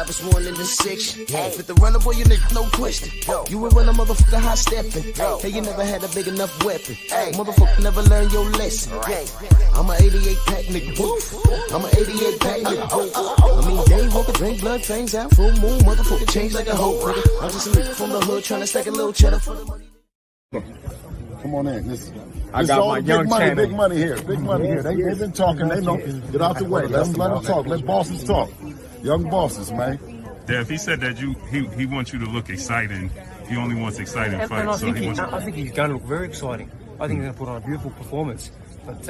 5 is 1 in the 6. With the runner, boy, you nigga, no question. You would run a motherfucker high stepping. Hey, you never had a big enough weapon. Motherfucker never learned your lesson. I'm a 88 pack nigga. I'm a 88 pack nigga. I mean, day walker, drink blood, fangs out, full moon, motherfucker change like a hoe, nigga. I'm just a nigga from the hood trying to stack a little cheddar for the money. Come on in. I got my young channel. Big money here. Big money here. They've been talking. They know. Get out the way. Let them talk. Let bosses talk. Young bosses, man. Dev, he said that he wants you to look exciting. He only wants exciting fights. I think he's going to look very exciting. I think he's going to put on a beautiful performance. But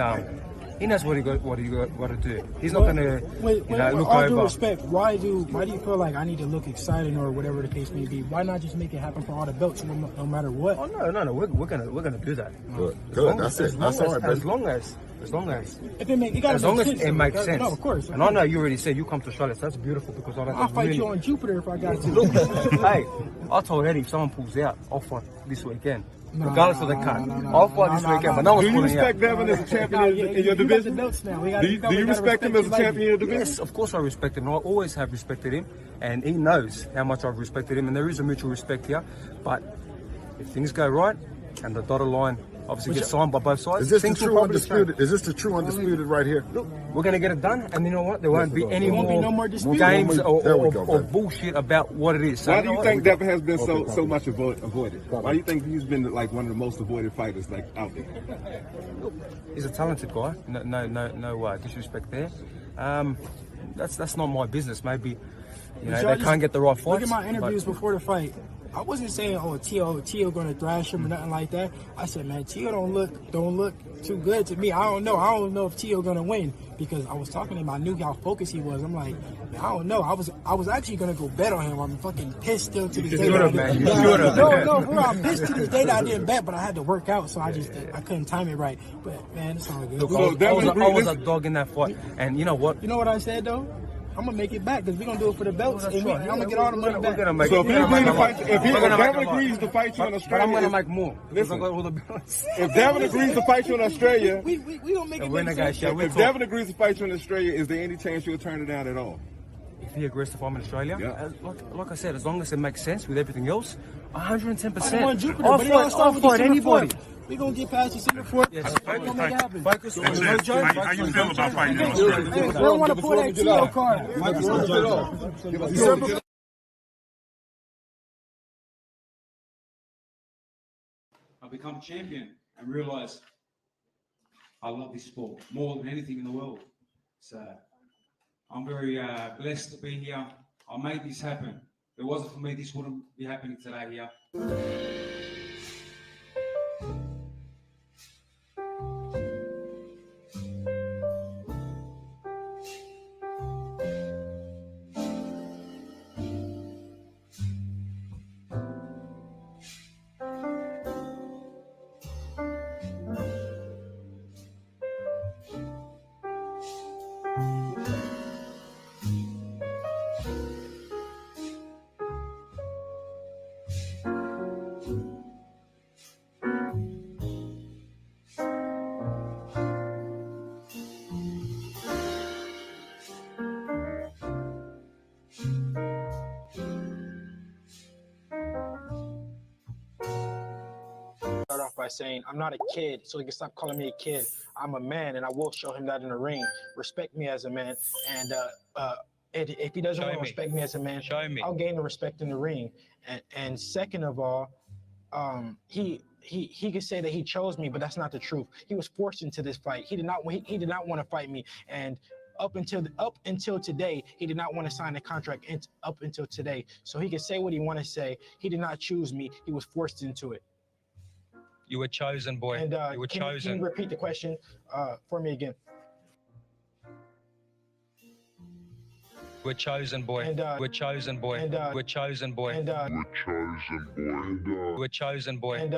he knows what he got to do. He's not going to look over. All due respect, why do you feel like I need to look exciting or whatever the case may be? Why not just make it happen for all the belts, no matter what? Oh no, we're gonna do that. Good. That's it. That's all right, baby. As long as if it makes sense. No, of course. And I know you already said you come to Australia, so that's beautiful because I'll fight you on Jupiter if I got to. Look, hey, I told Eddie if someone pulls out, I'll fight this weekend. Regardless of the cut. I'll fight this weekend, but no one's pulling out. Do you respect Devin as a champion in your division? Do you respect him as a champion in your division? Yes, of course I respect him. I always have respected him, and he knows how much I've respected him, and there is a mutual respect here. But if things go right, and the dotted line obviously gets signed by both sides. Is this the true undisputed? Is this the true undisputed right here? Look, we're going to get it done, and you know what? There won't be any more games or bullshit about what it is. Why do you think Devin has been so much avoided? Why do you think he's been like one of the most avoided fighters like out there? Look, he's a talented guy. No disrespect there. That's not my business. Maybe they can't get the right fights. Look at my interviews before the fight. I wasn't saying, Tio gonna thrash him or nothing like that. I said, man, Tio don't look too good to me. I don't know if Tio gonna win because I was talking to him. I knew how focused he was. I'm like, man, I don't know. I was actually gonna go bet on him. I'm fucking pissed still to this day. I'm pissed to this day that I didn't bet, but I had to work out, so I couldn't time it right. But man, it's all good. Look, I was a dog in that fight, and you know what? You know what I said though? I'm gonna make it back because we're gonna do it for the belts. And I'm gonna get all the money back. So if Devin agrees to fight you in Australia, I'm gonna make more. Listen, if Devin agrees to fight you in Australia, we don't make it. If Devin agrees to fight you in Australia, is there any chance you'll turn it down at all? If he agrees to fight in Australia, like I said, as long as it makes sense with everything else, 110%. I'll fight anybody. We're going to get past the center for it. Yes. How you feel about fighting in Australia? I don't want to pull that Tio card. I become champion and realize I love this sport more than anything in the world. So I'm very blessed to be here. I made this happen. If it wasn't for me, this wouldn't be happening today here. Off by saying I'm not a kid, so he can stop calling me a kid. I'm a man, and I will show him that in the ring. Respect me as a man, and if he doesn't want to respect me as a man, I'll gain the respect in the ring. And second of all, he could say that he chose me, but that's not the truth. He was forced into this fight. He did not want to fight me, and up until today, he did not want to sign a contract. Up until today, so he could say what he want to say. He did not choose me. He was forced into it. You were chosen, boy. And you were chosen. Can you repeat the question for me again? We're chosen, boy. We're chosen, boy. We're chosen, boy. We're chosen, boy.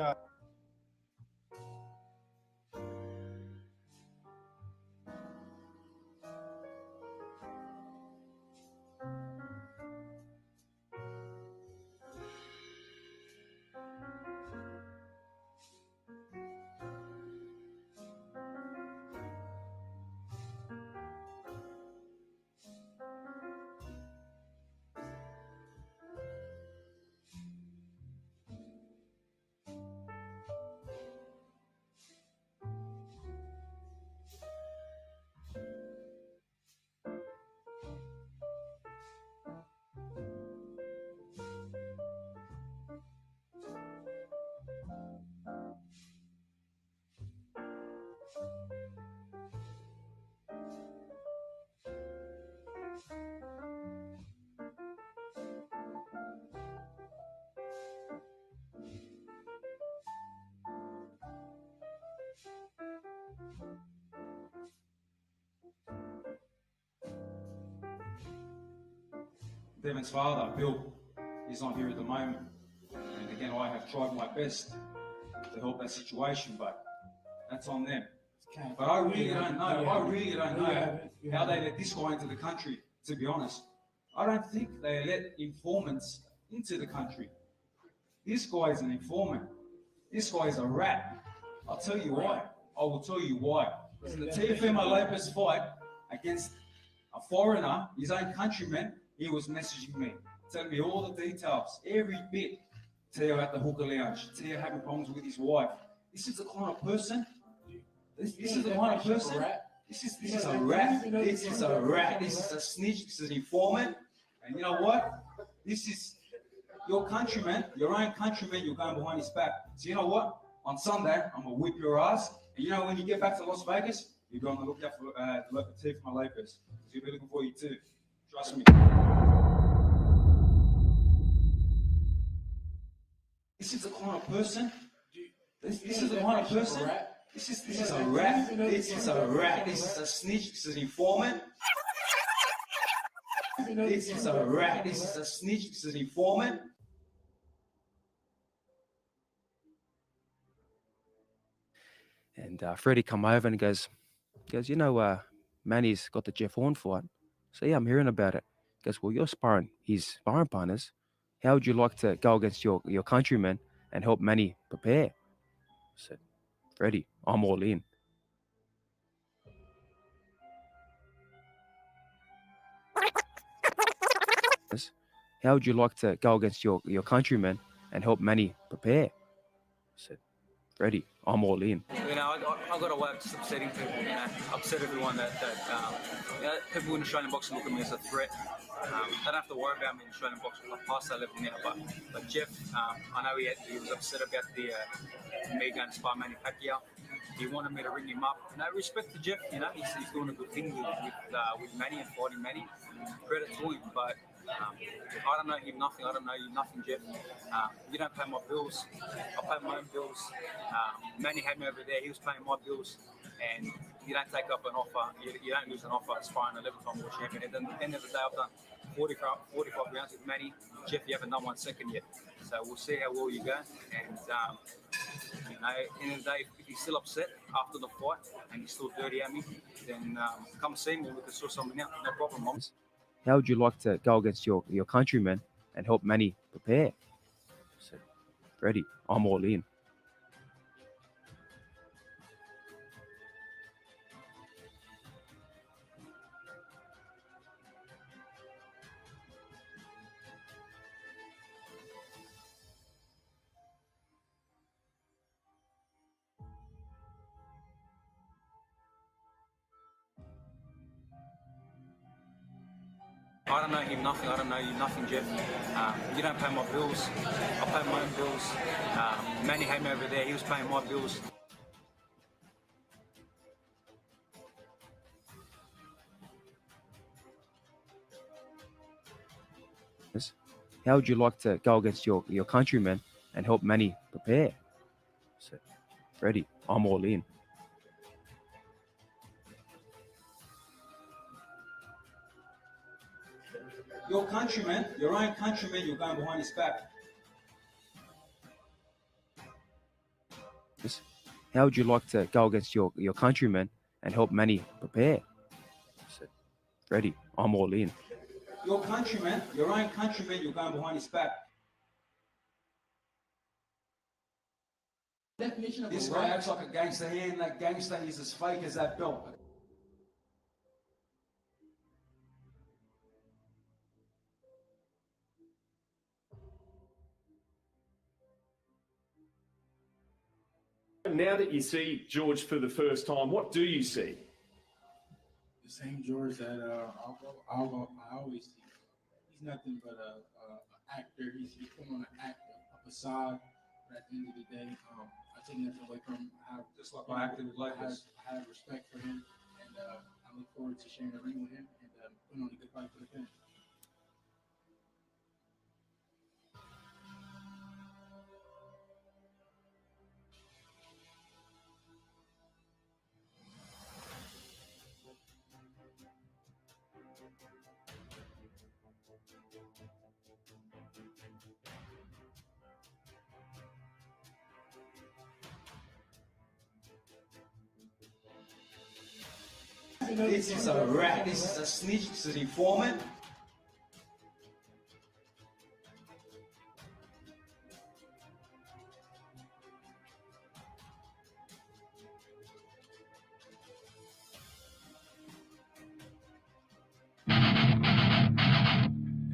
Devin's father, Bill, is not here at the moment. And again, I have tried my best to help that situation, but that's on them. But I really don't know. How they let this guy into the country, to be honest. I don't think they let informants into the country. This guy is an informant. This guy is a rat. I'll tell you why. I will tell you why. In the TFM Lopez fight against a foreigner, his own countryman, he was messaging me, telling me all the details, every bit. Teo at the hookah lounge, Teo having problems with his wife. This is the kind of person. This is the kind of person. This is a rat. This is a rat. This is a snitch. This is an informant. And you know what? This is your countryman, your own countryman. You're going behind his back. So you know what? On Sunday, I'm gonna whip your ass. And you know when you get back to Las Vegas, you're going to look out for T for my Lopez. He'll be looking for you too. Trust me. This is the kind of person. This is the kind of person. This is a rat. This is a rat. This is a snitch. This is an informant. This is a rat. This is a snitch. This is an informant. And Freddie come over and he goes, you know, Manny's got the Jeff Horn fight. So yeah, I'm hearing about it. He goes, well, you're sparring his sparring partners. How would you like to go against your countrymen and help Manny prepare? I said, Freddie, I'm all in. How would you like to go against your countrymen and help Manny prepare? I said, Freddie, I'm all in. You know, I got away with just upsetting people, you know, upset everyone that you know, people in Australian boxing look at me as a threat. They don't have to worry about me in Australian boxing. I pass that level now, but Jeff, I know he was upset about me going to spar Manny Pacquiao. He wanted me to ring him up. No respect to Jeff, you know, he's doing a good thing with Manny and fighting Manny. Credit to him, but I don't know him nothing. I don't know you nothing, Jeff. You don't pay my bills. I pay my own bills. Manny had me over there. He was paying my bills, and you don't take up an offer. You don't lose an offer sparring 11-time world champion. At the end of the day, I've done 45 rounds with Manny. Jeff, you haven't done 1 second yet. So we'll see how well you go. And you know, at the end of the day, if you're still upset after the fight and you're still dirty at me, then come see me. We can sort something out. No problem, Mom. How would you like to go against your countrymen and help Manny prepare? I said, Freddie, I'm all in. I don't know him nothing. I don't know you nothing, Jeff. You don't pay my bills. I pay my own bills. Manny had me over there. He was paying my bills. How would you like to go against your countrymen and help Manny prepare? I said, Freddie, I'm all in. Your countryman, your own countryman, you're going behind his back. How would you like to go against your countrymen and help Manny prepare? I said, Freddie, I'm all in. Your countryman, your own countryman, you're going behind his back. This guy acts like a gangster here, and that gangster is as fake as that belt. Now that you see George for the first time, what do you see? The same George that I always see. He's nothing but an actor. He's putting on an act, a facade. But at the end of the day, I take nothing away from him. Just like my acting with Lakers. I have respect for him, and I look forward to sharing the ring with him and putting on a good fight for the fans. This is a rat. This is a snitch. This is an informant.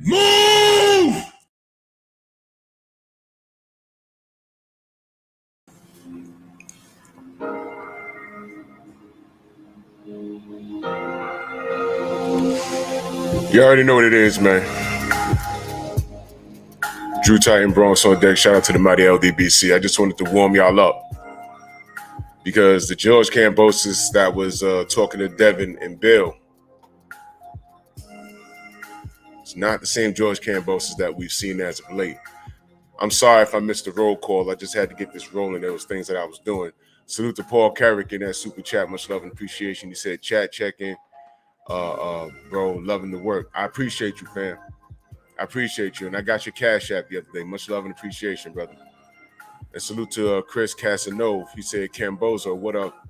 Move! You already know what it is, man. Drew Titan Bronx on deck. Shout out to the mighty LDBC. I just wanted to warm y'all up because the George Kambosos that was talking to Devin and Bill, it's not the same George Kambosos that we've seen as of late. I'm sorry if I missed the roll call. I just had to get this rolling. There was things that I was doing. Salute to Paul Carrick in that super chat. Much love and appreciation. He said, chat check-in. Bro, loving the work. I appreciate you, fam. I appreciate you. And I got your Cash App the other day. Much love and appreciation, brother. And salute to Chris Casanova. He said, Kambosos, what up?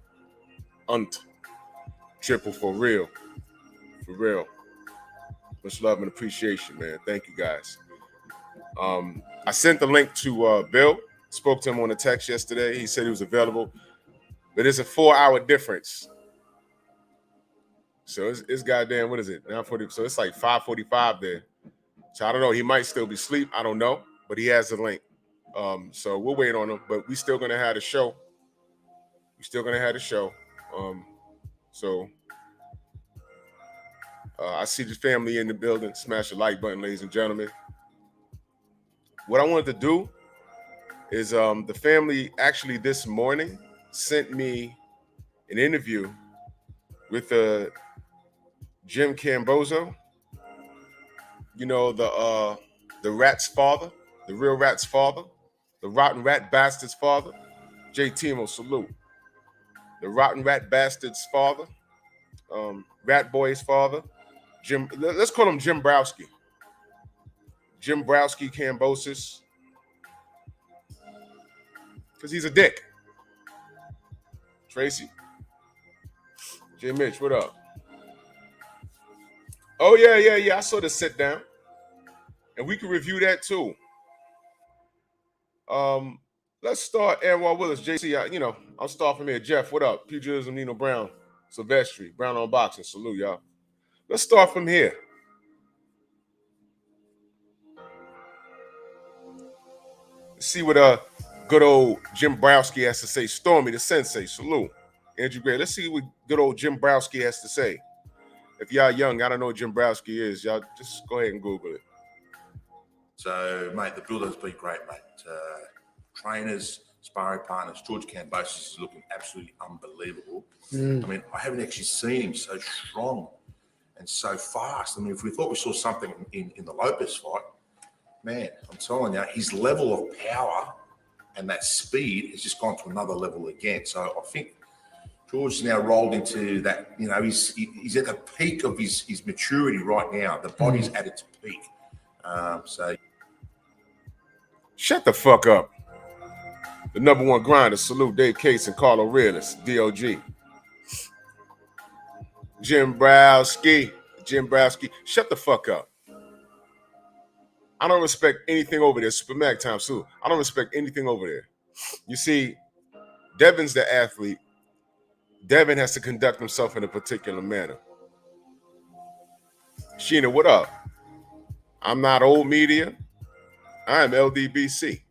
Triple for real. For real. Much love and appreciation, man. Thank you, guys. I sent the link to Bill. Spoke to him on a text yesterday. He said he was available. But it's a 4-hour difference. So it's goddamn, what is it? 9:40. So it's like 5:45 there. So I don't know. He might still be asleep. I don't know. But he has the link. So we'll wait on him. But we still gonna have the show. I see the family in the building. Smash the like button, ladies and gentlemen. What I wanted to do is the family actually this morning sent me an interview with Jim Kambosos. You know, the rat's father, the real rat's father, the rotten rat bastard's father. J. Timo, salute. The rotten rat bastard's father, Rat Boy's father, Jim. Let's call him Jim Browski. Jim Browski Kambosos, because he's a dick. Tracy, J. Mitch, what up? Oh yeah. I saw the sit down, and we can review that too. Let's start. Anwar Willis, JC. I'll start from here. Jeff, what up? Pugilism, Nino Brown, Silvestri, Brown on boxing. Salute, y'all. Let's start from here. Let's see what good old Jim Browski has to say. Stormy, the sensei. Salute. Andrew Gray. Let's see what good old Jim Browski has to say. If y'all young, I don't know what Jim Browski is. Y'all just go ahead and Google it. So, mate, the build-up's been great, mate. Trainers, sparring partners, George Kambosos is looking absolutely unbelievable. I mean, I haven't actually seen him so strong and so fast. I mean, if we thought we saw something in the Lopez fight, man, I'm telling you, his level of power and that speed has just gone to another level again. So I think George's now rolled into that, he's at the peak of his maturity right now. The body's at its peak. Shut the fuck up. The number one grinder, salute Dave Case and Carlo Realist, DOG. Jim Browski, shut the fuck up. I don't respect anything over there. Super Mac time, salute. I don't respect anything over there. You see, Devin's the athlete. Devin has to conduct himself in a particular manner. Sheena, what up? I'm not old media. I am LDBC.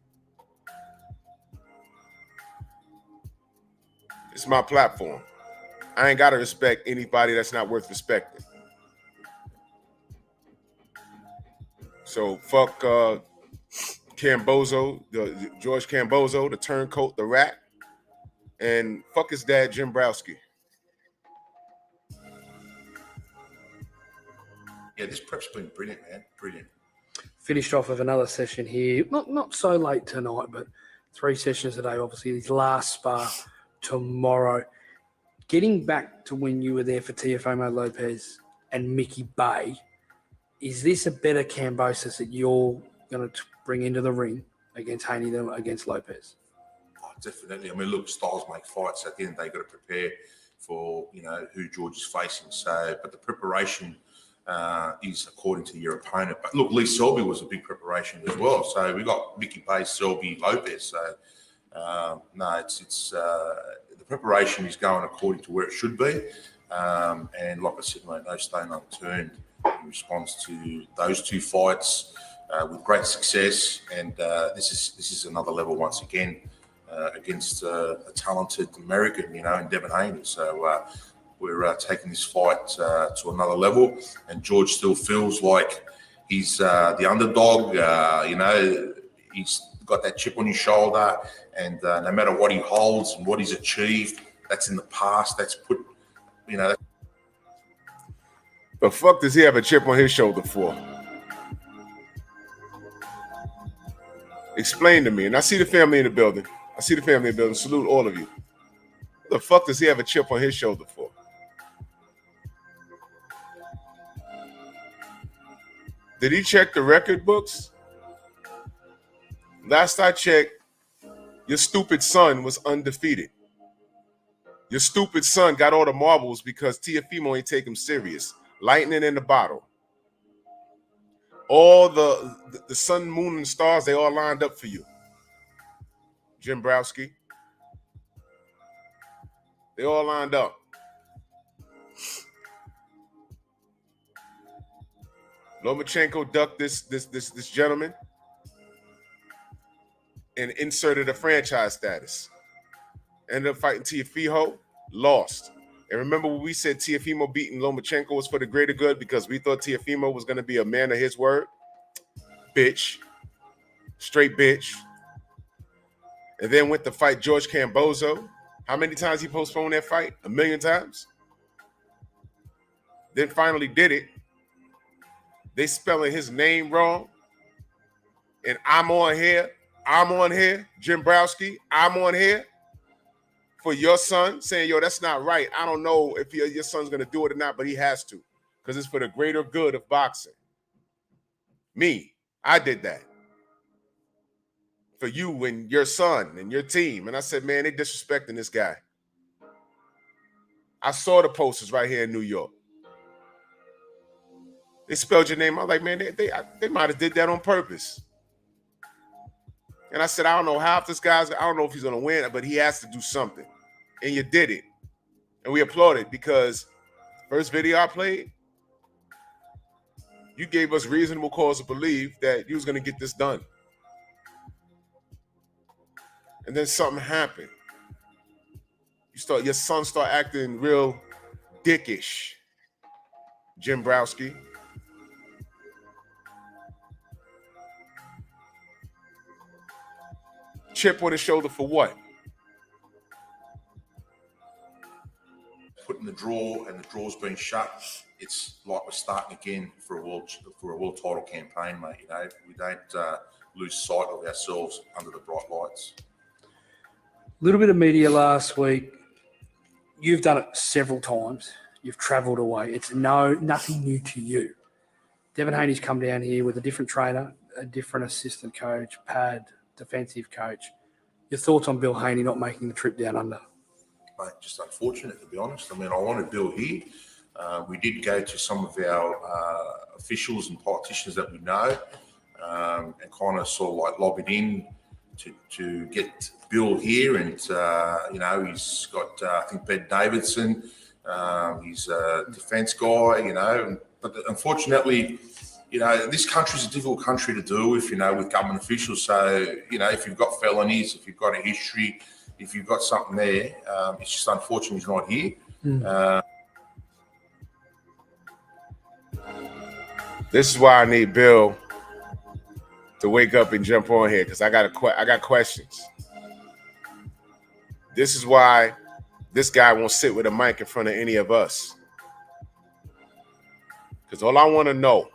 It's my platform. I ain't got to respect anybody that's not worth respecting. So fuck Kambosos, George Kambosos, the turncoat, the rat, and fuck his dad, Jim Browski. Yeah, this prep's been brilliant, man. Brilliant. Finished off with another session here. Not so late tonight, but 3 sessions a day. Obviously, his last spar tomorrow. Getting back to when you were there for Teofimo Lopez and Mickey Bay, is this a better Kambosos that you're going to bring into the ring against Haney than against Lopez? Oh, definitely. I mean, look, styles make fights. At the end, they've got to prepare for who George is facing. So, but the preparation is according to your opponent. But look, Lee Selby was a big preparation as well. So we got Mickey Pace, Selby, Lopez. So no, it's the preparation is going according to where it should be. And like I said, mate, no stone unturned in response to those two fights with great success. And this is another level once again against a talented American, in Devin Haney. So we're taking this fight to another level. And George still feels like he's the underdog. He's got that chip on his shoulder, and no matter what he holds and what he's achieved, that's in the past. That's put, The fuck does he have a chip on his shoulder for? Explain to me. And I see the family in the building. Salute all of you. What the fuck does he have a chip on his shoulder for? Did he check the record books? Last I checked, your stupid son was undefeated. Your stupid son got all the marbles because Tiafimo ain't take him serious. Lightning in the bottle. All the sun, moon, and stars, they all lined up for you. Jim Browski. They all lined up. Lomachenko ducked this gentleman and inserted a franchise status. Ended up fighting Tiafimo, lost. And remember when we said Tiafimo beating Lomachenko was for the greater good because we thought Tiafimo was going to be a man of his word? Bitch. Straight bitch. And then went to fight George Kambosos. How many times he postponed that fight? 1 million times. Then finally did it. They spelling his name wrong. And I'm on here, Jim Browski, I'm on here for your son saying, yo, that's not right. I don't know if your son's going to do it or not, but he has to because it's for the greater good of boxing. Me, I did that for you and your son and your team. And I said, man, they disrespecting this guy. I saw the posters right here in New York. They spelled your name. I was like, man, they might have did that on purpose. And I said, I don't know how if this guy's, I don't know if he's going to win, but he has to do something. And you did it. And we applauded because first video I played, you gave us reasonable cause to believe that you was going to get this done. And then something happened. Your son start acting real dickish. Jim Browski. Chip on his shoulder for what? Put in the draw, and the draw's been shut. It's like we're starting again for a world title campaign, mate. We don't lose sight of ourselves under the bright lights. A little bit of media last week. You've done it several times. You've travelled away. It's nothing new to you. Devin Haney's come down here with a different trainer, a different assistant coach, pad, defensive coach. Your thoughts on Bill Haney not making the trip down under? Mate, just unfortunate, to be honest. I mean, I wanted Bill here. We did go to some of our officials and politicians that we know and kind of sort of like lobbied in to get Bill here. And, he's got, I think, Ben Davidson. He's a defence guy, But unfortunately, this country is a difficult country to deal with, with government officials. So, if you've got felonies, if you've got a history, if you've got something there, it's just unfortunate he's not here. This is why I need Bill to wake up and jump on here because I got questions. This is why this guy won't sit with a mic in front of any of us. Because all I want to know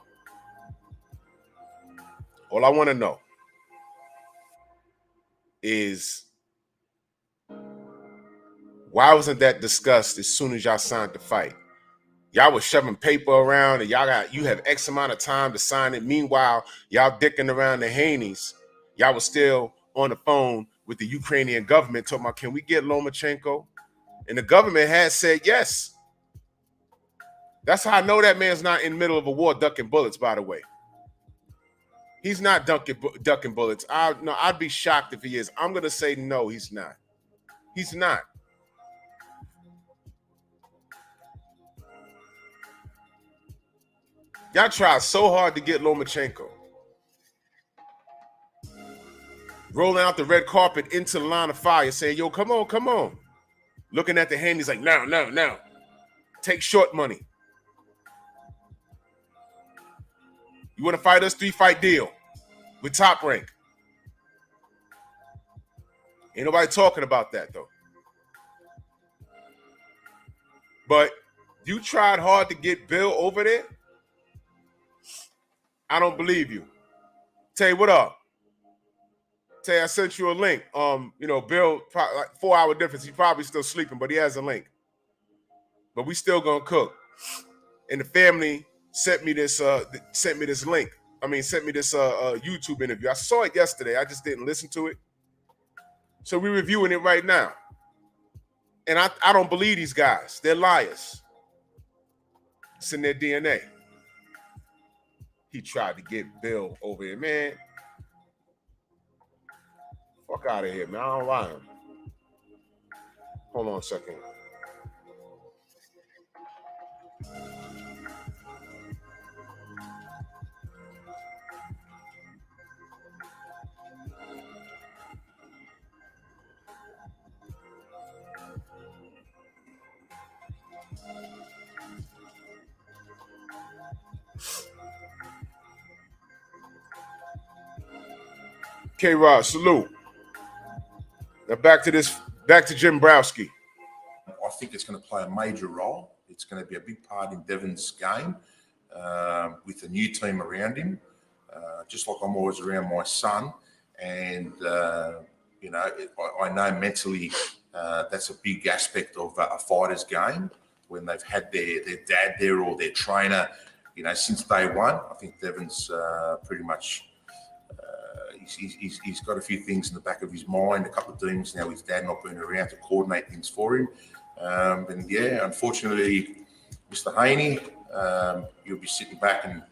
is why wasn't that discussed as soon as y'all signed the fight? Y'all was shoving paper around and you have X amount of time to sign it. Meanwhile, y'all dicking around the Haneys. Y'all was still on the phone with the Ukrainian government talking about, can we get Lomachenko? And the government has said yes. That's how I know that man's not in the middle of a war ducking bullets, by the way. He's not ducking bullets. I'd be shocked if he is. I'm going to say no, he's not. He's not. Y'all tried so hard to get Lomachenko. Rolling out the red carpet into the line of fire, saying, yo, come on, come on. Looking at the hand, he's like, no. Take short money. You want to fight us? 3-fight deal with Top Rank. Ain't nobody talking about that, though. But you tried hard to get Bill over there? I don't believe you. Tay, what up? Tay, I sent you a link. Bill, like 4-hour difference. He's probably still sleeping, but he has a link. But we still gonna cook. And the family sent me this link. Sent me this YouTube interview. I saw it yesterday. I just didn't listen to it. So we're reviewing it right now. And I don't believe these guys. They're liars. It's in their DNA. He tried to get Bill over here, man. Fuck out of here, man. I don't lie him. Hold on a second. K-Rod, salute. Now back to Jim Browski. I think it's going to play a major role. It's going to be a big part in Devon's game with a new team around him, just like I'm always around my son. And, I know mentally that's a big aspect of a fighter's game when they've had their dad there or their trainer, since day one. I think Devon's pretty much... He's got a few things in the back of his mind, a couple of demons now with dad not being around to coordinate things for him. Unfortunately, Mr. Haney, you'll be sitting back and,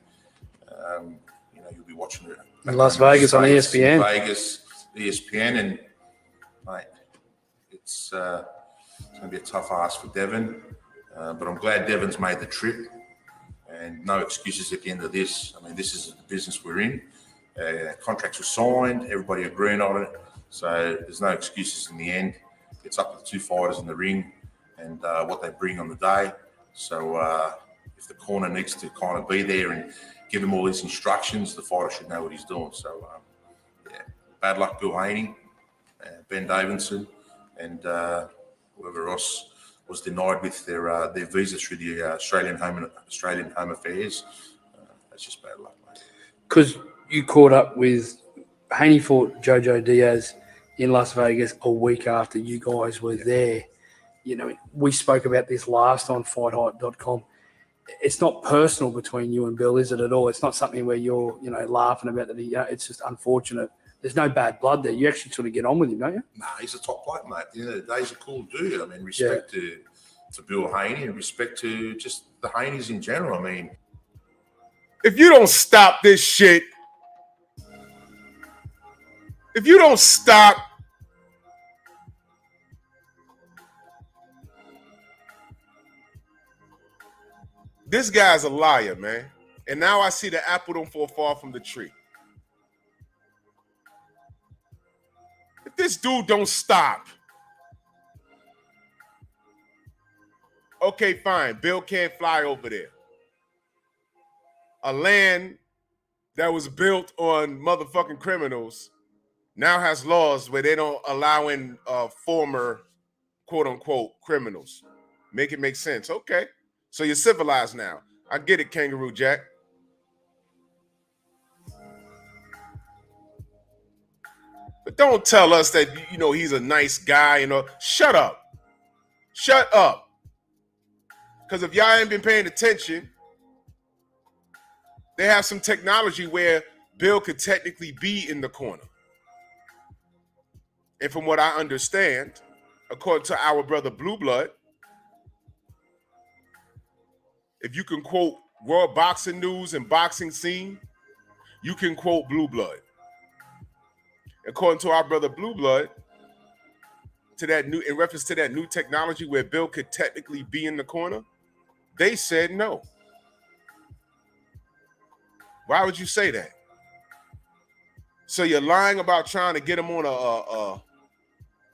you'll be watching it. In Las Vegas on ESPN. ESPN, and, mate, it's going to be a tough ask for Devon. But I'm glad Devon's made the trip, and no excuses at the end of this. This is the business we're in. Contracts were signed, everybody agreeing on it, so there's no excuses in the end. It's up to the two fighters in the ring and what they bring on the day. So if the corner needs to kind of be there and give him all these instructions, the fighter should know what he's doing. So bad luck, Bill Haney, Ben Davidson, and whoever else was denied with their visas through the Australian Home Affairs. That's just bad luck, mate. Because you caught up with Haney fought Jojo Diaz in Las Vegas a week after you guys were there. We spoke about this last on FightHype.com. It's not personal between you and Bill, is it at all? It's not something where you're, laughing about that. It's just unfortunate. There's no bad blood there. You actually sort of get on with him, don't you? Nah, he's a top bloke, mate. At the end of the day, he's a cool dude. Respect to Bill Haney and respect to just the Haneys in general. If you don't stop this shit, if you don't stop, this guy's a liar, man. And now I see the apple don't fall far from the tree. If this dude don't stop, okay, fine. Bill can't fly over there. A land that was built on motherfucking criminals now has laws where they don't allow in former quote-unquote criminals. Make it make sense. Okay. So you're civilized now. I get it, Kangaroo Jack. But don't tell us that, he's a nice guy. Shut up. Shut up. Because if y'all ain't been paying attention, they have some technology where Bill could technically be in the corner. And from what I understand, according to our brother Blue Blood, if you can quote World Boxing News and Boxing Scene, you can quote Blue Blood. According to our brother Blue Blood, in reference to that new technology where Bill could technically be in the corner, they said no. Why would you say that? So you're lying about trying to get him on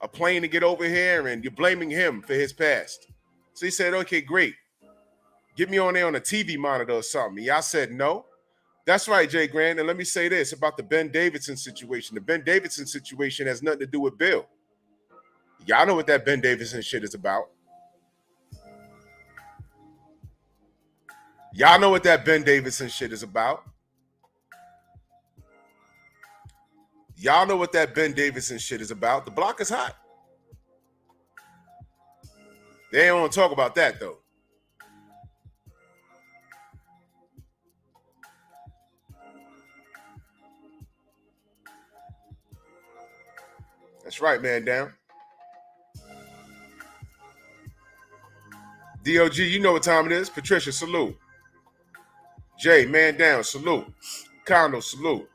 a plane to get over here, and you're blaming him for his past. So he said, okay, great. Get me on there on a TV monitor or something. Y'all said no. That's right, Jay Grant. And let me say this about the Ben Davidson situation. The Ben Davidson situation has nothing to do with Bill. Y'all know what that Ben Davidson shit is about. Y'all know what that Ben Davidson shit is about. Y'all know what that Ben Davidson shit is about. The block is hot. They don't want to talk about that, though. That's right, man down. DOG, you know what time it is. Patricia, salute. Jay, man down, salute. Condo, salute.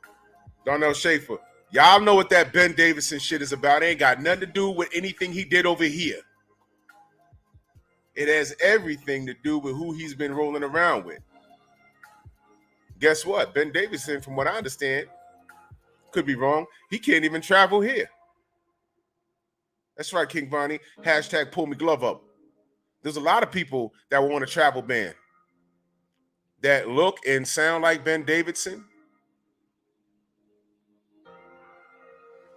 Darnell Schaefer. Y'all know what that Ben Davidson shit is about. It ain't got nothing to do with anything he did over here. It has everything to do with who he's been rolling around with. Guess what? Ben Davidson, from what I understand, could be wrong, he can't even travel here. That's right, King Vonnie. Hashtag pull me glove up. There's a lot of people that want a travel ban that look and sound like Ben Davidson.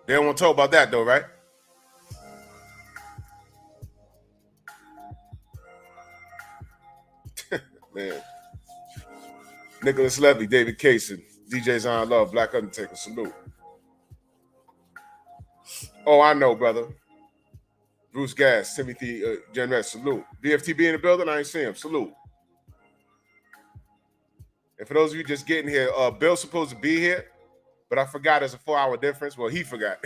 They don't want to talk about that, though, right? Man. Nicholas Levy, David Kaysen, DJ Zion Love, Black Undertaker, salute. Oh, I know, brother. Bruce Gass, Timothy Jenrette, salute. BFTB in the building, I ain't see him, salute. And for those of you just getting here, Bill's supposed to be here, but I forgot there's a 4-hour difference. Well, he forgot.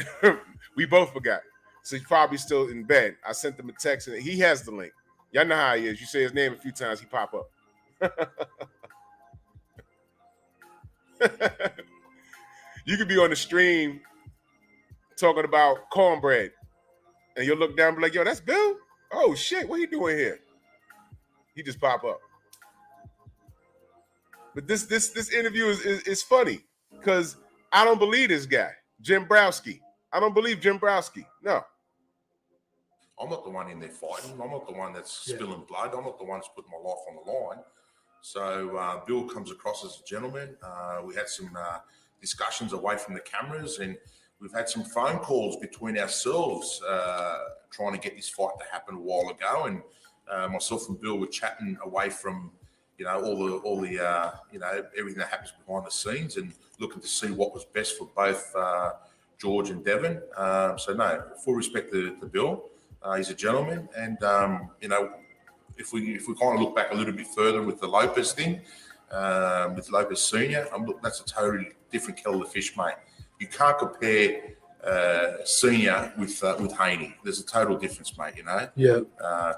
We both forgot. So he's probably still in bed. I sent him a text, and he has the link. Y'all know how he is. You say his name a few times, he pop up. You could be on the stream talking about cornbread, and you'll look down and be like, yo, that's Bill? Oh, shit, what he doing here? He just pop up. But this interview is funny because I don't believe this guy, Jim Browski. I don't believe Jim Browski. No. I'm not the one in there fighting. I'm not the one that's spilling blood. I'm not the one that's putting my life on the line. So Bill comes across as a gentleman. We had some discussions away from the cameras, and we've had some phone calls between ourselves trying to get this fight to happen a while ago. And myself and Bill were chatting away from, all the everything that happens behind the scenes and looking to see what was best for both George and Devin. So no, full respect to Bill. He's a gentleman, and if we kind of look back a little bit further with the Lopez thing, with Lopez Senior, that's a totally different kettle of fish, mate. You can't compare Senior with Haney. There's a total difference, mate. Yeah.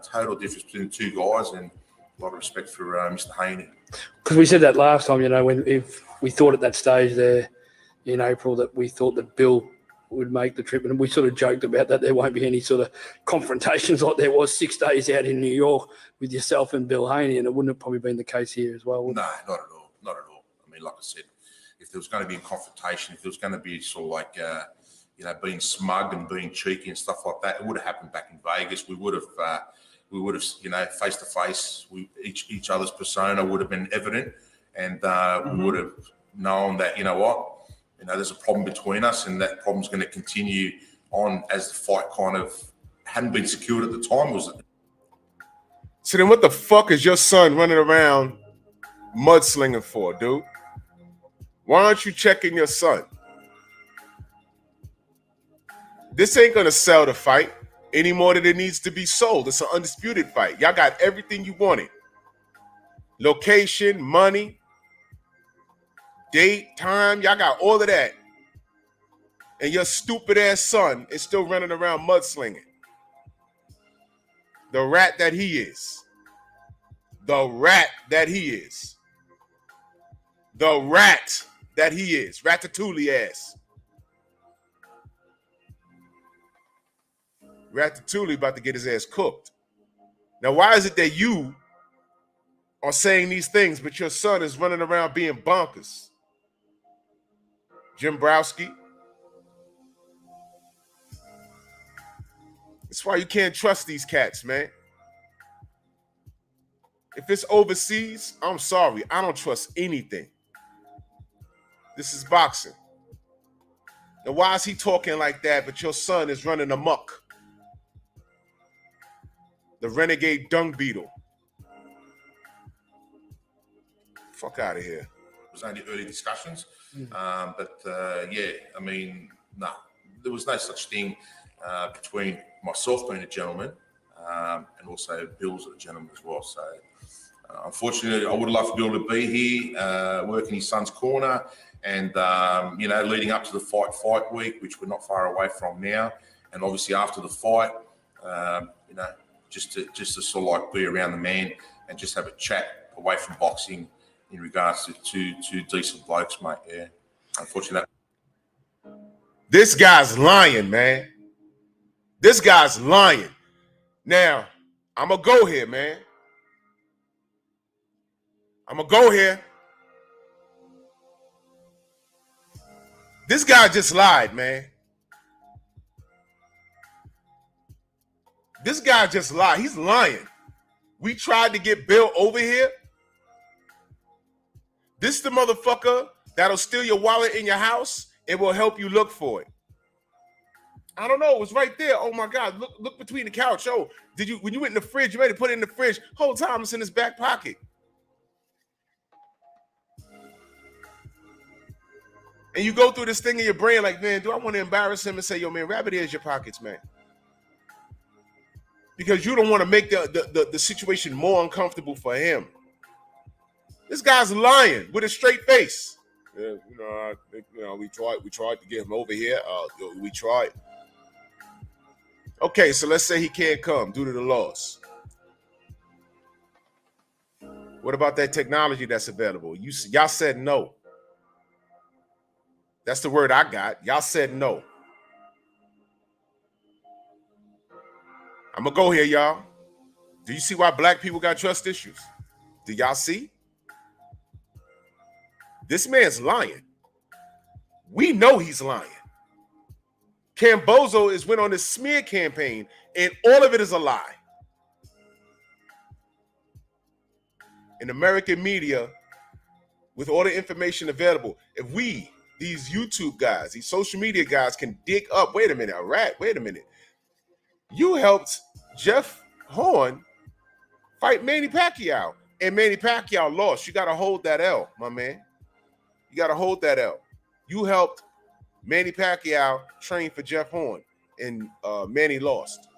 Total difference between the two guys, and a lot of respect for Mr. Haney. Because we said that last time, if we thought at that stage there in April that we thought that Bill would make the trip, and we sort of joked about that there won't be any sort of confrontations like there was 6 days out in New York with yourself and Bill Haney, and it wouldn't have probably been the case here as well. No, not at all. Not at all. I mean, like I said, if there was going to be a confrontation, if there was going to be sort of like, being smug and being cheeky and stuff like that, it would have happened back in Vegas. We would have, face to face. Each other's persona would have been evident, and we would have known that, there's a problem between us, and that problem's going to continue on as the fight kind of hadn't been secured at the time, was it? So then what the fuck is your son running around mudslinging for, dude? Why aren't you checking your son? This ain't going to sell the fight any more than it needs to be sold. It's an undisputed fight. Y'all got everything you wanted. Location, money, date, time, y'all got all of that. And your stupid ass son is still running around mudslinging. The rat that he is. The rat that he is. The rat that he is. Ratatouille ass. Ratatouille about to get his ass cooked. Now, why is it that you are saying these things, but your son is running around being bonkers? Jim Browski. That's why you can't trust these cats, man. If it's overseas, I'm sorry. I don't trust anything. This is boxing. And why is he talking like that, but your son is running amok? The renegade dung beetle. Fuck out of here. It was only early discussions. But yeah, I mean, no, there was no such thing between myself being a gentleman and also Bill's a gentleman as well. So unfortunately, I would have loved Bill to be here, working his son's corner, and you know, leading up to the fight week, which we're not far away from now, and obviously after the fight, you know, just to sort of like be around the man and just have a chat away from boxing in regards to two decent blokes, mate. Yeah, unfortunately. This guy's lying, man. This guy's lying. Now, I'm going to go here, man. I'm going to go here. This guy just lied, man. This guy just lied. He's lying. We tried to get Bill over here. This the motherfucker that'll steal your wallet in your house and will help you look for it. I don't know. It was right there. Oh my God. Look between the couch. Oh, when you went in the fridge, you made it put it in the fridge. Whole time it's in his back pocket. And you go through this thing in your brain like, man, do I want to embarrass him and say, yo, man, rabbit ears your pockets, man? Because you don't want to make the situation more uncomfortable for him. This guy's lying with a straight face. Yeah, we tried to get him over here. We tried. Okay, so let's say he can't come due to the laws. What about that technology that's available? Y'all said no. That's the word I got. Y'all said no. I'm going to go here, y'all. Do you see why black people got trust issues? Do y'all see? This man's lying. We know he's lying. Kambosos went on this smear campaign, and all of it is a lie. In American media, with all the information available, if we, these YouTube guys, these social media guys can dig up, wait a minute, a rat, wait a minute. You helped Jeff Horn fight Manny Pacquiao, and Manny Pacquiao lost. You got to hold that L, my man. You got to hold that L. You helped Manny Pacquiao train for Jeff Horn, and Manny lost.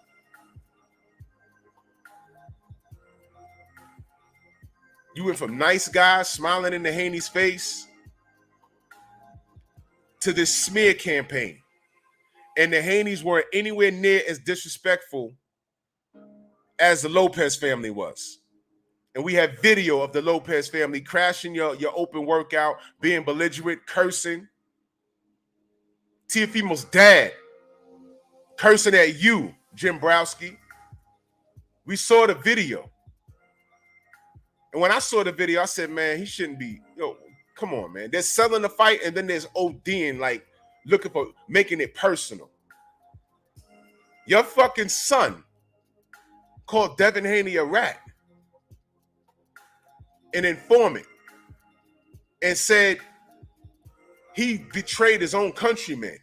You went from nice guy smiling in the Haney's face to this smear campaign. And the Haneys weren't anywhere near as disrespectful as the Lopez family was. And we have video of the Lopez family crashing your open workout, being belligerent, cursing. Teofimo's dad cursing at you, Jim Browski. We saw the video. And when I saw the video, I said, man, he shouldn't be. Come on, man. They're selling the fight, and then there's ODing, like looking for making it personal. Your fucking son called Devin Haney a rat, an informant, and said he betrayed his own countrymen.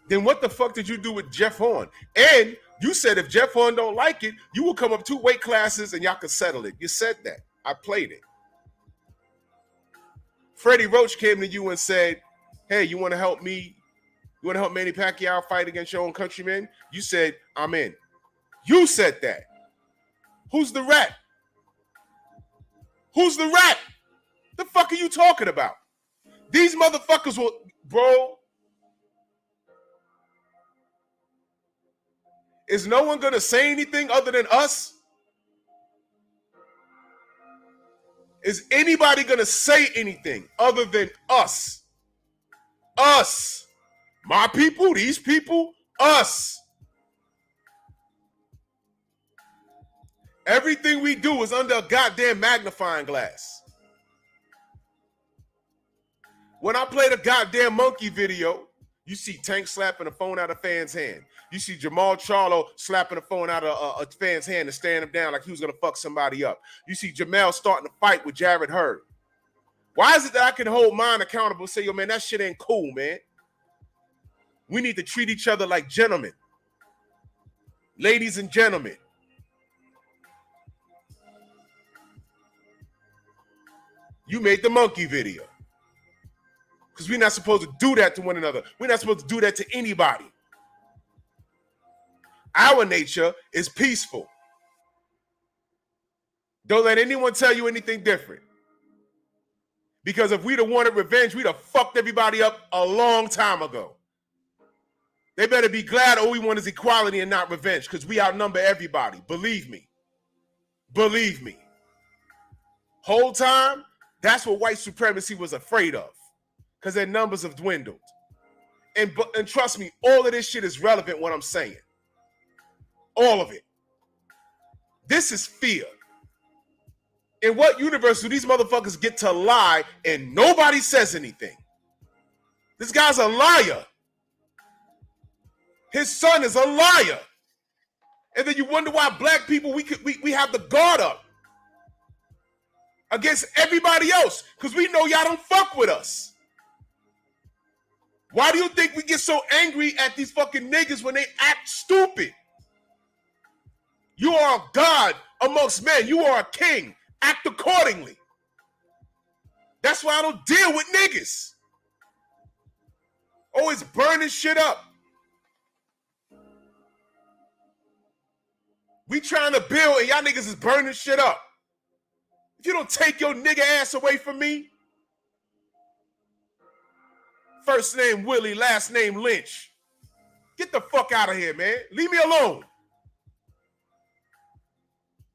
Then what the fuck did you do with Jeff Horn? And you said if Jeff Horn don't like it, you will come up 2 weight classes and y'all could settle it. You said that. I played it. Freddie Roach came to you and said, hey, you want to help me? You want to help Manny Pacquiao fight against your own countrymen? You said, I'm in. You said that. Who's the rat? Who's the rat? The fuck are you talking about? These motherfuckers will, bro. Is no one going to say anything other than us? Is anybody going to say anything other than us? Us. My people, these people, us. Everything we do is under a goddamn magnifying glass. When I play the goddamn monkey video, you see Tank slapping the phone out of fan's hand. You see Jamal Charlo slapping the phone out of a fan's hand and staring him down like he was going to fuck somebody up. You see Jamel starting to fight with Jared Hurd. Why is it that I can hold mine accountable and say, yo, man, that shit ain't cool, man? We need to treat each other like gentlemen. Ladies and gentlemen. You made the monkey video. Because we're not supposed to do that to one another. We're not supposed to do that to anybody. Our nature is peaceful. Don't let anyone tell you anything different. Because if we'd have wanted revenge, we'd have fucked everybody up a long time ago. They better be glad all we want is equality and not revenge, because we outnumber everybody. Believe me. Believe me. Whole time, that's what white supremacy was afraid of, because their numbers have dwindled. And trust me, all of this shit is relevant, what I'm saying. All of it. This is fear. In what universe do these motherfuckers get to lie and nobody says anything? This guy's a liar. His son is a liar. And then you wonder why black people, we have the guard up against everybody else, because we know y'all don't fuck with us. Why do you think we get so angry at these fucking niggas when they act stupid? You are a god amongst men. You are a king. Act accordingly. That's why I don't deal with niggas. Always burning shit up. We trying to build and y'all niggas is burning shit up. If you don't take your nigga ass away from me, first name Willie, last name Lynch, get the fuck out of here, man. Leave me alone.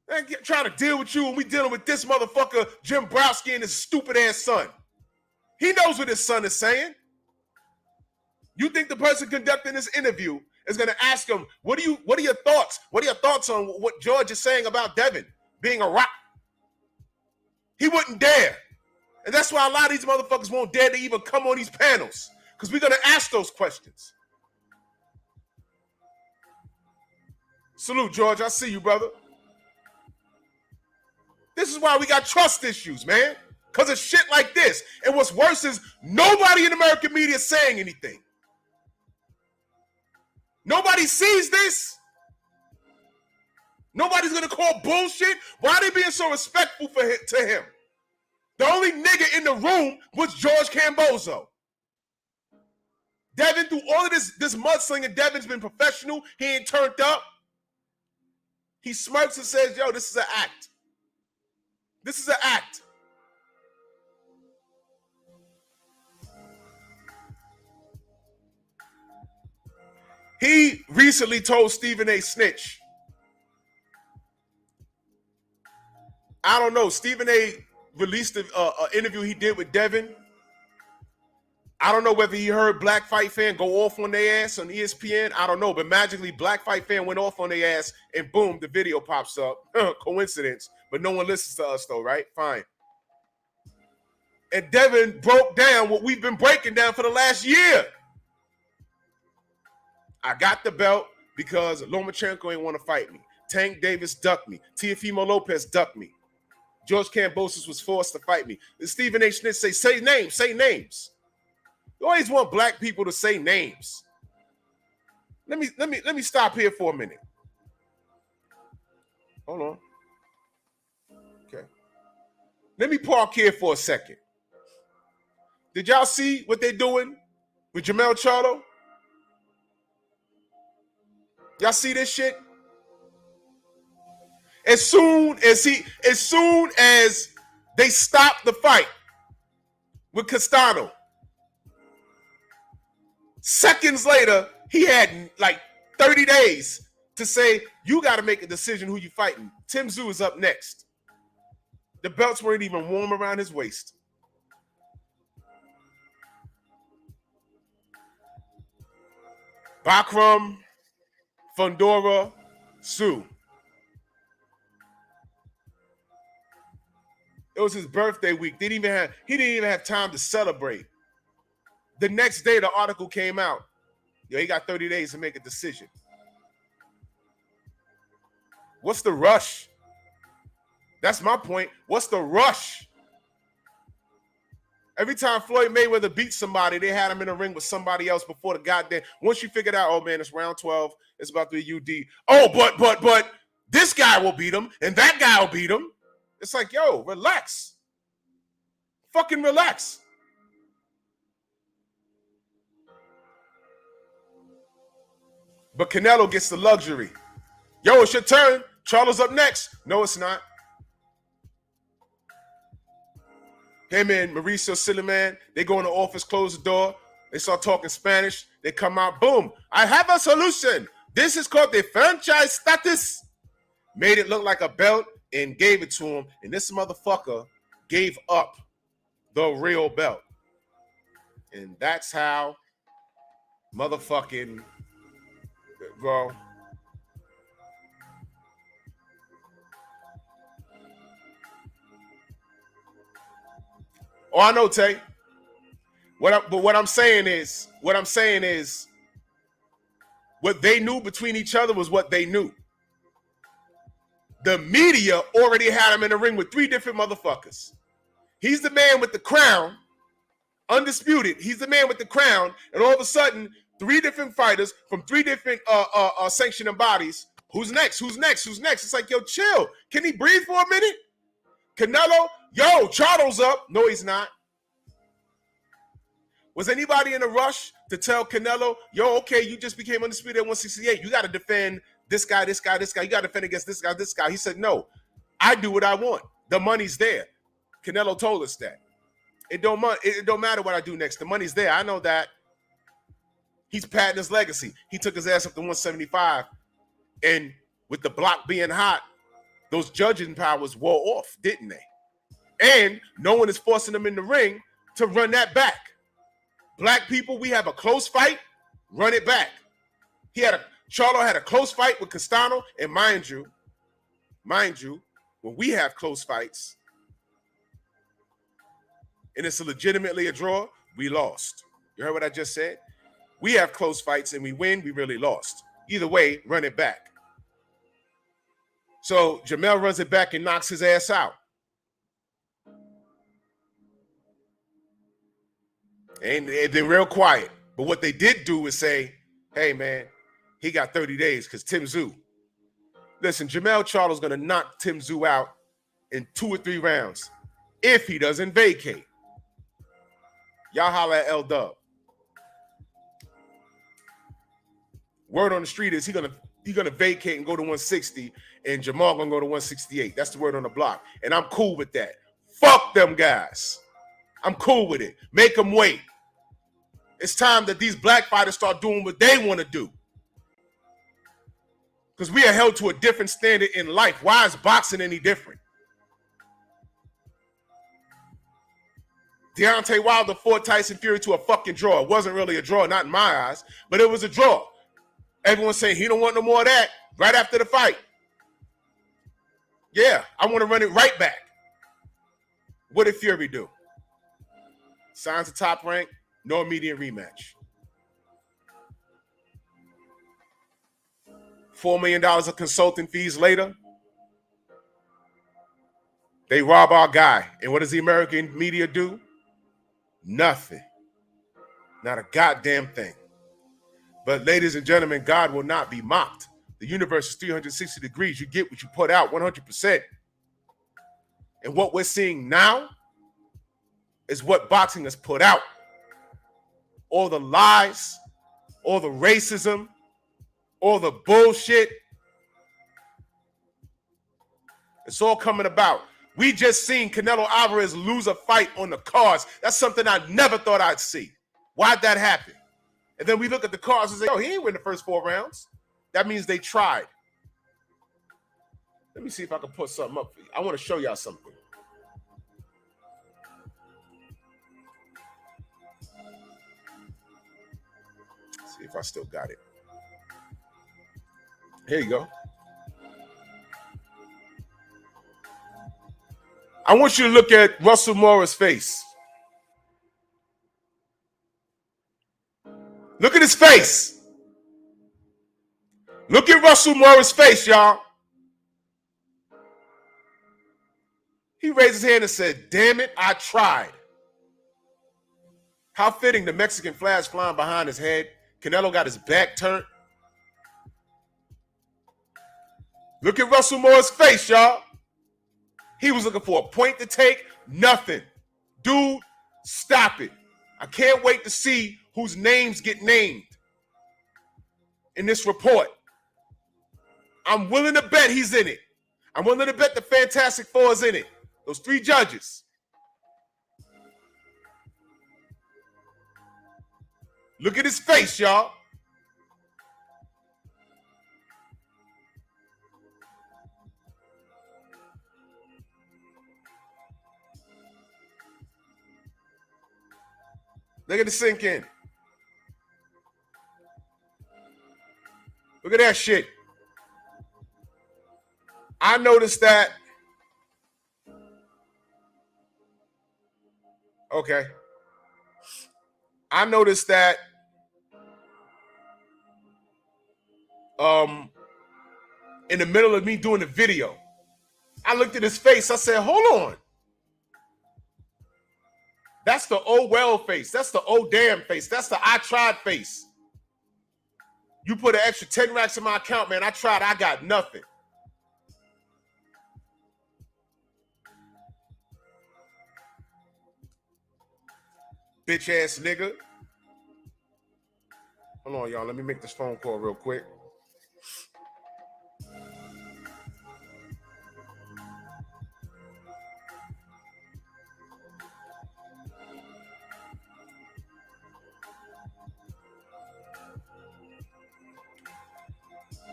I ain't trying to deal with you when we dealing with this motherfucker, Jim Browski, and his stupid ass son. He knows what his son is saying. You think the person conducting this interview is going to ask him, what are your thoughts? What are your thoughts on what George is saying about Devin being a rock? He wouldn't dare. And that's why a lot of these motherfuckers won't dare to even come on these panels, because we're going to ask those questions. Salute, George. I see you, brother. This is why we got trust issues, man. Because of shit like this. And what's worse is nobody in American media is saying anything. Nobody sees this. Nobody's going to call bullshit. Why are they being so respectful to him? The only nigga in the room was George Kambosos. Devin, through all of this mudslinging, Devin's been professional. He ain't turned up. He smirks and says, yo, this is an act. This is an act. He recently told Stephen A. Snitch. I don't know. Stephen A. released an interview he did with Devin. I don't know whether he heard Black Fight Fan go off on their ass on ESPN. I don't know. But magically, Black Fight Fan went off on their ass and boom, the video pops up. Coincidence. But no one listens to us though, right? Fine. And Devin broke down what we've been breaking down for the last year. I got the belt because Lomachenko ain't want to fight me. Tank Davis ducked me. Teofimo Lopez ducked me. George Kambosos was forced to fight me. And Stephen H. Smith say names, say names. You always want black people to say names. Let me stop here for a minute. Hold on. Okay. Let me park here for a second. Did y'all see what they're doing with Jamel Charlo? Y'all see this shit? As soon as they stopped the fight with Castano, seconds later, he had like 30 days to say you got to make a decision who you fighting. Tim Tszyu is up next. The belts weren't even warm around his waist. Bakram, Fundora, Tszyu. It was his birthday week. He didn't even have time to celebrate. The next day, the article came out. Yo, he got 30 days to make a decision. What's the rush? That's my point. What's the rush? Every time Floyd Mayweather beat somebody, they had him in a ring with somebody else before the goddamn. Once you figured out, oh man, it's round 12. It's about to be UD. Oh, but this guy will beat him, and that guy will beat him. It's like, yo, relax. Fucking relax. But Canelo gets the luxury. Yo, it's your turn. Charlo's up next. No, it's not. Him and Mauricio Silliman, they go in the office, close the door. They start talking Spanish. They come out, boom. I have a solution. This is called the franchise status. Made it look like a belt and gave it to him. And this motherfucker gave up the real belt. And that's how motherfucking go. Oh, I know, Tay. What I'm saying is, what they knew between each other was what they knew. The media already had him in the ring with 3 different motherfuckers. He's the man with the crown, undisputed. He's the man with the crown, and all of a sudden, 3 different fighters from 3 different sanctioning bodies. Who's next? Who's next? Who's next? It's like, yo, chill. Can he breathe for a minute? Canelo, yo, Charlo's up. No, he's not. Was anybody in a rush to tell Canelo, yo, okay, you just became undisputed at 168. You got to defend this guy, this guy, this guy. You got to defend against this guy, this guy. He said, no, I do what I want. The money's there. Canelo told us that. It don't matter what I do next. The money's there. I know that. He's padding his legacy. He took his ass up to 175. And with the block being hot, those judging powers wore off, didn't they? And no one is forcing them in the ring to run that back. Black people, we have a close fight, run it back. Charlo had a close fight with Castano, and mind you, when we have close fights, and it's legitimately a draw, we lost. You heard what I just said? We have close fights and we win, we really lost. Either way, run it back. So Jamel runs it back and knocks his ass out. And they're real quiet. But what they did do is say, hey, man, he got 30 days because Tim Tszyu. Listen, Jamel Charlo's going to knock Tim Tszyu out in 2 or 3 rounds if he doesn't vacate. Y'all holla at L-Dub. Word on the street is he's gonna vacate and go to 160, and Jamal gonna go to 168. That's the word on the block. And I'm cool with that. Fuck them guys. I'm cool with it. Make them wait. It's time that these black fighters start doing what they want to do. Because we are held to a different standard in life. Why is boxing any different? Deontay Wilder fought Tyson Fury to a fucking draw. It wasn't really a draw, not in my eyes, but it was a draw. Everyone's saying he don't want no more of that right after the fight. Yeah, I want to run it right back. What did Fury do? Signs a top rank, no immediate rematch. $4 million of consulting fees later, they rob our guy. And what does the American media do? Nothing. Not a goddamn thing. But ladies and gentlemen, God will not be mocked. The universe is 360 degrees. You get what you put out 100%. And what we're seeing now is what boxing has put out. All the lies, all the racism, all the bullshit. It's all coming about. We just seen Canelo Alvarez lose a fight on the cards. That's something I never thought I'd see. Why'd that happen? And then we look at the cards and say, oh, he ain't win the first 4 rounds. that means they tried. Let me see if I can put something up for you. I want to show y'all something. Let's see if I still got it. Here you go. I want you to look at Russell Moore's face. Look at his face. Look at Russell Moore's face, y'all. He raised his hand and said, damn it, I tried. How fitting, the Mexican flag flying behind his head. Canelo got his back turned. Look at Russell Moore's face, y'all. He was looking for a point to take. Nothing. Dude, stop it. I can't wait to see whose names get named in this report. I'm willing to bet he's in it. I'm willing to bet the Fantastic Four is in it. Those 3 judges. Look at his face, y'all. Look at it sink in. Look at that shit. I noticed that. Okay. I noticed that in the middle of me doing the video, I looked at his face. I said, hold on. That's the oh well face. That's the oh damn face. That's the I tried face. You put an extra 10 racks in my account, man. I tried. I got nothing. Bitch ass nigga. Hold on, y'all. Let me make this phone call real quick.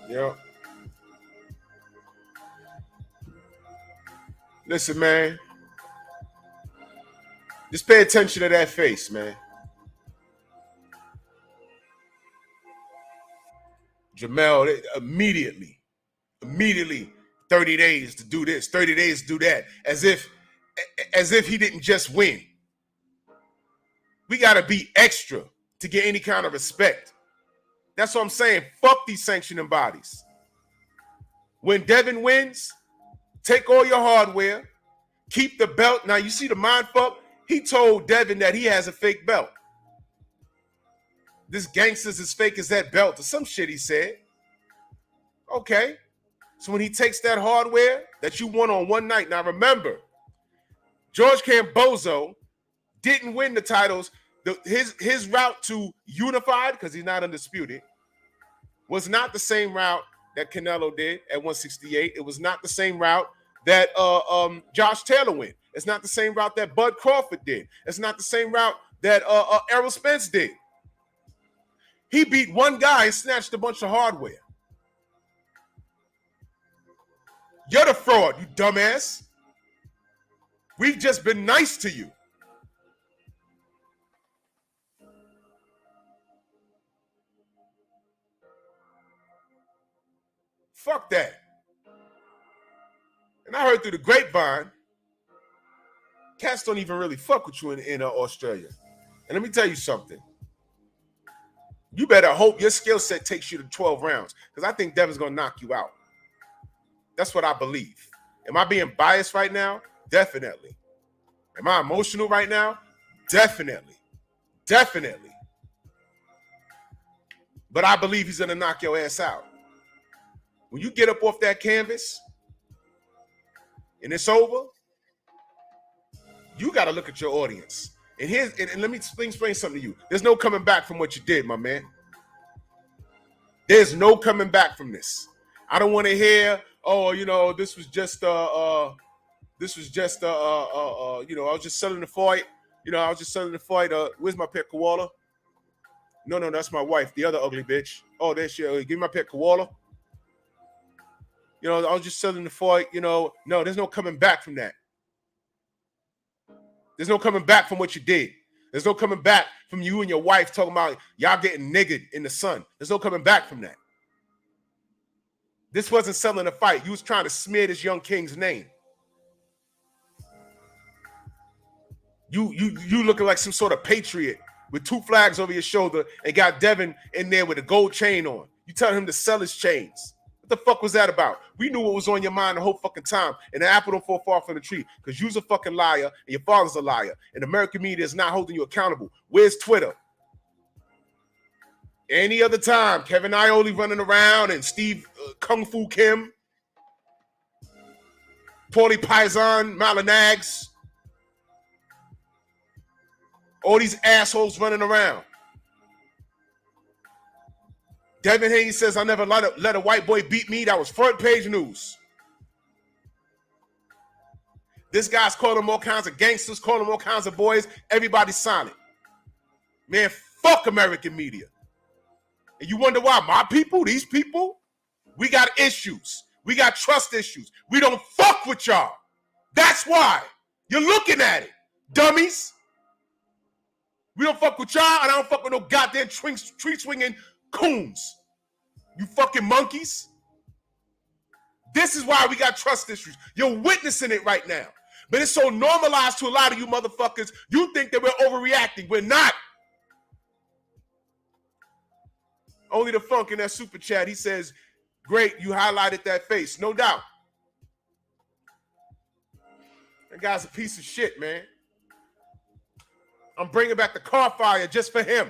Yeah. Listen, man. Just pay attention to that face, man. Jamel, immediately, 30 days to do this, 30 days to do that, as if he didn't just win. We got to be extra to get any kind of respect. That's what I'm saying. Fuck these sanctioning bodies. When Devin wins, take all your hardware, keep the belt. Now, you see the mind fuck? He told Devin that he has a fake belt. This gangster's as fake as that belt or some shit he said. Okay. So when he takes that hardware that you won on one night, now remember, George Kambosos didn't win the titles. His route to unified, because he's not undisputed, was not the same route that Canelo did at 168. It was not the same route that Josh Taylor went. It's not the same route that Bud Crawford did. It's not the same route that Errol Spence did. He beat one guy and snatched a bunch of hardware. You're the fraud, you dumbass. We've just been nice to you. Fuck that. And I heard through the grapevine, cats don't even really fuck with you in Australia. And let me tell you something. You better hope your skill set takes you to 12 rounds, because I think Devin's going to knock you out. That's what I believe. Am I being biased right now? Definitely. Am I emotional right now? Definitely. Definitely. But I believe he's going to knock your ass out. When you get up off that canvas and it's over, you got to look at your audience. And let me explain something to you. There's no coming back from what you did, my man. There's no coming back from this. I don't want to hear, oh, this was just I was just selling the fight. I was just selling the fight. Where's my pet koala? No, that's my wife, the other ugly bitch. Oh, there she is. Give me my pet koala. You know, I was just selling the fight, you know. No, there's no coming back from that. There's no coming back from what you did. There's no coming back from you and your wife talking about y'all getting niggered in the sun. There's no coming back from that. This wasn't selling a fight. You was trying to smear this young king's name. You looking like some sort of patriot with 2 flags over your shoulder and got Devin in there with a gold chain on. You telling him to sell his chains. What the fuck was that about? We knew what was on your mind the whole fucking time. And the apple don't fall far from the tree because you's a fucking liar and your father's a liar. And American media is not holding you accountable. Where's Twitter? Any other time, Kevin Iole running around and Steve Kung Fu Kim, Paulie Paisan, Malinags, all these assholes running around. Devin Haney says, I never let a white boy beat me. That was front page news. This guy's calling them all kinds of gangsters, calling them all kinds of boys. Everybody's silent. Man, fuck American media. And you wonder why my people, these people, we got issues. We got trust issues. We don't fuck with y'all. That's why. You're looking at it, dummies. We don't fuck with y'all, and I don't fuck with no goddamn tree swinging coons. You fucking monkeys. This is why we got trust issues. You're witnessing it right now. But it's so normalized to a lot of you motherfuckers, you think that we're overreacting. We're not. Only the Funk in that super chat, he says, great, you highlighted that face. No doubt. That guy's a piece of shit, man. I'm bringing back the car fire just for him.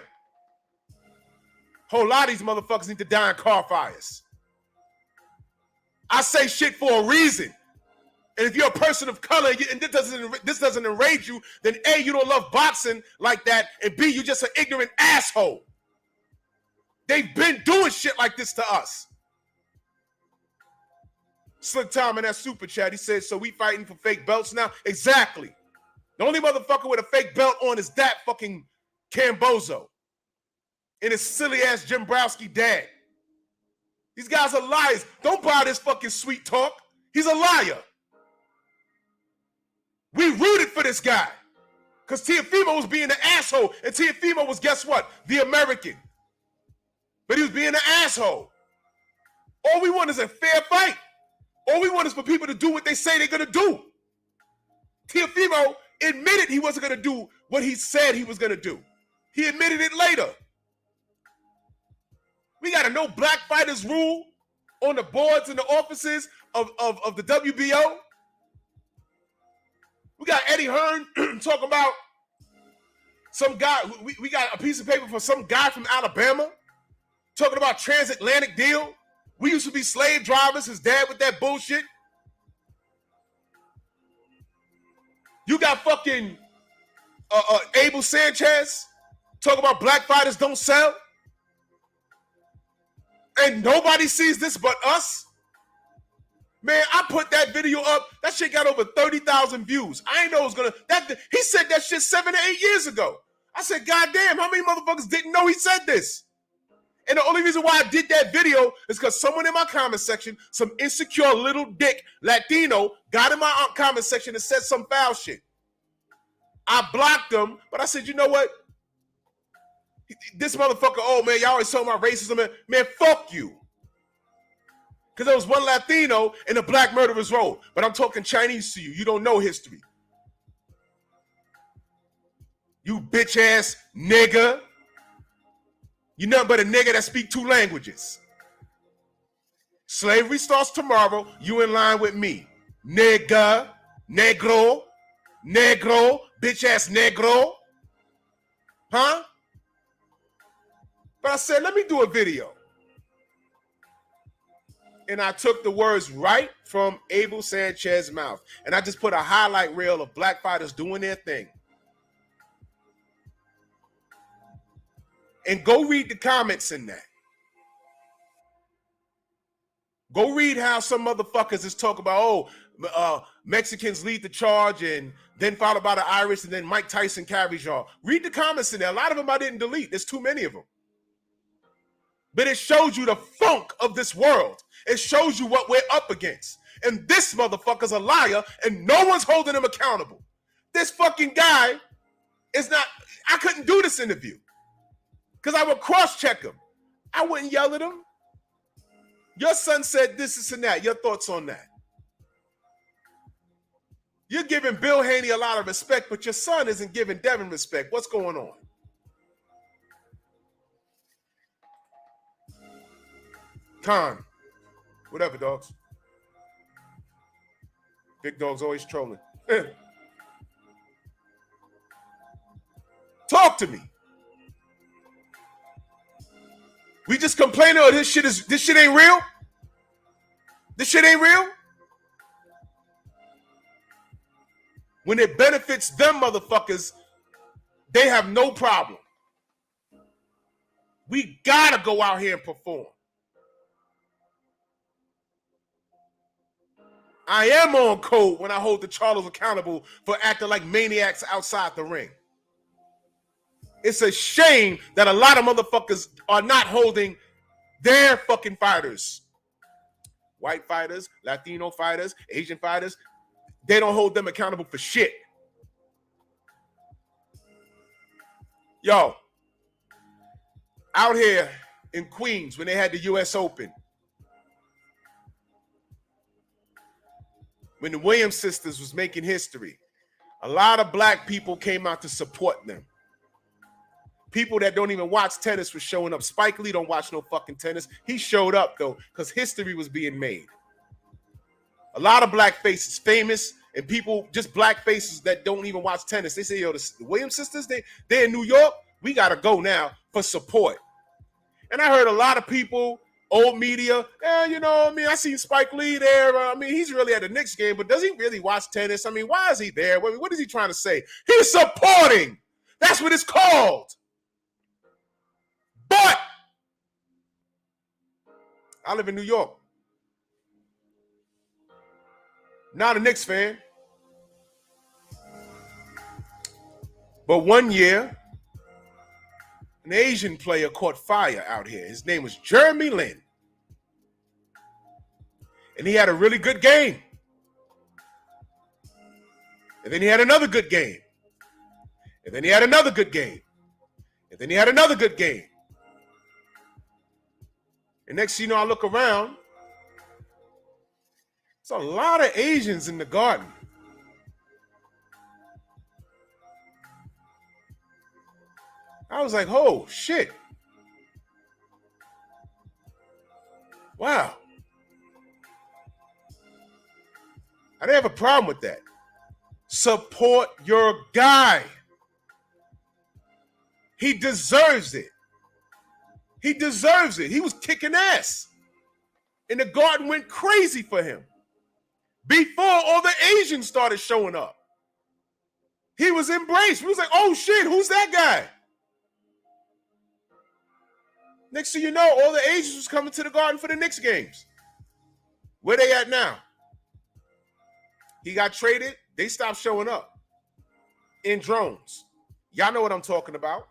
Whole lot of these motherfuckers need to die in car fires. I say shit for a reason. And if you're a person of color and this doesn't enrage you, then A, you don't love boxing like that, and B, you're just an ignorant asshole. They've been doing shit like this to us. Slick Tom in that super chat, he says, so we fighting for fake belts now? Exactly. The only motherfucker with a fake belt on is that fucking Kamboso and his silly-ass Jim Browski dad. These guys are liars. Don't buy this fucking sweet talk. He's a liar. We rooted for this guy because Teofimo was being an asshole, and Teofimo was, guess what? The American. But he was being an asshole. All we want is a fair fight. All we want is for people to do what they say they're going to do. Teofimo admitted he wasn't going to do what he said he was going to do. He admitted it later. We got a no black fighters rule on the boards and the offices of the WBO. We got Eddie Hearn talking about some guy. We got a piece of paper for some guy from Alabama talking about transatlantic deal. We used to be slave drivers. His dad with that bullshit. You got fucking Abel Sanchez talking about black fighters don't sell. And nobody sees this but us. Man, I put that video up. That shit got over 30,000 views. I ain't know it was gonna. He said that shit 7 to 8 years ago. I said, God damn, how many motherfuckers didn't know he said this? And the only reason why I did that video is because someone in my comment section, some insecure little dick Latino, got in my comment section and said some foul shit. I blocked them, but I said, you know what? This motherfucker, oh man, y'all always talking about racism. Man, fuck you. Because there was one Latino in the black murderer's role. But I'm talking Chinese to you. You don't know history. You bitch ass nigga. You nothing but a nigga that speak 2 languages. Slavery starts tomorrow. You in line with me. Nigga, negro, bitch ass negro. Huh? But I said, let me do a video. And I took the words right from Abel Sanchez's mouth. And I just put a highlight reel of black fighters doing their thing. And go read the comments in that. Go read how some motherfuckers is talking about, Mexicans lead the charge and then followed by the Irish and then Mike Tyson carries y'all. Read the comments in there. A lot of them I didn't delete. There's too many of them. But it shows you the funk of this world. It shows you what we're up against. And this motherfucker's a liar, and no one's holding him accountable. This fucking guy is not, I couldn't do this interview because I would cross-check him. I wouldn't yell at him. Your son said this and that. Your thoughts on that? You're giving Bill Haney a lot of respect, but your son isn't giving Devin respect. What's going on? Con. Whatever, dogs. Big dog's always trolling. Talk to me. We just complaining, oh, this shit ain't real? This shit ain't real? When it benefits them motherfuckers, they have no problem. We gotta go out here and perform. I am on code when I hold the Charlos accountable for acting like maniacs outside the ring. It's a shame that a lot of motherfuckers are not holding their fucking fighters. White fighters, Latino fighters, Asian fighters. They don't hold them accountable for shit. Yo, out here in Queens when they had the U.S. Open, when the Williams sisters was making history, a lot of black people came out to support them. People that don't even watch tennis were showing up. Spike Lee don't watch no fucking tennis. He showed up, though, because history was being made. A lot of black faces, famous, and people, just black faces that don't even watch tennis. They say, yo, the Williams sisters, they're in New York. We got to go now for support. And I heard a lot of people, old media, I seen Spike Lee there. He's really at the Knicks game, but does he really watch tennis? Why is he there? What is he trying to say? He's supporting. That's what it's called. But I live in New York. Not a Knicks fan. But one year, an Asian player caught fire out here. His name was Jeremy Lin. And he had a really good game. And then he had another good game. And then he had another good game. And then he had another good game. And next thing you know, I look around. There's a lot of Asians in the Garden. I was like, oh, shit. Wow. I didn't have a problem with that. Support your guy. He deserves it. He deserves it. He was kicking ass. And the Garden went crazy for him. Before all the Asians started showing up. He was embraced. We was like, oh shit, who's that guy? Next thing you know, all the Asians was coming to the Garden for the Knicks games. Where they at now? He got traded. They stopped showing up in drones. Y'all know what I'm talking about.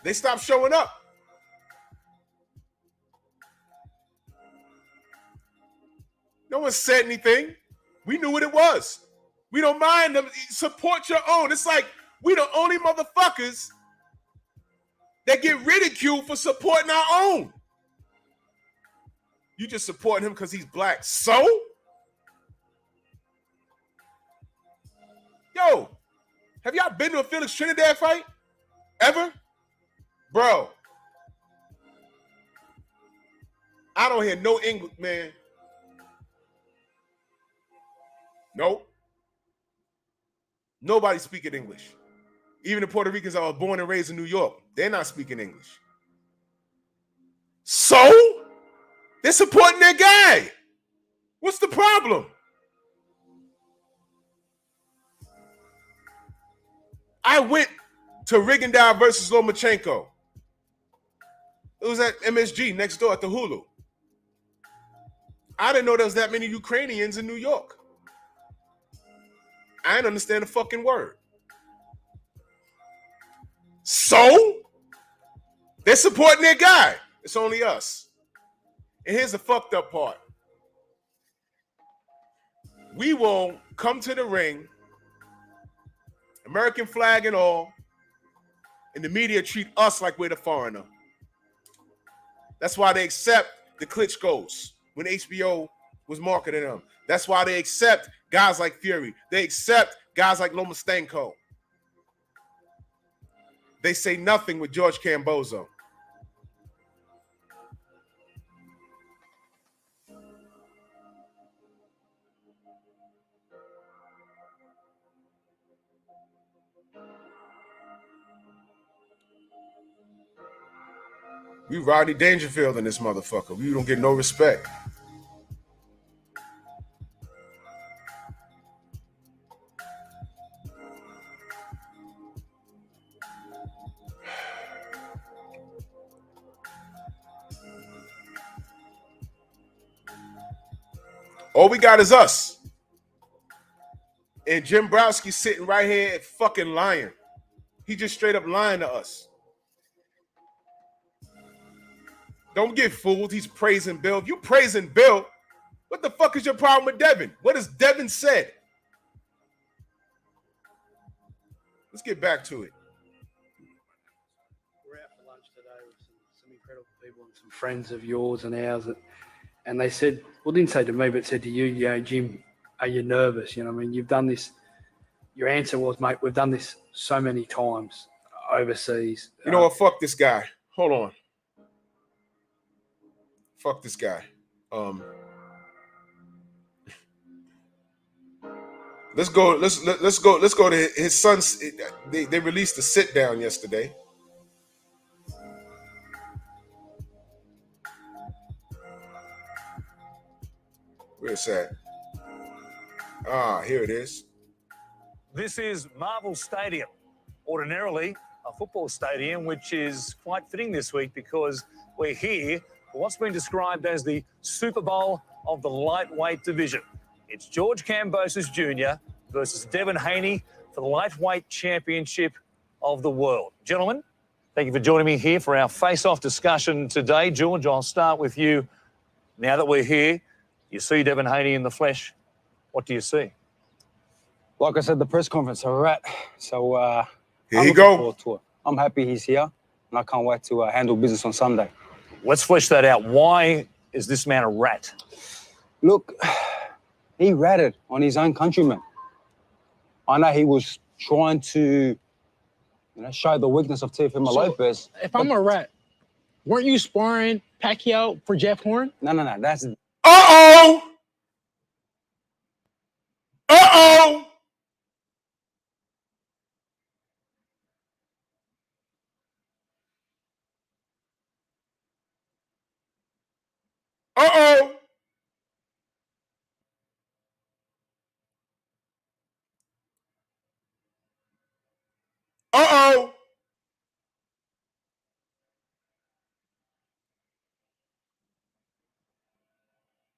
They stopped showing up. No one said anything. We knew what it was. We don't mind them. Support your own. It's like we the only motherfuckers that get ridiculed for supporting our own. You just support him because he's black. So? Yo, have y'all been to a Felix Trinidad fight? Ever? Bro. I don't hear no English, man. Nope. Nobody speaking English. Even the Puerto Ricans that were born and raised in New York, they're not speaking English. So? They're supporting their guy. What's the problem? I went to Rigondeaux versus Lomachenko. It was at MSG next door at the Hulu. I didn't know there was that many Ukrainians in New York. I didn't understand a fucking word. So they're supporting their guy. It's only us. And here's the fucked up part. We will come to the ring, American flag and all, and the media treat us like we're the foreigner. That's why they accept the Klitschko's when HBO was marketing them. That's why they accept guys like Fury. They accept guys like Lomachenko. They say nothing with George Kambosos. We Rodney Dangerfield in this motherfucker. We don't get no respect. All we got is us. And Jim Browski sitting right here fucking lying. He just straight up lying to us. Don't get fooled. He's praising Bill. If you praising Bill, what the fuck is your problem with Devin? What has Devin said? Let's get back to it. We're out for lunch today with some incredible people and some friends of yours and ours. And they said, well, didn't say to me, but said to you, Jim, are you nervous? You know, I mean, you've done this. Your answer was, mate, we've done this so many times overseas. You know what? Fuck this guy. Hold on. Fuck this guy. Let's go to his son's. They released a sit down yesterday. Where's that? Here it is. This is Marvel Stadium, ordinarily a football stadium, which is quite fitting this week because we're here for what's been described as the Super Bowl of the lightweight division. It's George Kambosos Jr. versus Devin Haney for the lightweight championship of the world. Gentlemen, thank you for joining me here for our face-off discussion today. George, I'll start with you. Now that we're here, you see Devin Haney in the flesh. What do you see? Like I said, the press conference, a rat. So here you go. I'm happy he's here, and I can't wait to handle business on Sunday. Let's flesh that out. Why is this man a rat? Look, he ratted on his own countrymen. I know he was trying to, show the weakness of Teofimo Lopez. If I'm a rat, weren't you sparring Pacquiao for Jeff Horn? No. That's. Uh-oh! Uh-oh! Uh-oh! Uh-oh!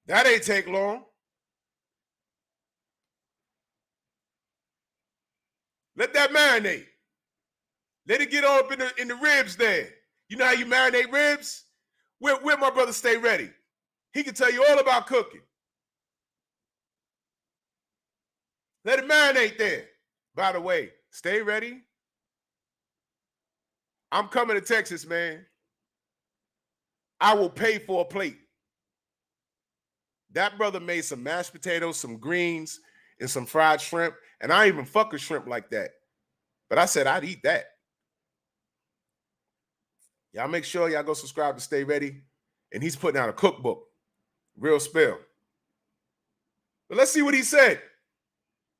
That ain't take long. Let that marinate. Let it get all up in the ribs there. You know how you marinate ribs? Where my brother Stay Ready? He can tell you all about cooking. Let it marinate there. By the way, Stay Ready. I'm coming to Texas, man. I will pay for a plate. That brother made some mashed potatoes, some greens, and some fried shrimp. And I even fuck with shrimp like that. But I said I'd eat that. Y'all make sure y'all go subscribe to Stay Ready. And he's putting out a cookbook. Real spill. But let's see what he said.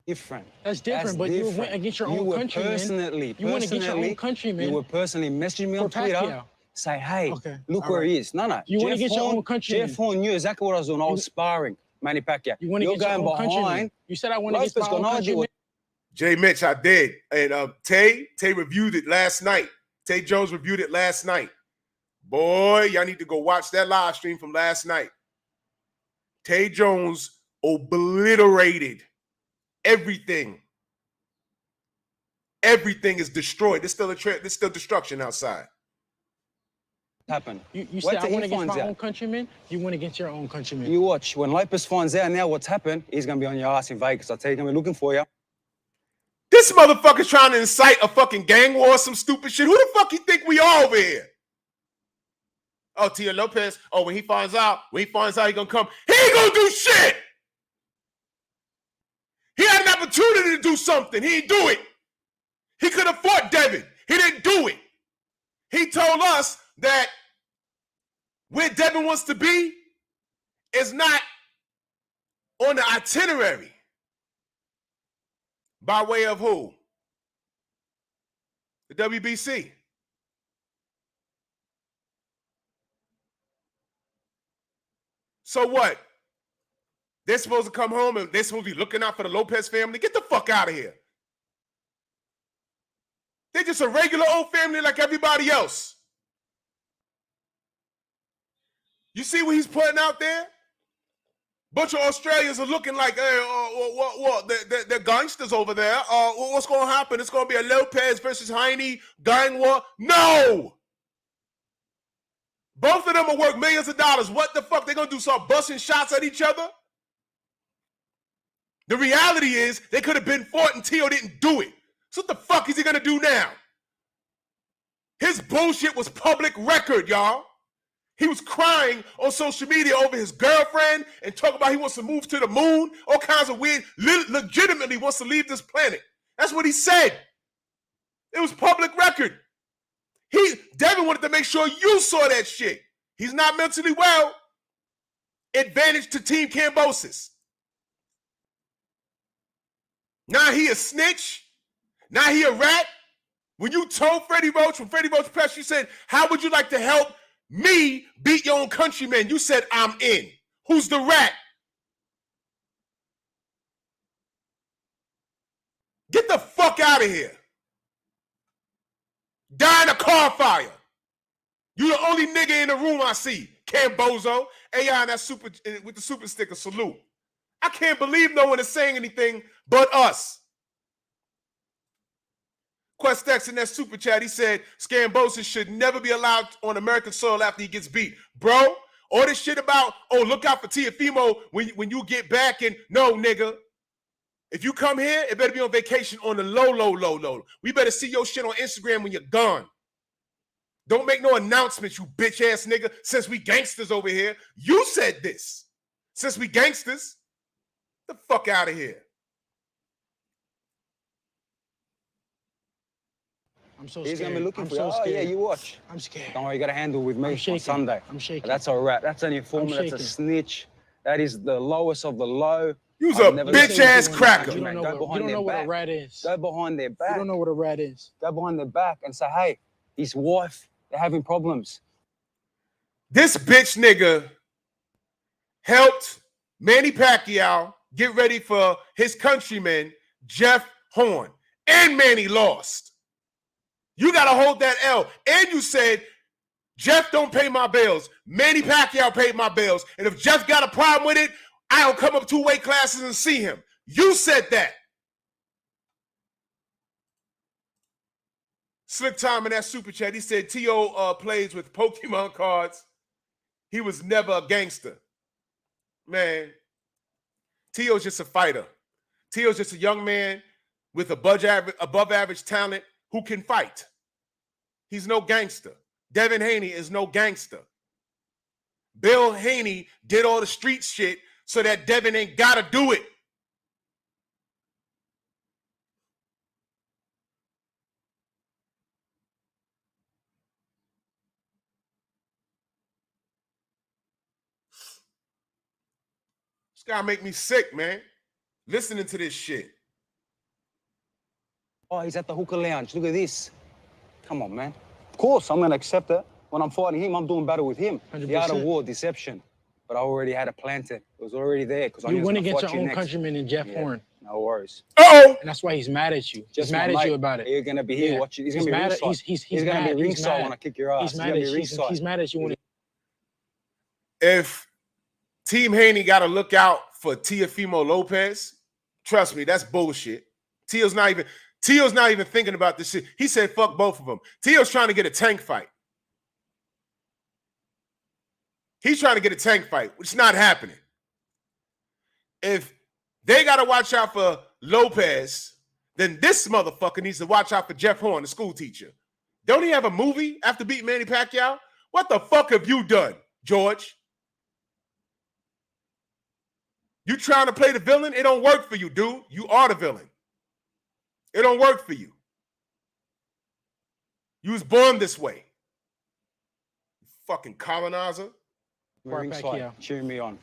Different. That's different, but you went against your own countrymen. You went against your own countrymen. You were personally messaging me on Twitter. Pacquiao. Say, hey, Okay, look all where right. he is. No. You went against your own countrymen. Jeff Horn knew exactly what I was doing. I was sparring Manny Pacquiao. You went You're against your going own countrymen. behind. You said I went against my own countrymen. Jay Mitch, I did. And Tay reviewed it last night. Tay Jones reviewed it last night. Boy, y'all need to go watch that live stream from last night. Tay Jones obliterated everything everything is destroyed. There's still destruction outside. Happen. You said I went against my own countrymen. You went against your own countrymen. You watch. When Lopez finds out now what's happened, he's gonna be on your ass in Vegas. I tell you, he's gonna be looking for you. This motherfucker's trying to incite a fucking gang war or some stupid shit. Who the fuck you think we are over here? Oh, Tia Lopez. Oh, when he finds out he gonna come. He ain't gonna do shit. He had an opportunity to do something. He didn't do it. He could have fought Devin. He didn't do it. He told us that where Devin wants to be is not on the itinerary. By way of who? The WBC. So what? They're supposed to come home and they're supposed to be looking out for the Lopez family? Get the fuck out of here. They're just a regular old family like everybody else. You see what he's putting out there? Bunch of Australians are looking like, hey, they're gangsters over there. What's going to happen? It's going to be a Lopez versus Heine gang war? No! Both of them are worth millions of dollars. What the fuck? They're going to do start busting shots at each other? The reality is they could have been fought and Tio didn't do it. So what the fuck is he going to do now? His bullshit was public record, y'all. He was crying on social media over his girlfriend and talking about he wants to move to the moon, all kinds of weird, legitimately wants to leave this planet. That's what he said. It was public record. Devin wanted to make sure you saw that shit. He's not mentally well. Advantage to Team Kambosos. Now he a snitch. Now he a rat. When you told Freddie Roach, when Freddie Roach pressed, you said, how would you like to help me beat your own countrymen? You said, I'm in. Who's the rat? Get the fuck out of here. Die in a car fire. You the only nigga in the room I see. Kamboso. AI and that super with the super sticker salute. I can't believe no one is saying anything but us. Questex in that super chat, he said, Kambosos should never be allowed on American soil after he gets beat. Bro, all this shit about, oh, look out for Teofimo when you get back and, no, nigga. If you come here, it better be on vacation on the low. We better see your shit on Instagram when you're gone. Don't make no announcements, you bitch-ass nigga, since we gangsters over here. You said this. Since we gangsters, get the fuck out of here. I'm so He's scared. gonna be looking I'm for so you. scared. Oh yeah, you watch. I'm scared. Don't worry, you got to handle with me on Sunday. I'm shaking. That's a rat. That's an informant. That's a snitch. That is the lowest of the low. You's a bitch-ass cracker. You don't know what a rat is. Go behind their back. You don't know what a rat is. Go behind their back and say, hey, his wife, they're having problems. This bitch nigga helped Manny Pacquiao get ready for his countryman, Jeff Horn. And Manny lost. You got to hold that L. And you said, Jeff don't pay my bills. Manny Pacquiao paid my bills. And if Jeff got a problem with it, I'll come up 2 weight classes and see him. You said that. Slick Time in that super chat, he said T.O. plays with Pokemon cards. He was never a gangster. Man, T.O.'s just a fighter. T.O.'s just a young man with above average talent who can fight. He's no gangster. Devin Haney is no gangster. Bill Haney did all the street shit so that Devin ain't got to do it. This guy make me sick, man. Listening to this shit. Oh, he's at the hookah lounge. Look at this. Come on, man. Of course, I'm going to accept it. When I'm fighting him, I'm doing battle with him. 100%. The art of war, deception. But I already had it planted. It was already there. You went against your own countryman in Jeff Horn. No worries. Uh-oh. And that's why he's mad at you. Just he's mad at you about it. You're going to be here watching. He's going to be ringside. He's going to mad. be ringside when I kick your ass. He's mad at you. When If Team Haney got to look out for Teofimo Lopez, trust me, that's bullshit. Tio's not even... Tio's not even thinking about this shit. He said, fuck both of them. Tio's trying to get a tank fight. He's trying to get a tank fight, which is not happening. If they got to watch out for Lopez, then this motherfucker needs to watch out for Jeff Horn, the school teacher. Don't he have a movie after beating Manny Pacquiao? What the fuck have you done, George? You trying to play the villain? It don't work for you, dude. You are the villain. It don't work for you. You was born this way. Fucking colonizer. Ringside, cheering me on.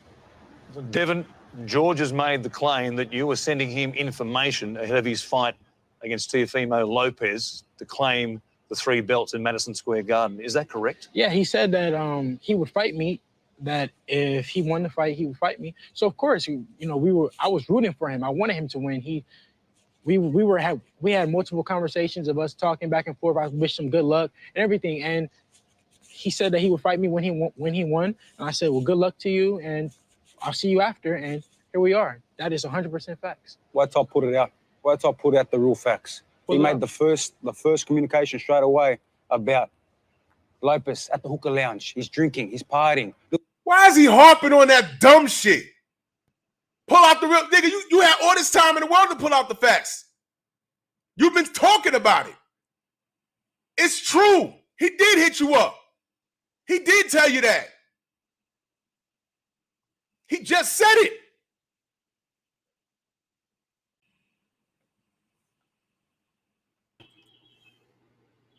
Devon, George has made the claim that you were sending him information ahead of his fight against Teofimo Lopez to claim the 3 belts in Madison Square Garden. Is that correct? Yeah, he said that he would fight me. That if he won the fight, he would fight me. So of course, I was rooting for him. I wanted him to win. We had multiple conversations of us talking back and forth. I wished him good luck and everything. And he said that he would fight me when he won. And I said, well, good luck to you, and I'll see you after. And here we are. That is 100% facts. Wait till I put it out. Wait till I put out the real facts. He made the first communication straight away about Lopez at the hookah lounge. He's drinking. He's partying. Why is he harping on that dumb shit? Pull out the real nigga. You had all this time in the world to pull out the facts. You've been talking about it. It's true. He did hit you up. He did tell you that. He just said it.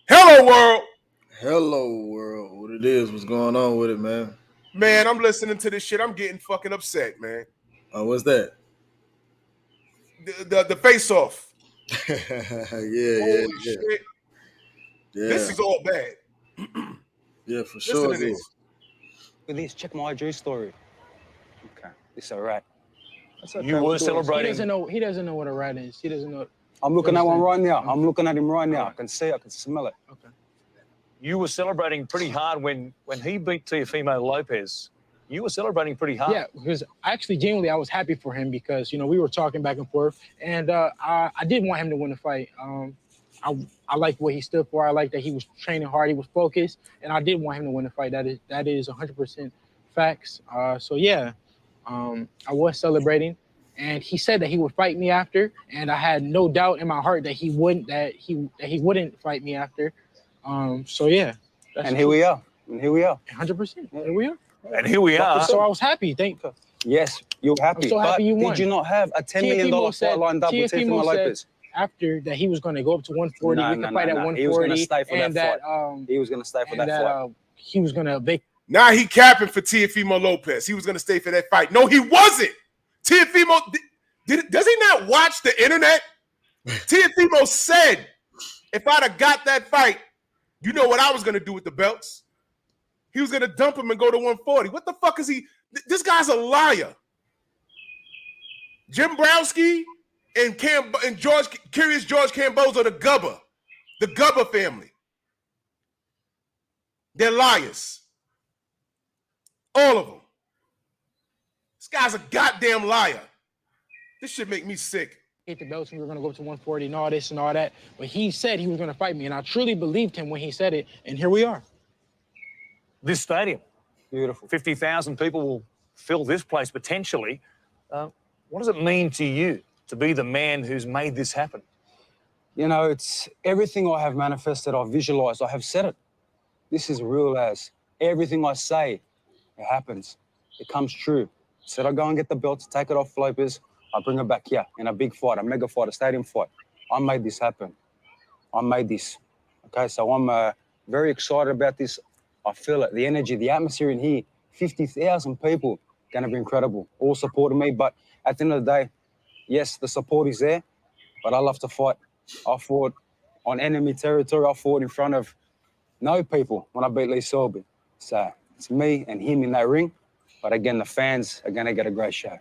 Hello, world. Hello, world. What it is? What's going on with it, man? Man, I'm listening to this shit. I'm getting fucking upset, man. What's that? The face-off. yeah. Shit. Yeah. This is all bad. Yeah, for sure. Look at this. Check my IG story. Okay, it's all right. You were celebrating. He doesn't know what a rat is. He doesn't know. I'm looking at one right now. I'm looking at him right now. I can see it. I can smell it. Okay. You were celebrating pretty hard when he beat Teofimo Lopez. You were celebrating pretty hard. Yeah, because actually, genuinely, I was happy for him because, we were talking back and forth, and I did want him to win the fight. I liked what he stood for. I liked that he was training hard. He was focused, and I did want him to win the fight. That is 100% facts. So, yeah, I was celebrating, and he said that he would fight me after, and I had no doubt in my heart that he wouldn't fight me after. So yeah. And here we are. 100%. Here we are. And here we are. So I was happy. Yes, you're happy. I'm so happy you won. Did you not have a $10 million fight lined up with Teofimo Lopez? After that, he was going to go up to 140. We could fight at 140. He was going to stay for that fight. He was going to stay for that fight. He was going to Now he capping for Teofimo Lopez. He was going to stay for that fight. No, he wasn't. Teofimo, does he not watch the internet? Teofimo said, if I'd have got that fight, you know what I was going to do with the belts? He was going to dump him and go to 140. What the fuck is he? This guy's a liar. Jim Browski and Curious George Kambosos, the Gubba family. They're liars. All of them. This guy's a goddamn liar. This should make me sick. Hit the belts and we were going to go up to 140 and all this and all that. But he said he was going to fight me, and I truly believed him when he said it, and here we are. This stadium. Beautiful. 50,000 people will fill this place potentially. What does it mean to you to be the man who's made this happen? It's everything I have manifested, I've visualized, I have said it. This is real as everything I say, it happens. It comes true. Said I go and get the belt to take it off Lopez. I bring it back here in a big fight, a mega fight, a stadium fight. I made this happen. I made this. Okay, so I'm very excited about this. I feel it, the energy, the atmosphere in here. 50,000 people, going to be incredible. All supporting me, but at the end of the day, yes, the support is there, but I love to fight. I fought on enemy territory. I fought in front of no people when I beat Lee Selby. So it's me and him in that ring. But again, the fans are going to get a great show.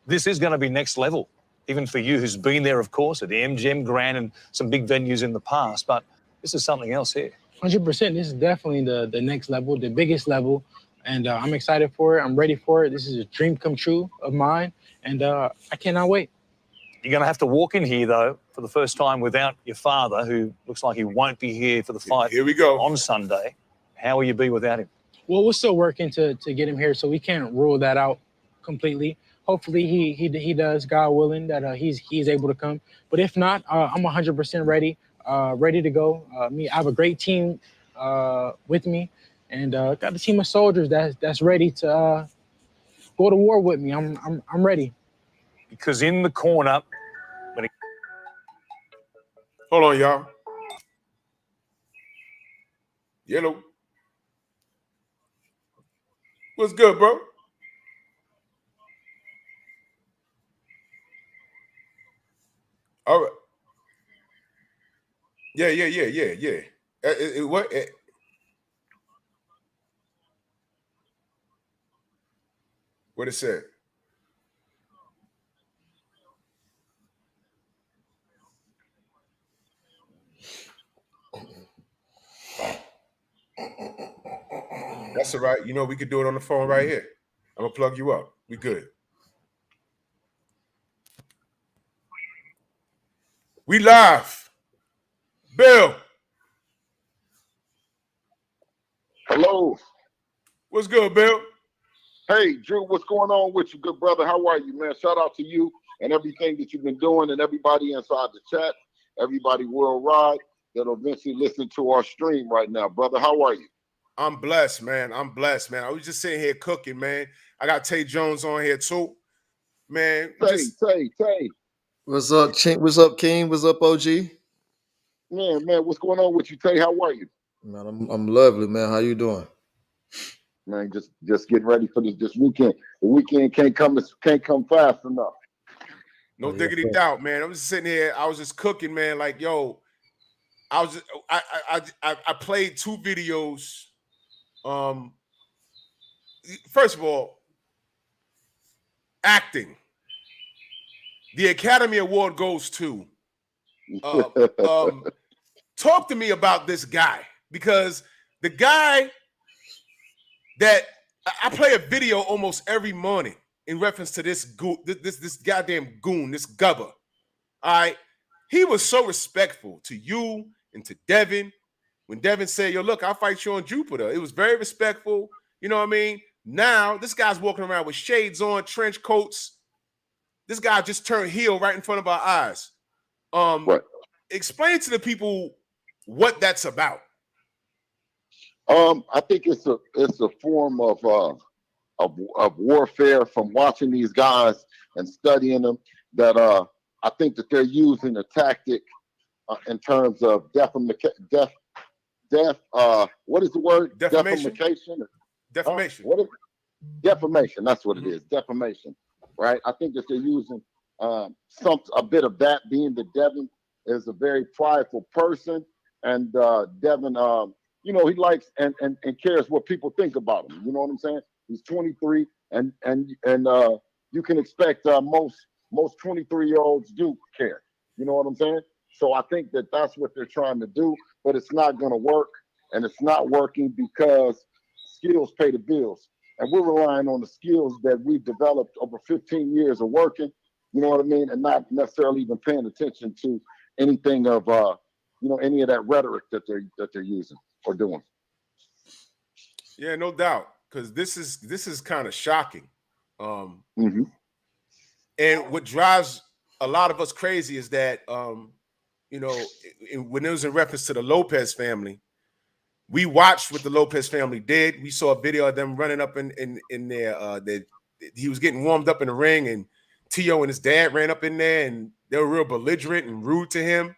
This is going to be next level, even for you who's been there, of course, at the MGM Grand and some big venues in the past. But this is something else here. 100%. This is definitely the next level, the biggest level. And I'm excited for it. I'm ready for it. This is a dream come true of mine. And I cannot wait. You're going to have to walk in here, though, for the first time without your father, who looks like he won't be here for the fight Here we go. on Sunday. How will you be without him? Well, we're still working to get him here, so we can't rule that out completely. Hopefully, he does, God willing, that he's able to come. But if not, I'm 100% ready, ready to go. I have a great team with me, and got a team of soldiers that's ready to go to war with me. I'm ready. Because in the corner, when Hold on, y'all. Yellow. What's good, bro? All right. Yeah. What? What it said? That's all right. You know, we could do it on the phone right here. I'm gonna plug you up. We good. We live. Bill. Hello. What's good, Bill? Hey, Drew, what's going on with you, good brother? How are you, man? Shout out to you and everything that you've been doing and everybody inside the chat, everybody worldwide that'll eventually listen to our stream right now. Brother, how are you? I'm blessed, man. I was just sitting here cooking, man. I got Tay Jones on here too. Man, Tay. What's up, Chink? What's up, King? What's up, OG? Man, what's going on with you, Tay? How are you? Man, I'm lovely, man. How you doing? Man, just getting ready for this weekend. The weekend can't come fast enough. No diggity doubt, man. I'm just sitting here. I was just cooking, man. Like, yo, I played 2 videos. First of all, acting. The Academy Award goes to. Talk to me about this guy, because the guy that I play a video almost every morning in reference to this goddamn goon, this gubber. All right, he was so respectful to you and to Devin. When Devin said, "Yo, look, I'll fight you on Jupiter," it was very respectful. You know what I mean? Now this guy's walking around with shades on, trench coats. This guy just turned heel right in front of our eyes. Explain to the people what that's about. I think it's a form of warfare from watching these guys and studying them, that I think that they're using a tactic in terms of what is the word? Defamation. Defamation. Defamation. That's what it is. Defamation. Right. I think that they're using a bit of that, being that Devin is a very prideful person, and Devin, he likes and cares what people think about him. You know what I'm saying? He's 23, and you can expect most 23-year-olds do care. You know what I'm saying? So I think that that's what they're trying to do, but it's not going to work, and it's not working because skills pay the bills, and we're relying on the skills that we've developed over 15 years of working. You know what I mean? And not necessarily even paying attention to anything of any of that rhetoric that they're using or doing. Yeah, no doubt, because this is kind of shocking. Mm-hmm. And what drives a lot of us crazy is that when it was in reference to the Lopez family, we watched what the Lopez family did. We saw a video of them running up in there. He was getting warmed up in the ring, and Tio and his dad ran up in there, and they were real belligerent and rude to him.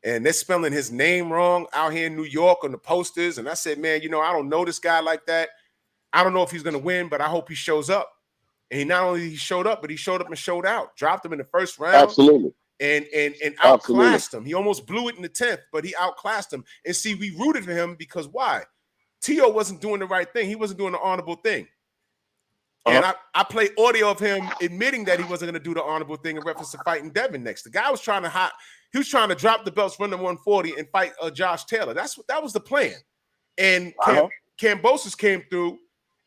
And they're spelling his name wrong out here in New York on the posters. And I said, man, I don't know this guy like that. I don't know if he's going to win, but I hope he shows up. And he not only showed up, but he showed up and showed out. Dropped him in the first round. Absolutely. And outclassed him. He almost blew it in the 10th, but he outclassed him. And see, we rooted for him because why? Tio wasn't doing the right thing. He wasn't doing the honorable thing. And I play audio of him admitting that he wasn't going to do the honorable thing in reference to fighting Devin next. The guy was trying to drop the belts, run to 140, and fight Josh Taylor. That was the plan. And Kambosos came through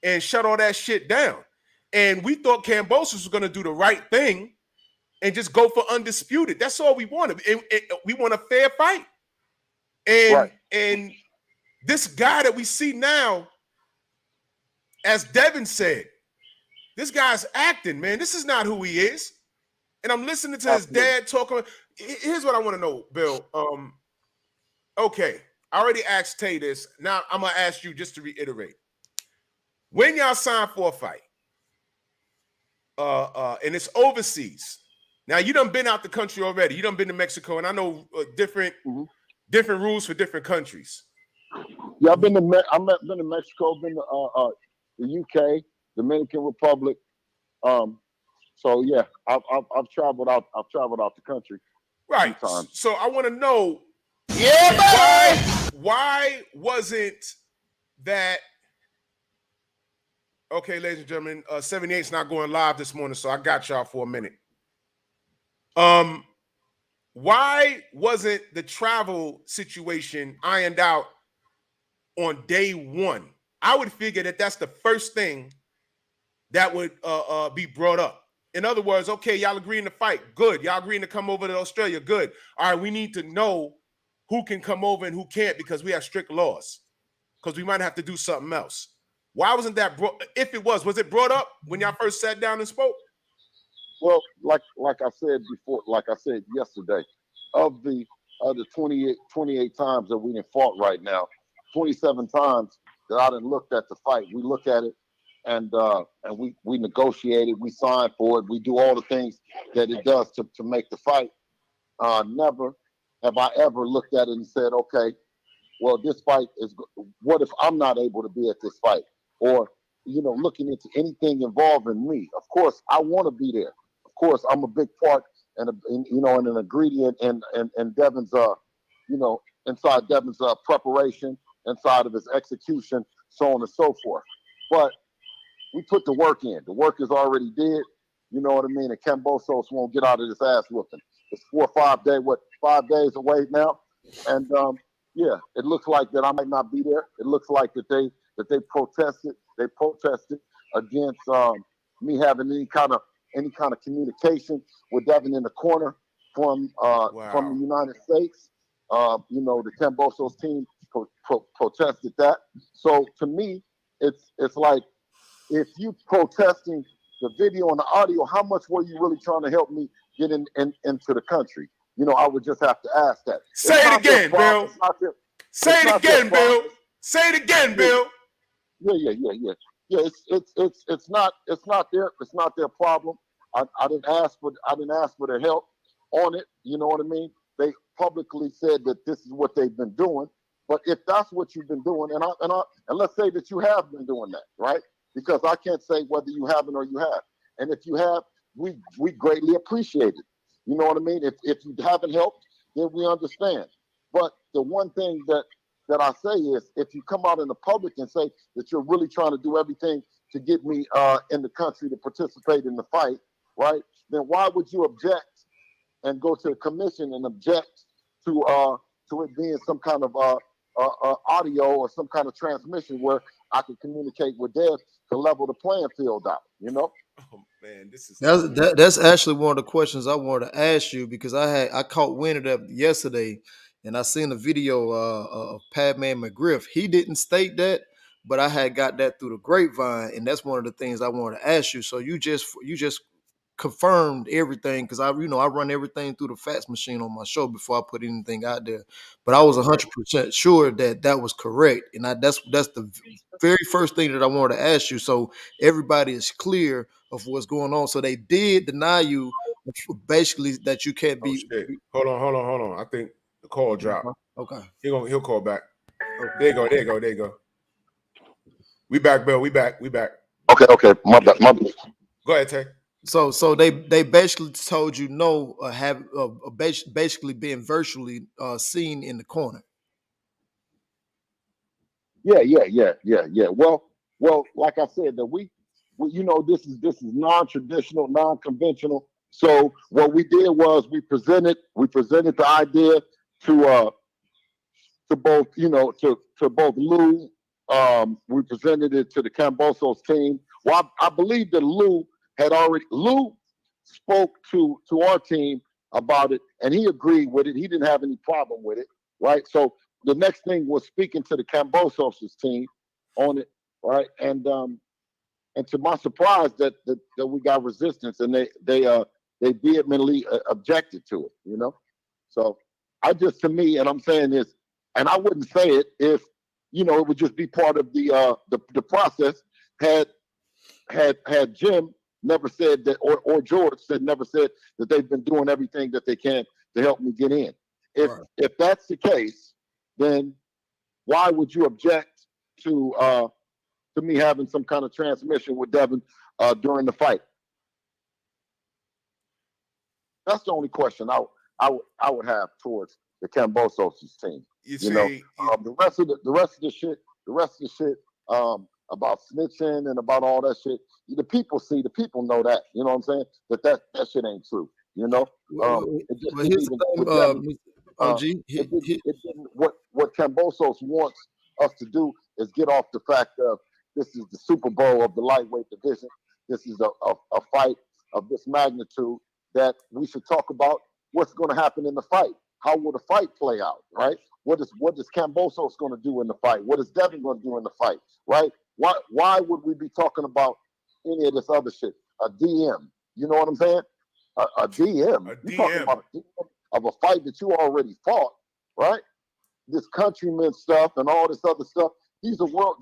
and shut all that shit down. And we thought Kambosos was going to do the right thing and just go for undisputed. That's all we want. We want a fair fight. And this guy that we see now, as Devin said, this guy's acting, man. This is not who he is. And I'm listening to his dad talking. Here's what I want to know, Bill. Okay, I already asked Tay this. Now I'm gonna ask you just to reiterate. When y'all sign for a fight, and it's overseas. Now you done been out the country already. You done been to Mexico, and I know different rules for different countries. Yeah, I've been to been to Mexico, been to the UK, Dominican Republic. So yeah, I've traveled out. I've traveled out the country. Right. So I want to know. Why wasn't that? Okay, ladies and gentlemen, 78's not going live this morning, so I got y'all for a minute. Why wasn't the travel situation ironed out on day one? I would figure that that's the first thing that would be brought up. In other words, okay, y'all agreeing to fight. Good. Y'all agreeing to come over to Australia. Good. All right, we need to know who can come over and who can't because we have strict laws. Because we might have to do something else. Why wasn't that brought? If it was it brought up when y'all first sat down and spoke? Well, like I said before, like I said yesterday, of the 28 times that we done fought right now, 27 times that I done looked at the fight. We look at it and we negotiated, we signed for it, we do all the things that it does to make the fight. Never have I ever looked at it and said, okay, well, this fight is, what if I'm not able to be at this fight? Or, looking into anything involving me. Of course, I want to be there. Of course, I'm a big part and an ingredient in Devin's, inside Devin's preparation, inside of his execution, so on and so forth. But we put the work in. The work is already did. You know what I mean? And Kambosos won't get out of this ass whooping. It's 4 or 5 days, 5 days away now. And yeah, it looks like that I might not be there. It looks like that they protested. They protested against me having any kind of communication with Devin in the corner from the United States. The Kambosos team protested that. So to me, it's like, if you protesting the video and the audio, how much were you really trying to help me get into the country? I would just have to ask that. Say it again, Bill. Say it again, Bill. Say it again, Bill. Yeah. It's not their problem. I didn't ask for their help on it. You know what I mean? They publicly said that this is what they've been doing. But if that's what you've been doing, and let's say that you have been doing that, right? Because I can't say whether you haven't or you have. And if you have, we greatly appreciate it. You know what I mean? If you haven't helped, then we understand. But the one thing that I say is, if you come out in the public and say that you're really trying to do everything to get me in the country to participate in the fight, right? Then why would you object and go to the commission and object to it being some kind of audio or some kind of transmission where I can communicate with Dev to level the playing field out, Oh man, this is that's actually one of the questions I wanted to ask you, because I caught wind of that yesterday, and I seen a video of Padman McGriff. He didn't state that, but I had got that through the grapevine, and that's one of the things I wanted to ask you. So you just confirmed everything, because I run everything through the fax machine on my show before I put anything out there. But I was 100% sure that was correct, and that's the very first thing that I wanted to ask you, so everybody is clear of what's going on. So they did deny you, basically, that you can't be. Hold on. I think the call dropped. Okay. He'll call back. There you go. We back, Bill. We back. Okay. My bad. Go ahead, Tay. So they basically told you no, basically being virtually seen in the corner. Yeah. Well, like I said, that we this is non-traditional, non-conventional. So what we did was we presented the idea to both Lou. We presented it to the Kambosos team. Well, I believe that Lou spoke to our team about it, and he agreed with it. He didn't have any problem with it, right? So the next thing was speaking to the Kambosos' team on it, right? And to my surprise, that we got resistance, and they vehemently objected to it, you know. So to me, and I'm saying this, and I wouldn't say it if, you know, it would just be part of the process. Had Jim never said that, or George never said that they've been doing everything that they can to help me get in. If that's the case, then why would you object to me having some kind of transmission with Devin during the fight? That's the only question I would have towards the Kambosos' team. You know, the rest of the shit about snitching and about all that shit, the people know that. You know what I'm saying? That shit ain't true. You know, what Kambosos wants us to do is get off the fact of this is the Super Bowl of the lightweight division. This is a fight of this magnitude that we should talk about what's going to happen in the fight. How will the fight play out, right? What is Kambosos going to do in the fight? What is Devin going to do in the fight, right? Why would we be talking about any of this other shit? A DM, you know what I'm saying? A DM. You're talking about a DM of a fight that you already fought, right? This countryman stuff and all this other stuff. These are world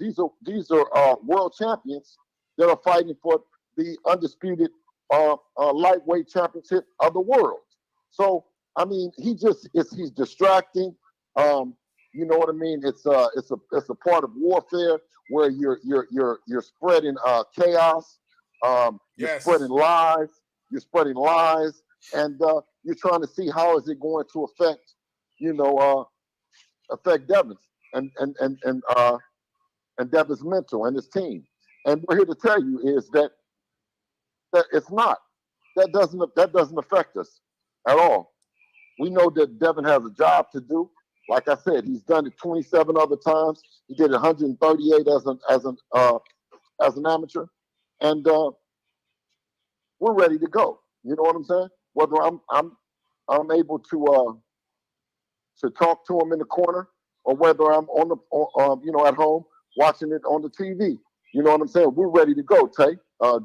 champions that are fighting for the undisputed lightweight championship of the world. So I mean, he's distracting. You know what I mean? It's a part of warfare where you're spreading chaos. You're spreading lies. You're spreading lies, and you're trying to see how is it going to affect, you know, affect Devin and Devin's mental and his team. And we're here to tell you is that it's not. That doesn't affect us at all. We know that Devin has a job to do. Like I said, he's done it 27 other times. He did 138 as an amateur, and we're ready to go. You know what I'm saying? Whether I'm able to talk to him in the corner, or whether I'm at home watching it on the TV. You know what I'm saying? We're ready to go, Tay,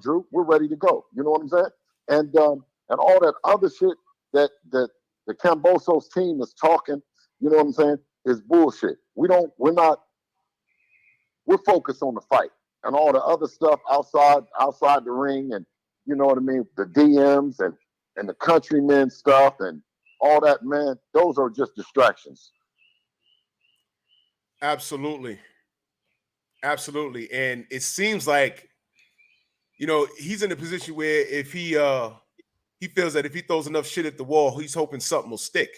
Drew. We're ready to go. You know what I'm saying? And all that other shit that the Kambosos team is talking, you know what I'm saying, is bullshit. We're focused on the fight, and all the other stuff outside the ring, and you know what I mean, the DMs and the countrymen stuff and all that, man, those are just distractions. Absolutely. And it seems like, you know, he's in a position where if he feels that if he throws enough shit at the wall, he's hoping something will stick.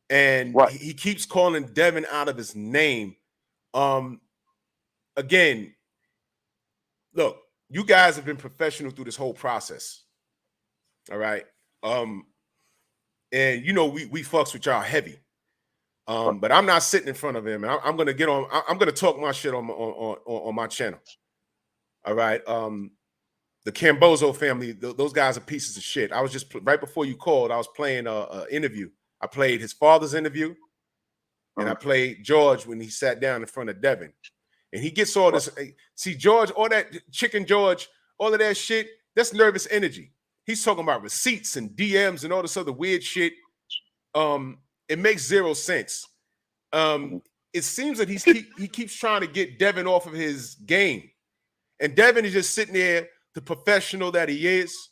And he keeps calling Devin out of his name. Again, look, you guys have been professional through this whole process. All right. And you know, we fucks with y'all heavy. But I'm not sitting in front of him, and I'm gonna get on. I'm gonna talk my shit on my channel. All right. The Kambosos family, those guys are pieces of shit. I was just right before you called, I was playing a interview. I played his father's interview, and I played George when he sat down in front of Devin. And he gets all this. See, George, all that chicken George, all of that shit, that's nervous energy. He's talking about receipts and DMs and all this other weird shit. It makes zero sense. It seems that he keeps trying to get Devin off of his game. And Devin is just sitting there, the professional that he is,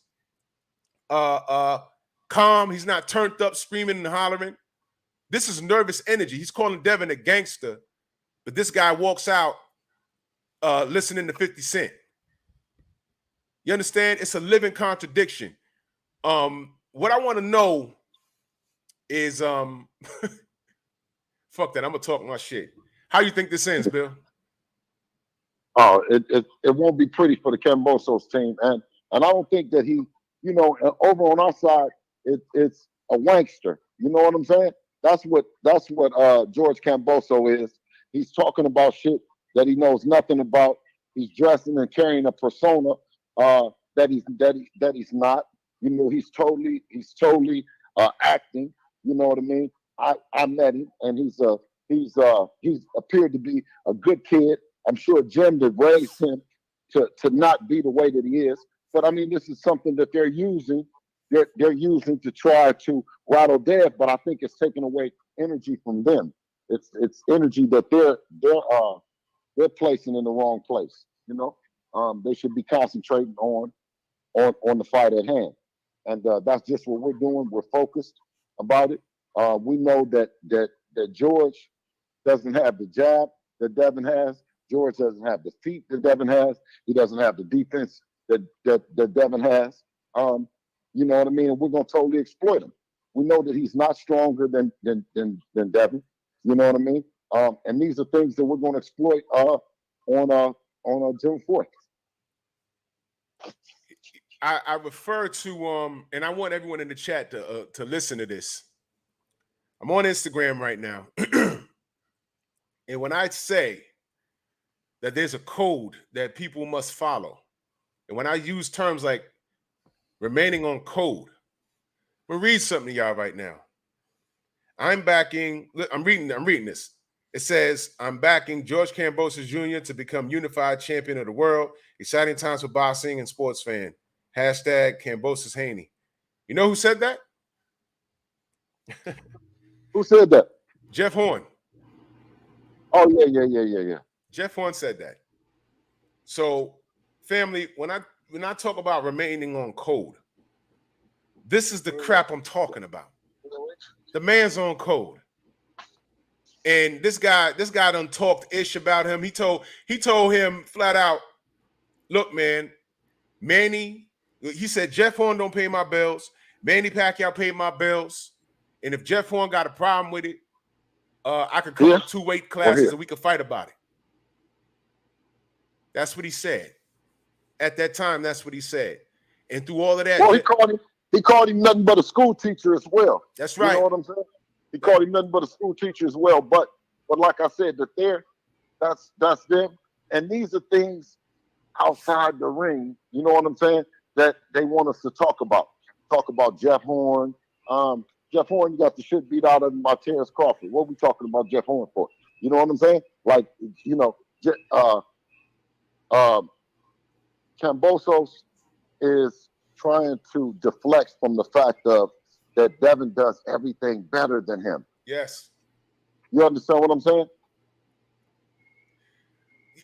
calm. He's not turned up, screaming and hollering. This is nervous energy. He's calling Devin a gangster, but this guy walks out listening to 50 Cent. You understand? It's a living contradiction. What I want to know is, fuck that, I'm going to talk my shit. How you think this ends, Bill? Oh, it won't be pretty for the Kambosos team, and I don't think that he, you know, over on our side, it's a wankster. You know what I'm saying? That's what George Kambosos is. He's talking about shit that he knows nothing about. He's dressing and carrying a persona that he's not. You know, he's totally acting. You know what I mean? I met him, and he's appeared to be a good kid. I'm sure Jim did raise him to not be the way that he is. But I mean, this is something that they're using. They're using to try to rattle Dev, but I think it's taking away energy from them. It's energy that they're placing in the wrong place. You know, they should be concentrating on the fight at hand, and that's just what we're doing. We're focused about it. We know that George doesn't have the jab that Devin has. George doesn't have the feet that Devin has. He doesn't have the defense that Devin has. You know what I mean? And we're gonna totally exploit him. We know that he's not stronger than Devin. You know what I mean? And these are things that we're gonna exploit on June 4th. I refer to and I want everyone in the chat to listen to this. I'm on Instagram right now, and when I say that there's a code that people must follow, and when I use terms like remaining on code, I'm gonna read something to y'all right now. I'm reading this. It says, I'm backing George Kambosos Jr. to become unified champion of the world. Exciting times for boxing and sports fan. Hashtag Kambosos Haney. You know who said that? Who said that? Jeff Horn. Oh, yeah. Jeff Horn said that. So, family, when I talk about remaining on code, this is the crap I'm talking about. The man's on code. And this guy done talked ish about him. He told him flat out, look, man, Manny, he said, Jeff Horn don't pay my bills. Manny Pacquiao paid my bills. And if Jeff Horn got a problem with it, I could come up 2 weight classes and we could fight about it. That's what he said. At that time, that's what he said. And through all of that, well, he called him nothing but a school teacher as well. That's right. You know what I'm saying? He called him nothing but a school teacher as well. But like I said, that's them. And these are things outside the ring, you know what I'm saying, that they want us to talk about. Talk about Jeff Horn. Jeff Horn, you got the shit beat out of him by Terrence Crawford. What are we talking about Jeff Horn for? You know what I'm saying? Like, you know, Kambosos is trying to deflect from the fact of that Devin does everything better than him. Yes. You understand what I'm saying?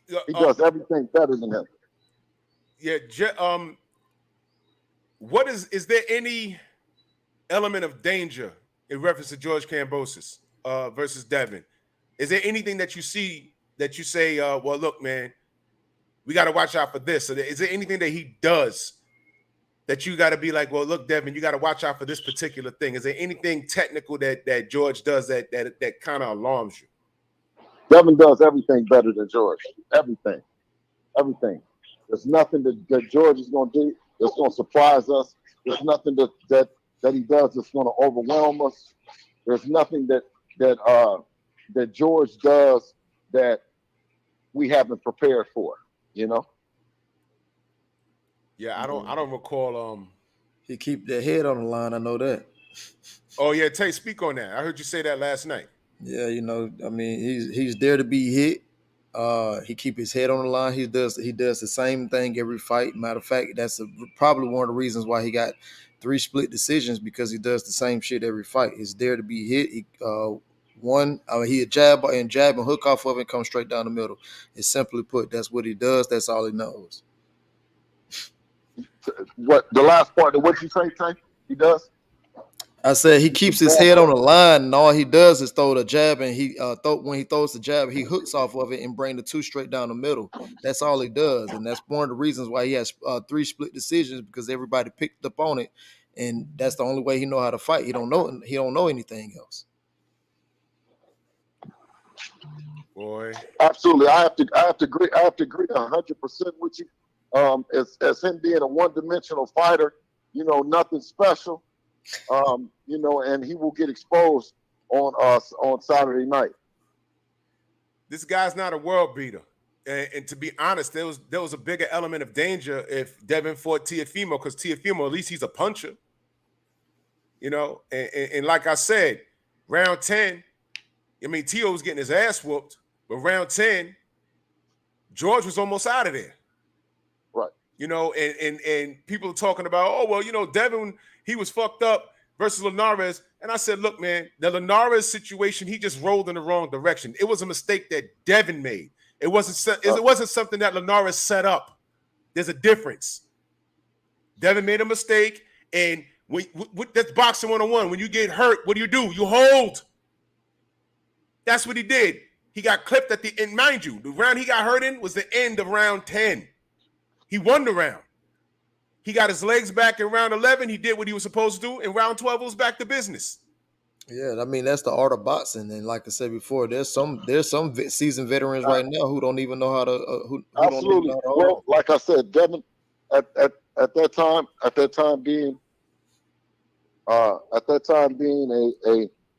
He does everything better than him. Yeah. What is there any element of danger in reference to George Kambosos versus Devin? Is there anything that you see that you say, well, look, man, we got to watch out for this? Is there anything that he does that you got to be like, well, look, Devin, you got to watch out for this particular thing? Is there anything technical that George does that kind of alarms you? Devin does everything better than George. Everything. There's nothing that George is going to do that's going to surprise us. There's nothing that he does that's going to overwhelm us. There's nothing that George does that we haven't prepared for. You know. Yeah, I don't recall. He keep their head on the line. I know that. Oh yeah, Tay, speak on that. I heard you say that last night. Yeah, you know, I mean, he's there to be hit. He keep his head on the line. He does the same thing every fight. Matter of fact, that's probably one of the reasons why he got 3 split decisions, because he does the same shit every fight. He's there to be hit. He jab and hook off of it and come straight down the middle. It's simply put, that's what he does. That's all he knows. What the last part of what you say, Tay? He does? I said he keeps his head on the line, and all he does is throw the jab, and when he throws the jab, he hooks off of it and bring the 2 straight down the middle. That's all he does, and that's one of the reasons why he has 3 split decisions, because everybody picked up on it, and that's the only way he know how to fight. He don't know anything else. Boy, absolutely, I have to agree 100% with you. As him being a one-dimensional fighter, you know, nothing special. You know, and he will get exposed on Saturday night. This guy's not a world beater. And to be honest, there was a bigger element of danger if Devin fought Teofimo, because Teofimo, at least he's a puncher. You know, and like I said, round 10, I mean, Tio was getting his ass whooped, but round 10, George was almost out of there. Right. You know, and people are talking about, oh, well, you know, Devin, he was fucked up versus Linares. And I said, look, man, the Linares situation, he just rolled in the wrong direction. It was a mistake that Devin made. It wasn't something that Linares set up. There's a difference. Devin made a mistake, and that's boxing 101. When you get hurt, what do? You hold. That's what he did. He got clipped at the end. Mind you, the round he got hurt in was the end of round 10. He won the round. He got his legs back in round 11. He did what he was supposed to do. In round 12, it was back to business. Yeah, I mean, that's the art of boxing. And like I said before, there's some seasoned veterans right now who don't even know how to who Absolutely. don't even know how to hold. Well, like I said, Devin, at that time being a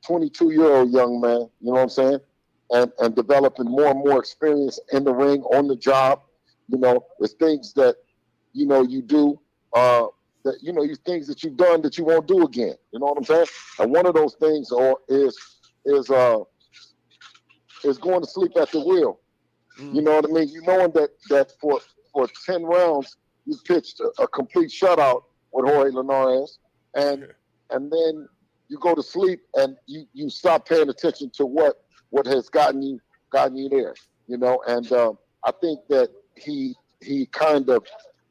22-year-old young man, you know what I'm saying, and developing more and more experience in the ring, on the job. You know, there's things that you know you do that you know, things that you've done that you won't do again. You know what I'm saying? And one of those things is going to sleep at the wheel. You know what I mean? You knowing that for 10 rounds you pitched a complete shutout with Jorge Linares, and then you go to sleep and you stop paying attention to what has gotten you there. You know, and I think that he kind of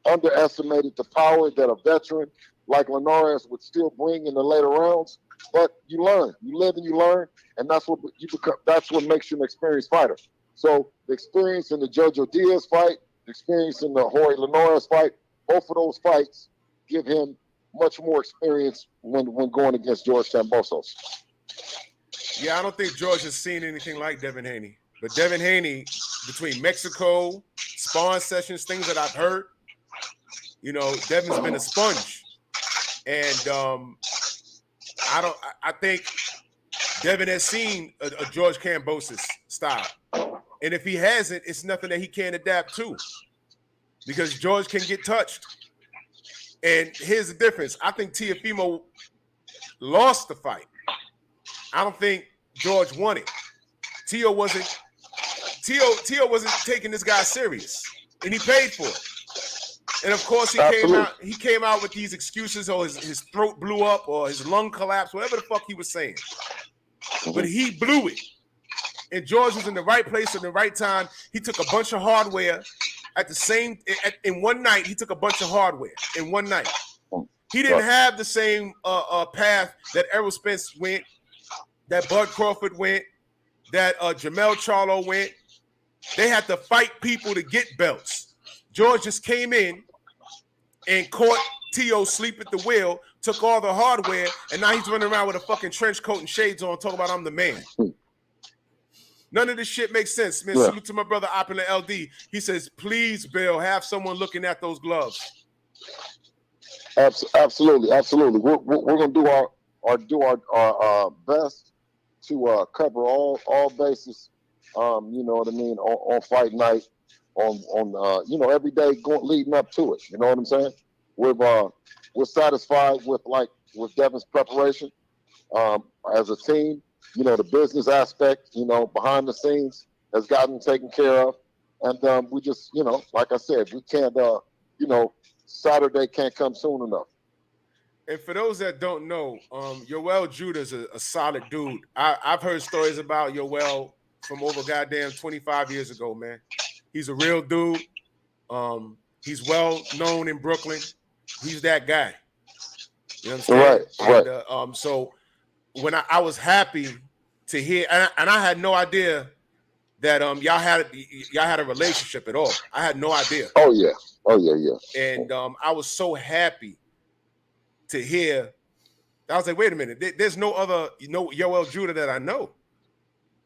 underestimated the power that a veteran like Linares would still bring in the later rounds. But you learn, you live and you learn, and that's what you become. That's what makes you an experienced fighter. So the experience in the Jojo Diaz fight, the experience in the Jorge Linares fight, both of those fights give him much more experience when going against George Kambosos. Yeah, I don't think George has seen anything like Devin Haney. But Devin Haney, between Mexico, sparring sessions, things that I've heard, you know, Devin's been a sponge. And I think Devin has seen a George Kambosos style. And if he hasn't, it's nothing that he can't adapt to, because George can get touched. And here's the difference. I think Teofimo lost the fight. I don't think George won it. Tio wasn't taking this guy serious, and he paid for it. And of course, he came out with these excuses, or his throat blew up, or his lung collapsed, whatever the fuck he was saying. But he blew it. And George was in the right place at the right time. He took a bunch of hardware in one night. He took a bunch of hardware in one night. He didn't have the same path that Errol Spence went, that Bud Crawford went, that Jamel Charlo went. They had to fight people to get belts. George just came in and caught Tio sleep at the wheel, took all the hardware, and now he's running around with a fucking trench coat and shades on, talking about I'm the man. None of this shit makes sense, man. Yeah. Salute to my brother Opulent LD. He says, please, Bill, have someone looking at those gloves. Absolutely. We're gonna do our best to cover all bases. You know what I mean, on fight night, on you know, every day leading up to it. You know what I'm saying? We're satisfied with Devin's preparation as a team. You know, the business aspect, you know, behind the scenes has gotten taken care of, and we just, you know, like I said, we can't, you know, Saturday can't come soon enough. And for those that don't know, Yoel Judah's a solid dude. I've heard stories about Yoel from over goddamn 25 years ago, man. He's a real dude. He's well known in Brooklyn. He's that guy. You understand? Right. And, so when I was happy to hear, and I had no idea that y'all had a relationship at all. I had no idea. Oh yeah. And I was so happy to hear. I was like, wait a minute, there's no other, Yoel Judah that I know.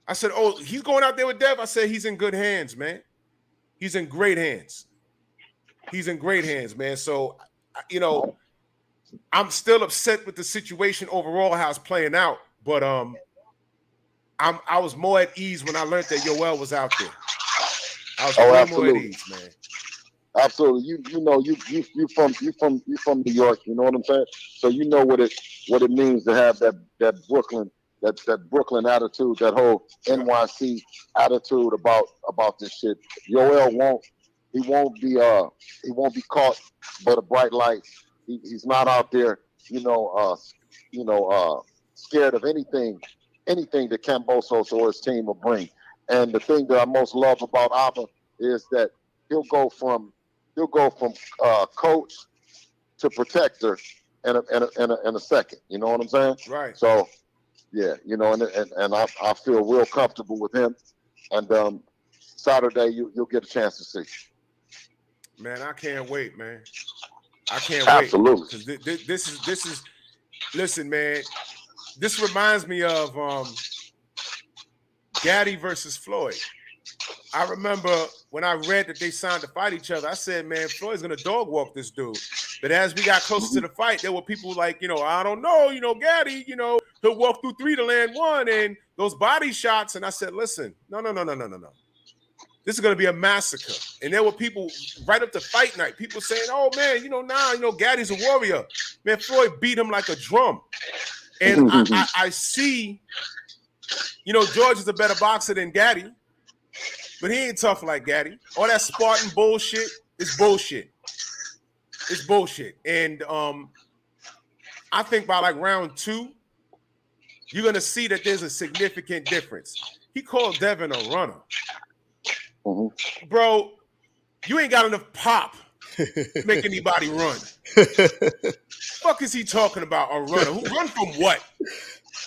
I said, oh, he's going out there with Dev. I said, he's in good hands, man. He's in great hands. Man. So, you know, I'm still upset with the situation overall, how it's playing out. But I was more at ease when I learned that Yoel was out there. I was Oh, plenty more at absolutely. ease, man. Absolutely. You know you from New York. You know what I'm saying? So you know what it means to have that Brooklyn Brooklyn attitude, that whole NYC attitude about this shit. Yoel won't be caught but a bright light. He's not out there, scared of anything that Kambosos or his team will bring. And the thing that I most love about Abba is that he'll go from coach to protector in a second. You know what I'm saying? Right. So yeah, and I feel real comfortable with him. And Saturday you'll get a chance to see. Man, I can't wait, man. I can't Absolutely. wait. Because this is listen, man. This reminds me of Gaddy versus Floyd. I remember when I read that they signed to fight each other, I said, man, Floyd's gonna dog walk this dude. But as we got closer to the fight, there were people like, I don't know, Gaddy, he'll walk through 3 to land 1 and those body shots. And I said, listen, no. This is gonna be a massacre. And there were people right up to fight night, people saying, oh man, Gaddy's a warrior. Man, Floyd beat him like a drum. And I see, George is a better boxer than Gaddy, but he ain't tough like Gaddy. All that Spartan bullshit is bullshit. It's bullshit. And I think by like round 2, you're going to see that there's a significant difference. He called Devin a runner. Mm-hmm. Bro, you ain't got enough pop to make anybody run. Fuck is he talking about, a runner? Who run from what?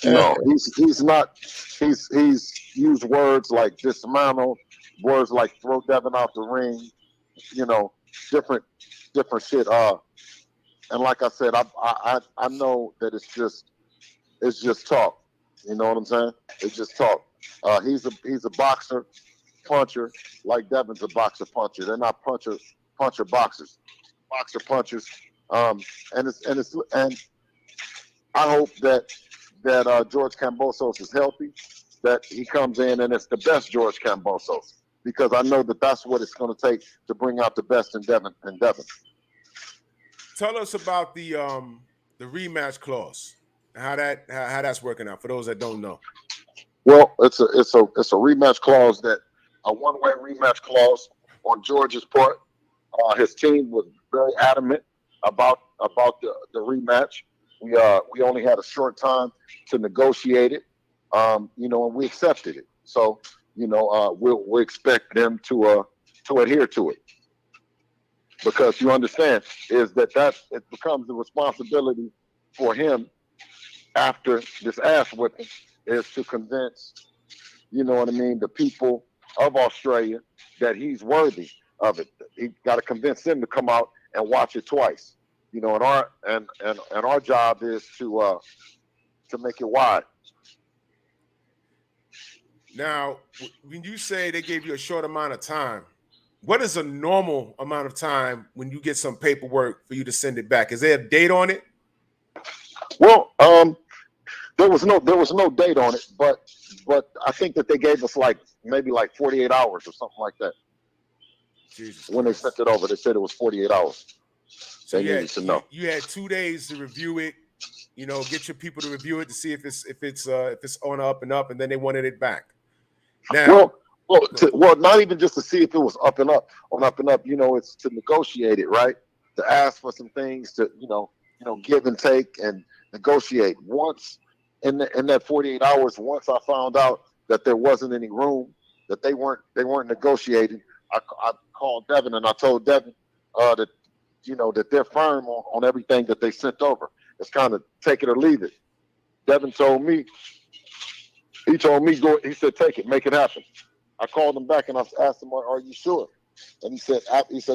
No, he's not. He's used words like dismantle, words like throw Devin out the ring, different shit. And like I said, I know that it's just talk. You know what I'm saying? It's just talk. He's a boxer, puncher, like Devin's a boxer puncher. They're not puncher boxers, boxer punchers. And I hope that George Kambosos is healthy, that he comes in and it's the best George Kambosos, because I know that that's what it's going to take to bring out the best in Devin. Tell us about the rematch clause and how that's working out for those that don't know. Well, it's a rematch clause, that a one-way rematch clause on George's part. His team was very adamant about the rematch. We only had a short time to negotiate it, and we accepted it. So, we'll expect them to adhere to it, because you understand is that it becomes the responsibility for him after this ass whipping is to convince, the people of Australia that he's worthy of it. He got to convince them to come out and watch it twice. And our job is to make it wide. Now, when you say they gave you a short amount of time, what is a normal amount of time when you get some paperwork for you to send it back? Is there a date on it? Well, there was no date on it, but I think that they gave us maybe 48 hours or something like that. Jesus when Christ. They sent it over, they said it was 48 hours. So they needed to know. You had 2 days to review it, get your people to review it to see if it's on up and up, and then they wanted it back. Now, well, not even just to see if it was up and up, on up and up. It's to negotiate it, right? To ask for some things, to give and take and negotiate. Once in that 48 hours, once I found out that there wasn't any room, that they weren't negotiating, I called Devin and I told Devin that that they're firm on everything that they sent over. It's kind of take it or leave it. Devin told me, go. He said, take it, make it happen. I called him back and I asked him, are you sure? And he said,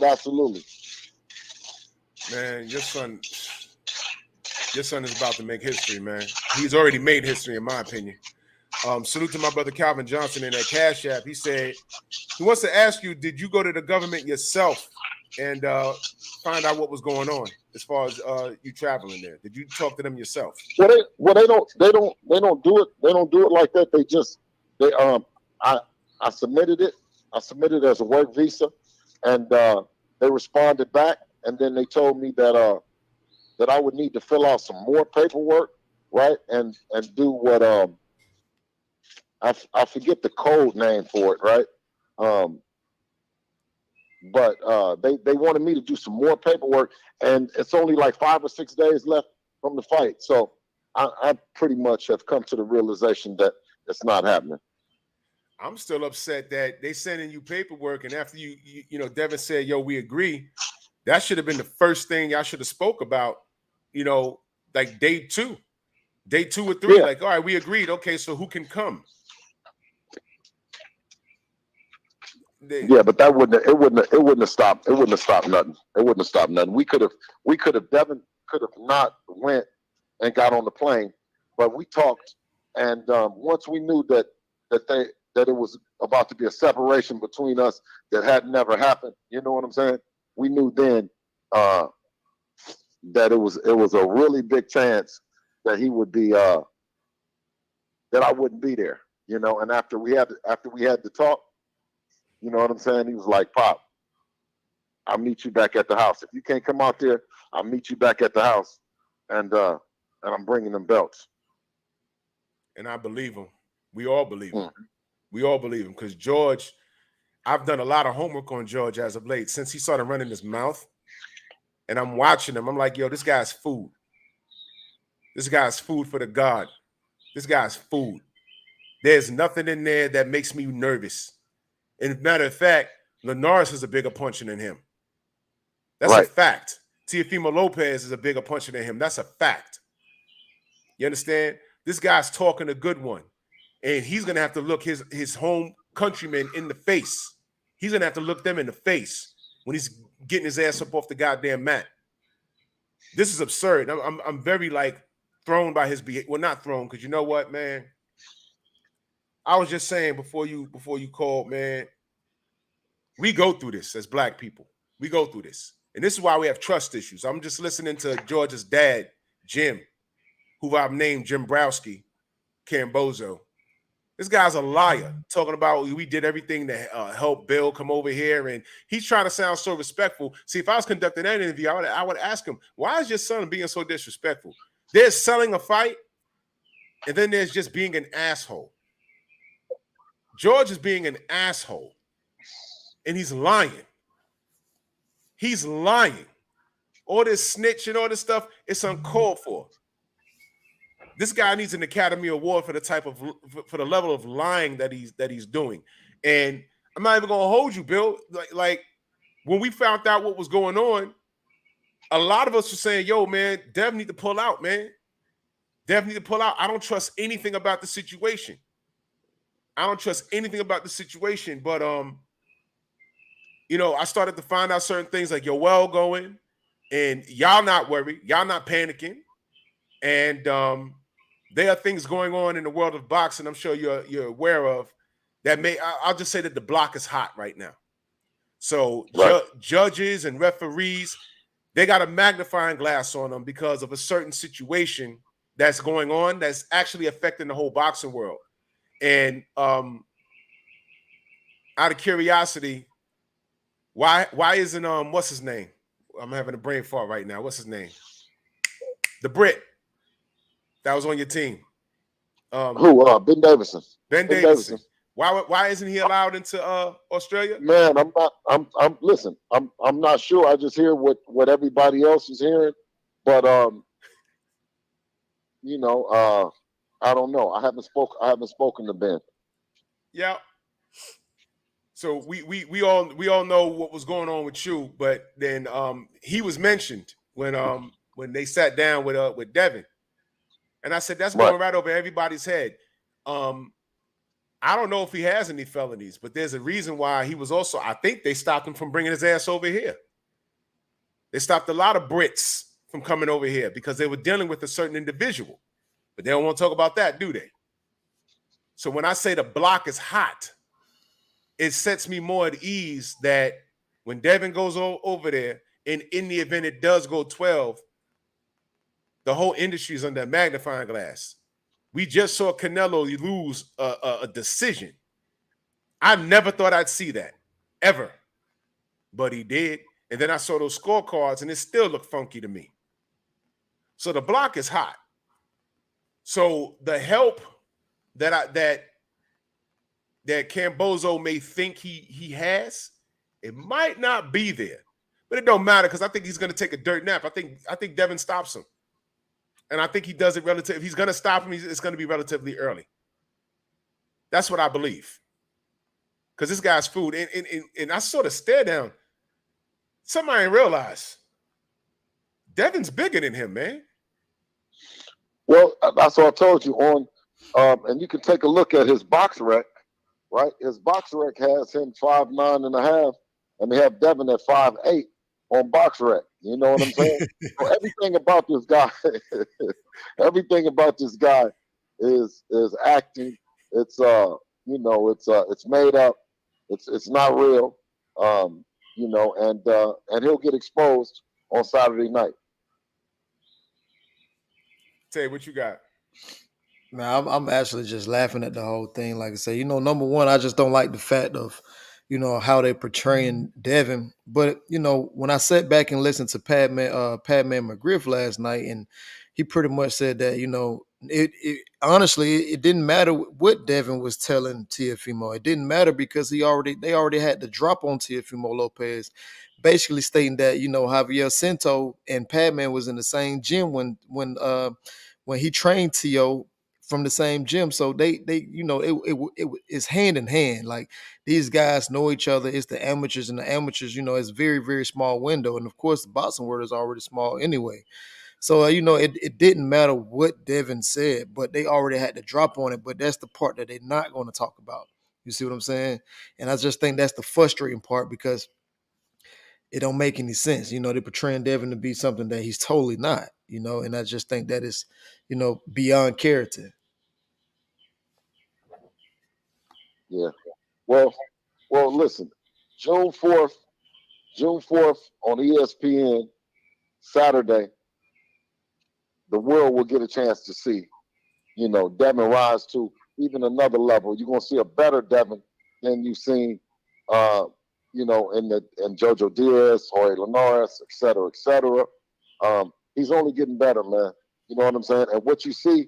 absolutely. Man, your son is about to make history, man. He's already made history, in my opinion. Salute to my brother Calvin Johnson in that Cash App. He said he wants to ask you, did you go to the government yourself and find out what was going on as far as you traveling there? Did you talk to them yourself? Well, they don't do it. They don't do it like that. I submitted it. I submitted as a work visa, and they responded back, and then they told me that that I would need to fill out some more paperwork, right, and do what I forget the code name for it, right, but they wanted me to do some more paperwork, and it's only like 5 or 6 days left from the fight, so I pretty much have come to the realization that it's not happening. I'm still upset that they sending you paperwork, and after you know, Devin said, "Yo, we agree." That should have been the first thing y'all should have spoke about. You know, like day 2 or 3. Yeah. Like, all right, we agreed. Okay, so who can come? Yeah, but that wouldn't have stopped nothing. It wouldn't have stopped nothing. We could have Devin could have not went and got on the plane, but we talked, and once we knew that it was about to be a separation between us that had never happened, you know what I'm saying? We knew then that it was a really big chance that he would be that I wouldn't be there, you know. And after we had the talk, you know what I'm saying? He was like, "Pop, I'll meet you back at the house. If you can't come out there, I'll meet you back at the house, and I'm bringing them belts." And I believe him. We all believe him. We all believe him because George, I've done a lot of homework on George as of late since he started running his mouth. And I'm watching him. I'm like, yo, this guy's food. This guy's food for the God. This guy's food. There's nothing in there that makes me nervous. And matter of fact, Linares is a bigger puncher than him. That's a fact. Teofimo Lopez is a bigger puncher than him. That's a fact. You understand? This guy's talking a good one. And he's going to have to look his home countrymen in the face. He's going to have to look them in the face when he's getting his ass up off the goddamn mat. This is absurd. I'm very like thrown by his behavior. Well, not thrown, because you know what, man? I was just saying before you called, man, we go through this as black people. We go through this. And this is why we have trust issues. I'm just listening to George's dad, Jim, who I've named Jim Browski, Kambosos. This guy's a liar, talking about we did everything to help Bill come over here, and he's trying to sound so respectful. See, if I was conducting that interview, I would ask him, why is your son being so disrespectful? There's selling a fight, and then there's just being an asshole. George is being an asshole, and he's lying. He's lying. All this snitching, all this stuff, it's uncalled for. This guy needs an Academy Award for the level of lying that he's doing. And I'm not even gonna hold you, Bill. Like when we found out what was going on, a lot of us were saying, "Yo, man, Dev need to pull out, man. Dev need to pull out. I don't trust anything about the situation. I don't trust anything about the situation." But you know, I started to find out certain things like you're well going, and y'all not worried, y'all not panicking, and there are things going on in the world of boxing I'm sure you're aware of that I'll just say that the block is hot right now. So judges and referees, they got a magnifying glass on them because of a certain situation that's going on that's actually affecting the whole boxing world. And out of curiosity, why isn't what's his name? I'm having a brain fart right now. What's his name? The Brit that was on your team. Who? Ben Davison. Ben Davison. Why isn't he allowed into Australia? Man, listen, I'm not sure. I just hear what everybody else is hearing, but you know, I don't know. I haven't spoken to Ben. Yeah. So we all know what was going on with you, but then he was mentioned when they sat down with Devin. And I said, that's going right over everybody's head. I don't know if he has any felonies, but there's a reason why he was also, I think they stopped him from bringing his ass over here. They stopped a lot of Brits from coming over here because they were dealing with a certain individual. But they don't want to talk about that, do they? So when I say the block is hot, it sets me more at ease that when Devin goes over there, and in the event it does go 12, the whole industry is under a magnifying glass. We just saw Canelo lose a decision. I never thought I'd see that, ever. But he did. And then I saw those scorecards, and it still looked funky to me. So the block is hot. So the help that Kambosos may think he has, it might not be there. But it don't matter because I think he's going to take a dirt nap. I think Devin stops him. And I think he does it relative. If he's going to stop him, it's going to be relatively early. That's what I believe. Because this guy's food. And I sort of stare down. Something I didn't realize. Devin's bigger than him, man. Well, that's what I told you on. And you can take a look at his box rec, right? His box rec has him 5'9.5", and they have Devin at 5'8" on box rec. You know what I'm saying? So everything about this guy, is acting. It's it's made up. It's not real. And he'll get exposed on Saturday night. Tay, what you got? Man, I'm actually just laughing at the whole thing. Like I say, number one, I just don't like the fact of, how they portraying Devin. But when I sat back and listened to Padman McGriff last night, and he pretty much said that honestly it didn't matter what Devin was telling Teofimo. It didn't matter because they already had the drop on Teofimo Lopez, basically stating that Javier Cinto and Padman was in the same gym when he trained Tio from the same gym. So it's hand in hand. Like, these guys know each other. It's the amateurs, and the amateurs, it's very, very small window. And of course, the boxing world is already small anyway. So, it didn't matter what Devin said, but they already had to drop on it. But that's the part that they're not going to talk about. You see what I'm saying? And I just think that's the frustrating part, because it don't make any sense. They're portraying Devin to be something that he's totally not, and I just think that is, beyond character. Yeah. Well, listen, June 4th on ESPN, Saturday, the world will get a chance to see, Devin rise to even another level. You're going to see a better Devin than you've seen, in Jojo Diaz, Jorge Linares, et cetera, et cetera. He's only getting better, man. You know what I'm saying? And what you see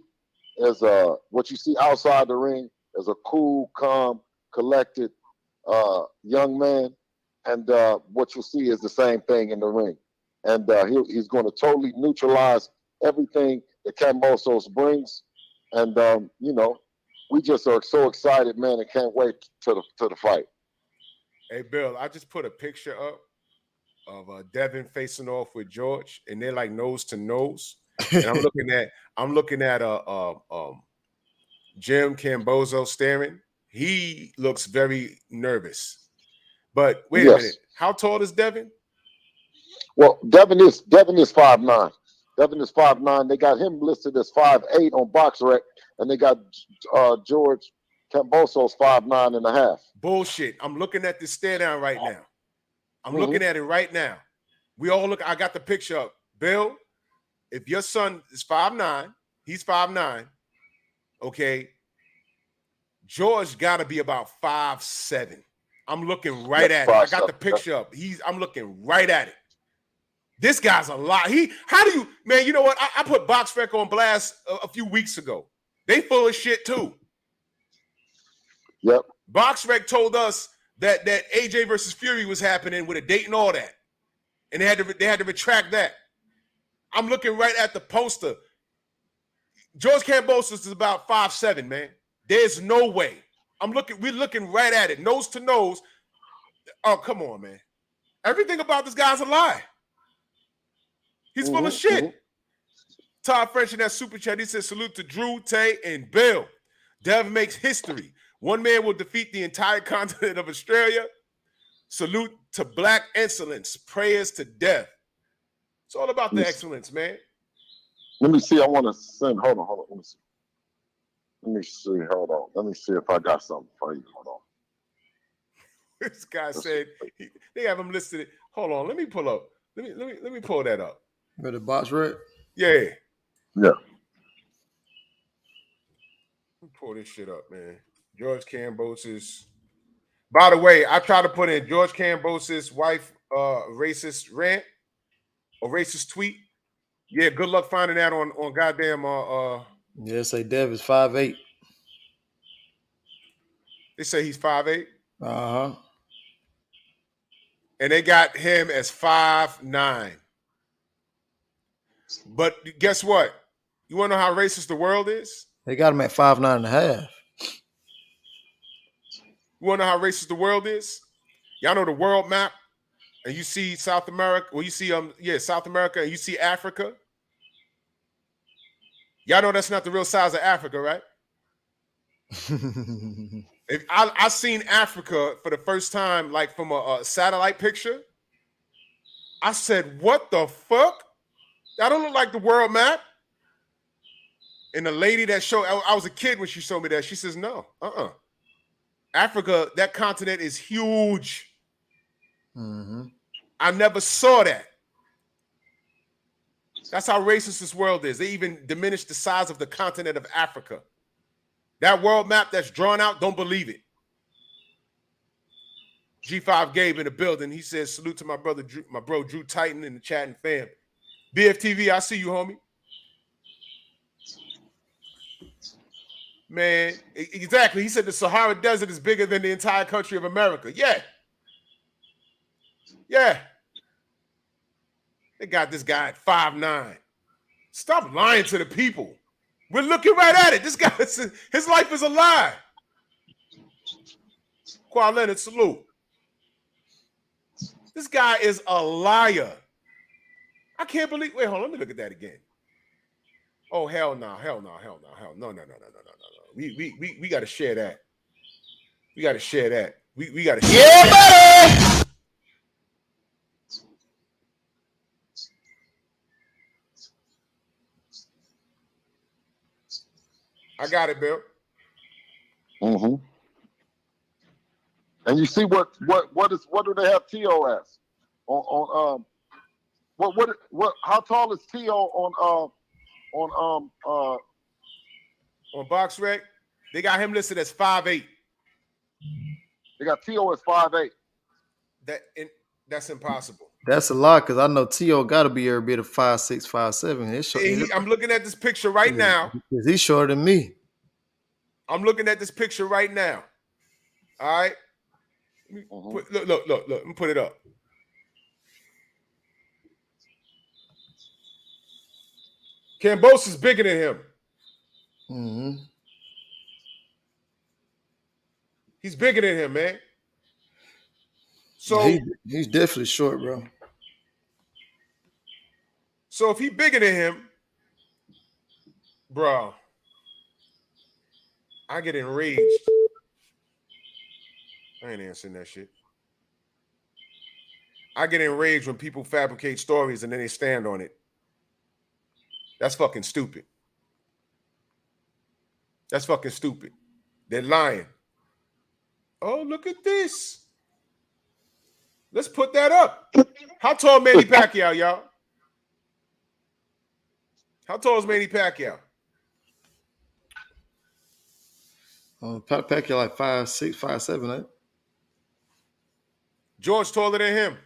outside the ring is a cool, calm, collected young man. And what you'll see is the same thing in the ring. And he's going to totally neutralize everything that Kambosos brings. And, we just are so excited, man, and can't wait to the fight. Hey, Bill, I just put a picture up of Devin facing off with George, and they're like nose to nose. And I'm looking at Jim Kambosos staring. He looks very nervous. But wait a minute, how tall is Devin? Well, Devin is 5'9". Devin is 5'9". They got him listed as 5'8" on BoxRec, and they got George Kambosos 5'9.5". Bullshit. I'm looking at this stare down right now. I'm looking at it right now. We all look. I got the picture up. Bill, if your son is 5'9", he's 5'9". Okay. George got to be about 5'7". I'm looking right at it. I got the picture up. I'm looking right at it. This guy's a lot. Man, you know what? I put BoxRec on blast a few weeks ago. They full of shit too. Yep. BoxRec told us that AJ versus Fury was happening with a date and all that. And they had to retract that. I'm looking right at the poster. George Kambosos is about 5'7", man. There's no way. We're looking right at it, nose to nose. Oh, come on, man. Everything about this guy's a lie. He's full of shit. Todd French in that super chat, he says, salute to Drew, Tay, and Bill. Dev makes history. One man will defeat the entire continent of Australia. Salute to Black excellence. Prayers to Dev. It's all about the excellence, man. Let me see. I want to send. Hold on. Let me see. Hold on. Let me see if I got something for you. Hold on. This guy said they have him listed. Hold on. Let me pull up. Let me pull that up. Got the BoxRec? Yeah. Yeah. Let me pull this shit up, man. George Kambosos. By the way, I tried to put in George Kambosos' wife racist rant or racist tweet. Yeah, good luck finding that on goddamn Yeah, say Dev is 5'8". They say he's 5'8". Uh-huh. And they got him as 5'9". But guess what? You want to know how racist the world is? They got him at 5'9.5". You want to know how racist the world is? Y'all know the world map, and you see South America. Well, you see South America, and you see Africa. Y'all know that's not the real size of Africa, right? If I seen Africa for the first time, like from a satellite picture, I said, "What the fuck? That don't look like the world map." And the lady that showed, I was a kid when she showed me that. She says, "No, Africa, that continent is huge. Mm-hmm. I never saw that." That's how racist this world is. They even diminished the size of the continent of Africa. That world map that's drawn out, don't believe it. G5 Gabe in the building. He says, salute to my brother, my bro Drew Titan in the chat and fam. BFTV, I see you, homie. Man, exactly. He said the Sahara Desert is bigger than the entire country of America. Yeah. Yeah. They got this guy at 5'9". Stop lying to the people. We're looking right at it. This guy, his life is a lie. Qua Leonard, salute. This guy is a liar. I can't believe. Wait, hold on. Let me look at that again. Oh, hell no. Hell no. Hell no. Hell no. No. We got to share that. We got to share that. We got to share that. buddy. I got it, Bill. Mm-hmm. And you see what do they have T.O. as? On how tall is T.O. on Box Rec? They got him listed as 5'8". They got T.O. as 5'8". That's impossible. That's a lot because I know T.O. got to be every bit of 5'6", 5'7". I'm looking at this picture right now. He's shorter than me. I'm looking at this picture right now. All right. Look. Let me put it up. Kambosos is bigger than him. Mm-hmm. He's bigger than him, man. So he's definitely short, bro. So if he's bigger than him, bro, I get enraged. I ain't answering that shit. I get enraged when people fabricate stories and then they stand on it. That's fucking stupid. That's fucking stupid. They're lying. Oh, look at this. Let's put that up. How tall Manny Pacquiao, y'all? How tall is Manny Pacquiao? Pacquiao like 5'6", 5'7", right? George taller than him.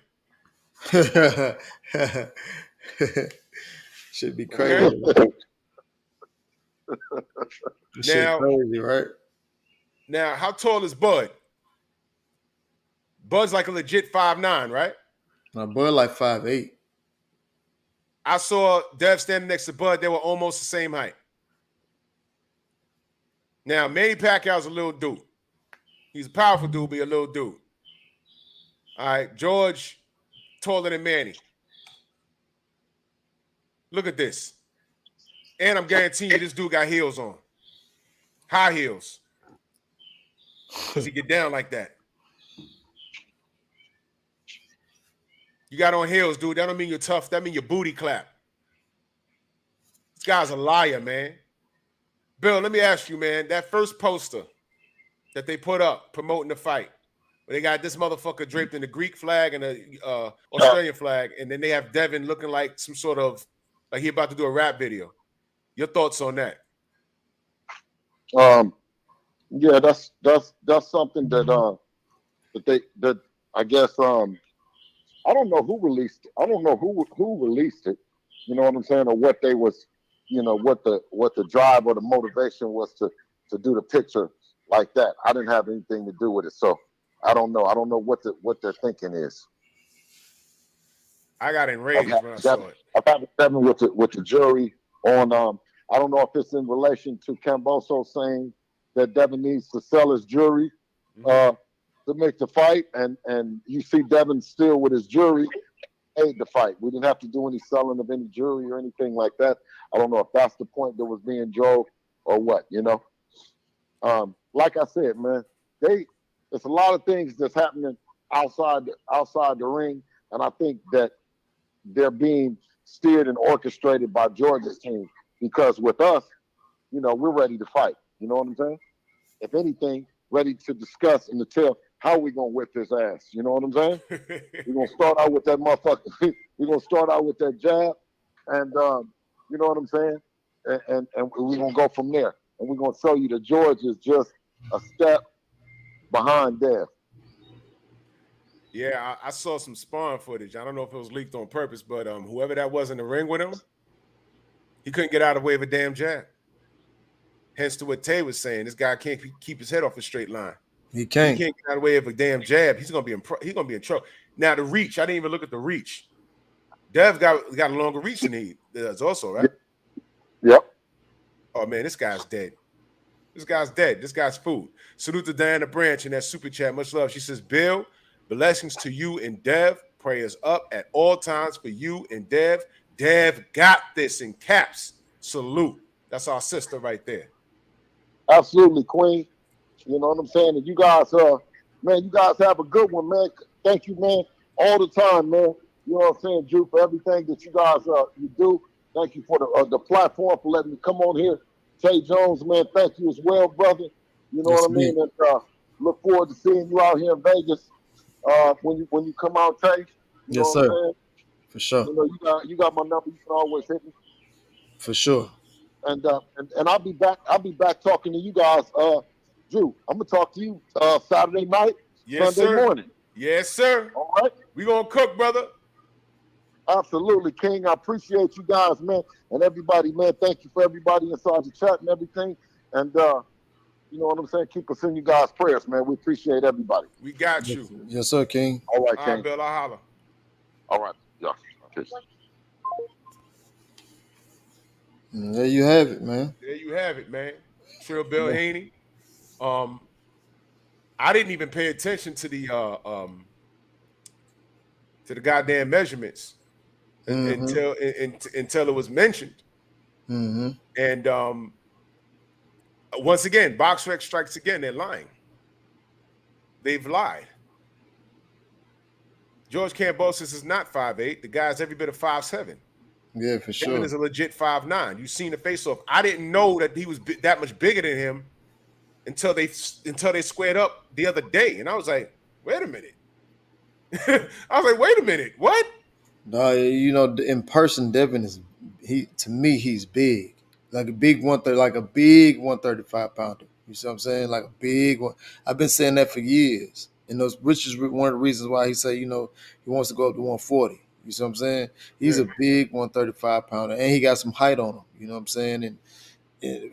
Should be crazy. Okay. Now, crazy, right? Now, how tall is Bud? Bud's like a legit 5'9", right? My Bud like 5'8". I saw Dev standing next to Bud. They were almost the same height. Now, Manny Pacquiao's a little dude. He's a powerful dude, but a little dude. All right, George, taller than Manny. Look at this. And I'm guaranteeing you this dude got heels on. High heels. Because he get down like that. You got on heels, dude. That don't mean you're tough. That mean your booty clap. This guy's a liar, man. Bill, let me ask you, man. That first poster that they put up promoting the fight, where they got this motherfucker draped in the Greek flag and the Australian flag, and then they have Devin looking like some sort of, like he about to do a rap video. Your thoughts on that? Yeah, that's something that I guess I don't know who released it. I don't know who released it. You know what I'm saying, or what they was, what the drive or the motivation was to do the picture like that. I didn't have anything to do with it, so I don't know. I don't know what their thinking is. I got enraged when I saw it. I've had a seven with the jury on. I don't know if it's in relation to Kambosos saying that Devin needs to sell his jury to make the fight, and you see Devin still with his jury paid the fight. We didn't have to do any selling of any jury or anything like that. I don't know if that's the point that was being drove or what. Like I said, man, there's a lot of things that's happening outside the ring, and I think that they're being steered and orchestrated by Georgia's team, because with us, we're ready to fight. You know what I'm saying? If anything, ready to discuss and to tell how we gonna whip his ass. You know what I'm saying? We're gonna start out with that motherfucker. We're gonna start out with that jab, and you know what I'm saying? And we're gonna go from there. And we're gonna show you that George is just a step behind Dev. Yeah, I saw some sparring footage. I don't know if it was leaked on purpose, but whoever that was in the ring with him, he couldn't get out of the way of a damn jab. Hence to what Tay was saying, this guy can't keep his head off a straight line. He can't. He can't get out of the way of a damn jab. He's gonna be in trouble. Now the reach, I didn't even look at the reach. Dev got a longer reach than he does, also, right? Yep. Oh man, this guy's dead. This guy's dead. This guy's food. Salute to Diana Branch in that super chat. Much love. She says, Bill, blessings to you and Dev. Prayers up at all times for you and Dev. Dev got this in caps. Salute. That's our sister right there. Absolutely, Queen. You know what I'm saying? And you guys, man, you guys have a good one, man. Thank you, man, all the time, man. You know what I'm saying, Drew, for everything that you guys you do. Thank you for the platform, for letting me come on here. Tay Jones, man, thank you as well, brother. You know what I mean? And look forward to seeing you out here in Vegas when you come out, Tay. You Yes, know what sir. I'm saying? For sure. You got my number. You can always hit me. For sure. And I'll be back. I'll be back talking to you guys. Drew, I'm gonna talk to you Saturday night, Yes, Sunday sir. morning. Yes, sir. All right. We gonna cook, brother. Absolutely, King. I appreciate you guys, man, and everybody, man. Thank you for everybody inside the chat and everything. And you know what I'm saying? Keep us in you guys' prayers, man. We appreciate everybody. We got you. Yes, sir, King. All right, All King. right, Bill, I'll holler. All right. Yeah. Peace. There you have it, man. There you have it, man. Trill Bill Haney. I didn't even pay attention to the goddamn measurements until it was mentioned. Mm-hmm. And once again, BoxRec strikes again. They're lying. They've lied. George Kambosos is not 5'8". The guy's every bit of 5'7". Yeah, for sure. Devin is a legit 5'9". You've seen the face-off. I didn't know that he was that much bigger than him until they squared up the other day, and I was like, wait a minute. I was like, wait a minute, what? No, in person, Devin to me, he's big. Like a big 130, like a big 135 pounder. You see what I'm saying? Like a big one. I've been saying that for years. And which is one of the reasons why he said, he wants to go up to 140. You see what I'm saying? He's a big 135 pounder, and he got some height on him. You know what I'm saying? And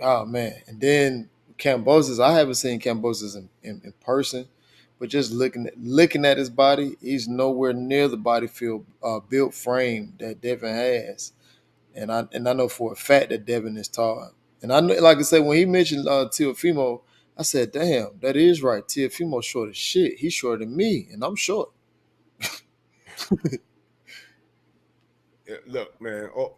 oh man. And then Kambosos, I haven't seen Kambosos in person, but just looking at his body, he's nowhere near the body built frame that Devin has. And I know for a fact that Devin is tall. And I know, like I said, when he mentioned Teofimo, I said, damn, that is right. Teofimo's short as shit. He's shorter than me, and I'm short. Look, man, a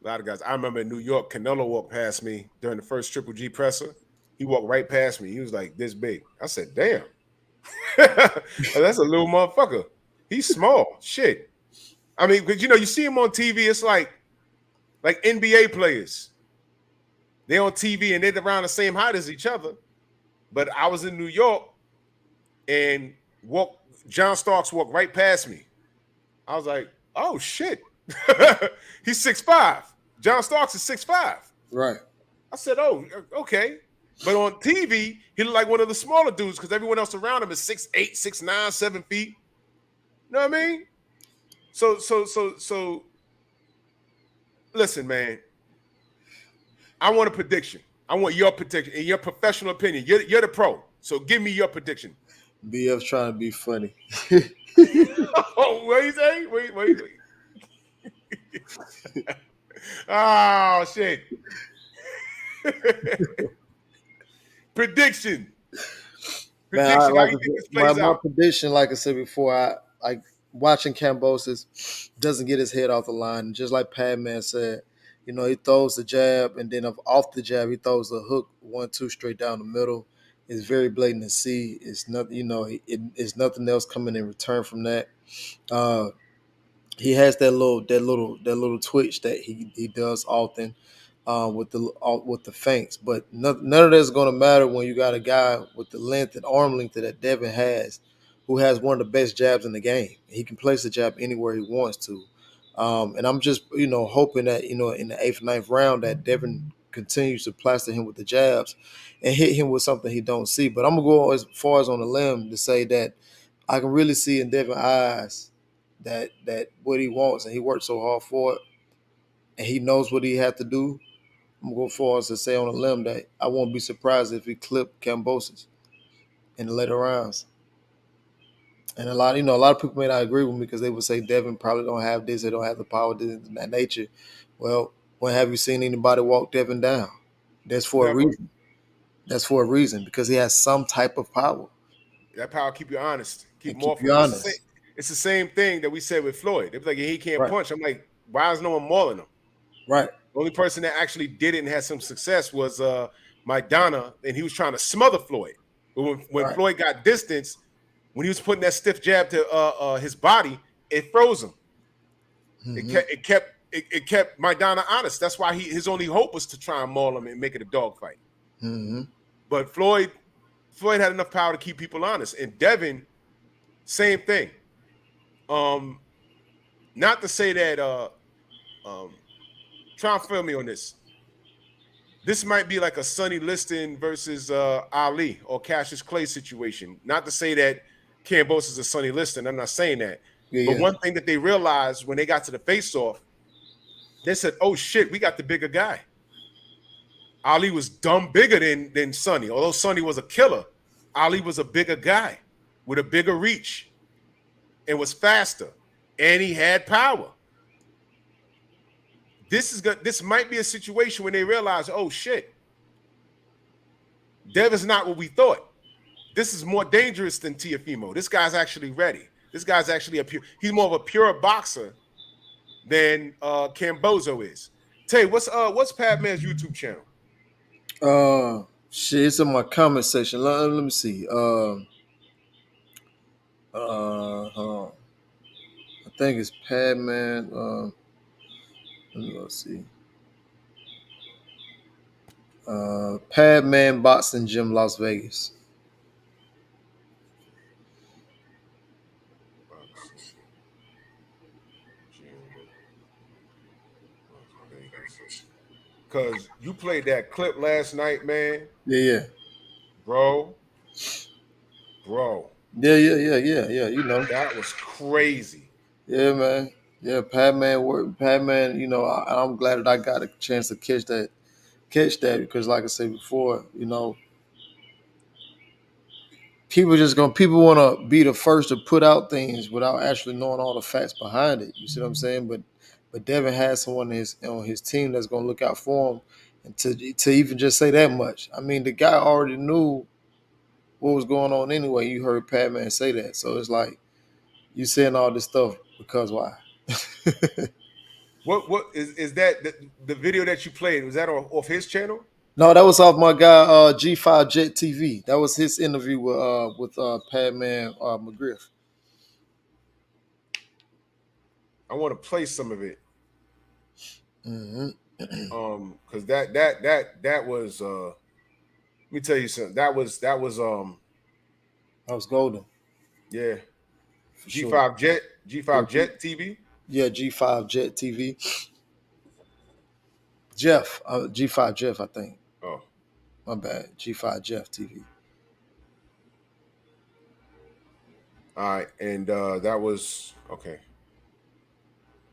lot of guys. I remember in New York, Canelo walked past me during the first Triple G presser. He walked right past me. He was like this big. I said, damn. That's a little motherfucker. He's small. Shit. I mean, because you see him on TV, it's like NBA players. They're on TV and they're around the same height as each other. But I was in New York and John Starks walked right past me. I was like, oh shit. He's 6'5". John Starks is 6'5". Right. I said, oh, okay. But on TV, he looked like one of the smaller dudes because everyone else around him is 6'8", 6'9", 7 feet. You know what I mean? So listen, man. I want a prediction. I want your prediction in your professional opinion. You're the pro. So give me your prediction. BF's trying to be funny. Oh, what you say? Wait. Oh, shit. Prediction. Man, Prediction. How you think this plays my out? prediction, like I said before, I watching Kambosos doesn't get his head off the line. Just like Padman said, you know, he throws the jab, and then off the jab, he throws a hook 1-2 straight down the middle. It's very blatant to see. It's nothing, you know, it's nothing else coming in return from that. He has that little twitch that he does often with the feints, but none of that's going to matter when you got a guy with the length and arm length that Devin has, who has one of the best jabs in the game. He can place the jab anywhere he wants to, and I'm just hoping that in the 8th, 9th round that Devin continues to plaster him with the jabs and hit him with something he don't see. But I'm gonna go as far as on the limb to say that I can really see in Devin's eyes that what he wants, and he worked so hard for it, and he knows what he had to do. I'm gonna go far as to say on a limb that I won't be surprised if he clipped Kambosos in the later rounds. And a lot of people may not agree with me because they would say Devin probably don't have this, they don't have the power, this and that nature. Well, when have you seen anybody walk Devin down? That's for a reason. That's for a reason because he has some type of power. That power keep you honest. Keep Keep you honest. It's the same thing that we said with Floyd. They be like, he can't Right. punch. I'm like, why is no one mauling him? Right. The only person that actually did it and had some success was Mike Donna, and he was trying to smother Floyd. But when Right. Floyd got distance, when he was putting that stiff jab to his body, it froze him. Mm-hmm. It kept Mike Donna honest. That's why his only hope was to try and maul him and make it a dogfight. Mm-hmm. But Floyd had enough power to keep people honest. And Devin, same thing. Not to say that try and feel me on this. This might be like a Sonny Liston versus Ali or Cassius Clay situation. Not to say that Kambosos is a Sonny Liston. I'm not saying that. But one thing that they realized when they got to the face-off, they said, oh shit, we got the bigger guy. Ali was dumb bigger than Sonny. Although Sonny was a killer, Ali was a bigger guy with a bigger reach and was faster. And he had power. This might be a situation when they realize, oh shit, Devin's not what we thought. This is more dangerous than Teofimo. This guy's actually ready. This guy's actually he's more of a pure boxer than Kambosos is. Tay, what's Pat Man's YouTube channel? Shit, it's in my comment section. Let me see. I think it's Padman. Let me go see. Padman Boxing Gym, Las Vegas. Because you played that clip last night, man. Yeah. Bro. Yeah. You know. That was crazy. Yeah, man. Yeah, Padman work. Padman, I'm glad that I got a chance to catch that because like I said before, people want to be the first to put out things without actually knowing all the facts behind it. You see what I'm saying? But Devin has someone on his team that's going to look out for him, and to even just say that much. I mean, the guy already knew what was going on anyway. You heard Padman say that, so it's like you saying all this stuff because why? What is that the video that you played? Was that off his channel? No, that was off my guy G5 Jet TV. That was his interview with Padman McGriff. I want to play some of it. Mm-hmm. Because that was let me tell you something. That was golden. Yeah. For G5 sure. Jet Jet TV. Yeah, G5 Jet TV. Jeff, G5 Jeff, I think. Oh. My bad. G5 Jeff TV. All right, and that was okay.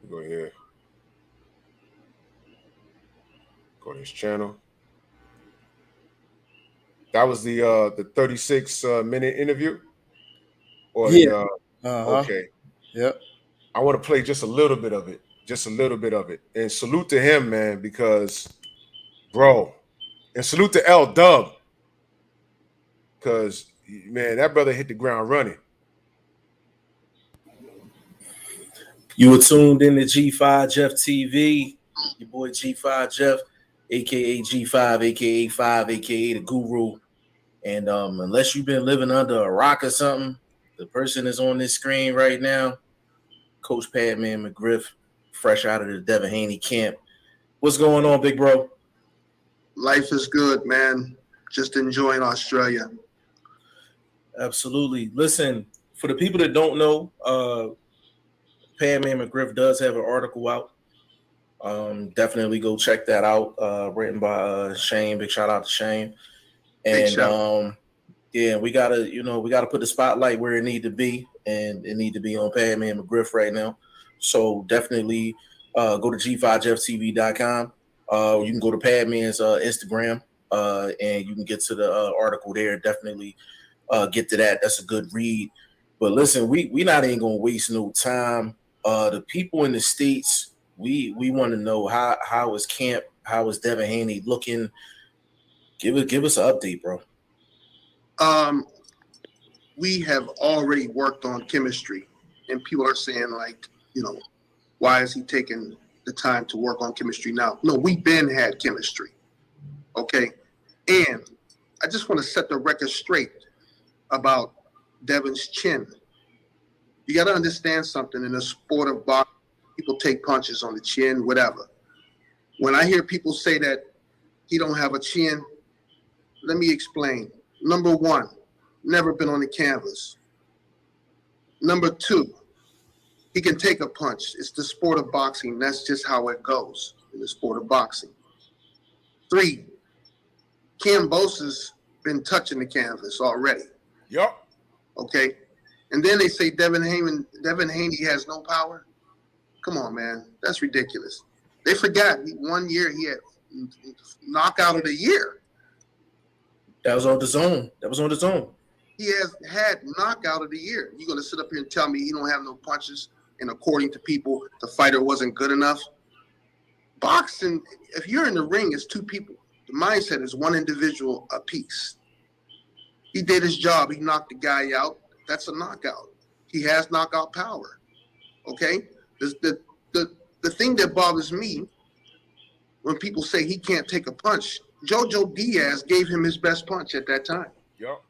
Go here. Go to his channel. That was the 36-minute interview. Or Yeah. the Uh-huh. okay. Yep. I want to play just a little bit of it. Just a little bit of it. And salute to him, man, because bro. And salute to L Dub. Because man, that brother hit the ground running. You were tuned in to G5 Jeff TV. Your boy G5 Jeff, aka G5, aka 5, aka the Guru. And unless you've been living under a rock or something, the person that's on this screen right now, Coach Padman McGriff, fresh out of the Devin Haney camp. What's going on, big bro? Life is good, man. Just enjoying Australia. Absolutely. Listen, for the people that don't know, Padman McGriff does have an article out. Definitely go check that out. Written by Shane. Big shout out to Shane. And yeah, we gotta put the spotlight where it need to be, and it need to be on Padman McGriff right now. So definitely go to g5jeftv.com. You can go to Padman's Instagram, and you can get to the article there. Definitely get to that. That's a good read. But listen, we not even gonna waste no time. The people in the States, we want to know how is camp, how is Devin Haney looking? Give us an update, bro. We have already worked on chemistry, and people are saying, like, why is he taking the time to work on chemistry now? No, we've been had chemistry. Okay. And I just want to set the record straight about Devin's chin. You got to understand something in the sport of boxing. People take punches on the chin, whatever. When I hear people say that he don't have a chin, let me explain. Number one, never been on the canvas. Number two, he can take a punch. It's the sport of boxing. That's just how it goes in the sport of boxing. 3, Kambosos been touching the canvas already. Yep. Okay. And then they say Devin Haney has no power. Come on, man. That's ridiculous. They forgot 1 year he had knockout of the year. That was on the zone. He has had knockout of the year. You're going to sit up here and tell me he don't have no punches, and according to people, the fighter wasn't good enough? Boxing, if you're in the ring, it's two people. The mindset is one individual apiece. He did his job. He knocked the guy out. That's a knockout. He has knockout power. Okay? The thing that bothers me when people say he can't take a punch, Jojo Diaz gave him his best punch at that time. Yep.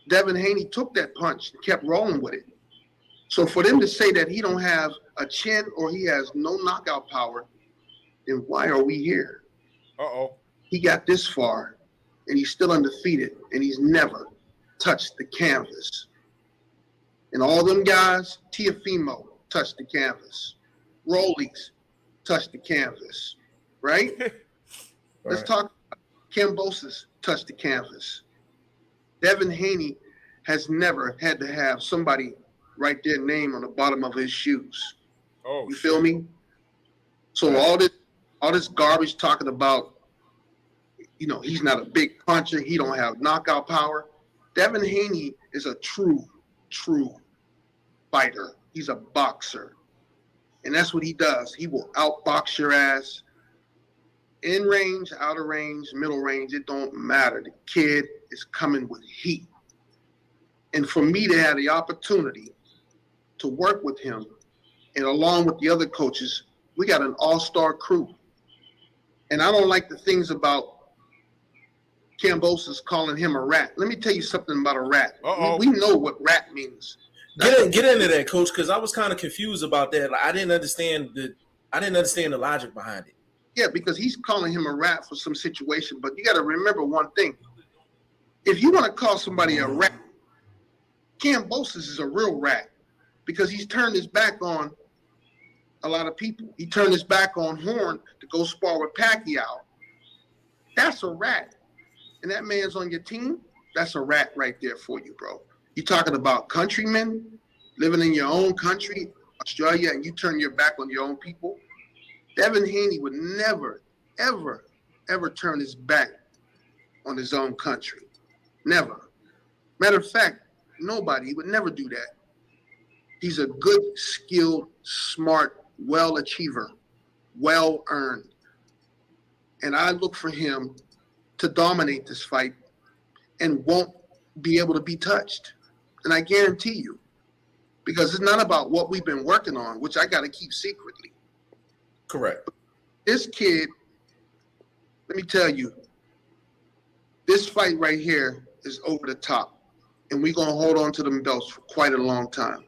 Devin Haney took that punch and kept rolling with it. So for them to say that he don't have a chin or he has no knockout power, then why are we here? Uh-oh. He got this far, and he's still undefeated, and he's never touched the canvas. And all them guys, Tiafimo touched the canvas. Rollies touched the canvas, right? Let's talk about Kambosos touched the canvas. Devin Haney has never had to have somebody write their name on the bottom of his shoes. Oh, you feel me? So all this garbage talking about, he's not a big puncher, he don't have knockout power. Devin Haney is a true fighter. He's a boxer. And that's what he does. He will outbox your ass. In range, out of range, middle range, it don't matter. The kid is coming with heat. And for me to have the opportunity to work with him, and along with the other coaches, we got an all-star crew. And I don't like the things about Kambosos calling him a rat. Let me tell you something about a rat. We know what rat means. Get into that, Coach, because I was kind of confused about that. Like, I didn't understand the logic behind it. Yeah, because he's calling him a rat for some situation. But you got to remember one thing. If you want to call somebody a rat, Kambosos is a real rat because he's turned his back on a lot of people. He turned his back on Horn to go spar with Pacquiao. That's a rat. and that man's on your team, that's a rat right there for you, bro. You talking about countrymen living in your own country, Australia, and you turn your back on your own people? Devin Haney would never, ever, ever turn his back on his own country. Never. Matter of fact, nobody would never do that. He's a good, skilled, smart, well achiever, well earned. And I look for him to dominate this fight and won't be able to be touched. And I guarantee you, because it's not about what we've been working on, which I got to keep secretly. Correct. This kid, let me tell you, this fight right here is over the top. And we're going to hold on to them belts for quite a long time.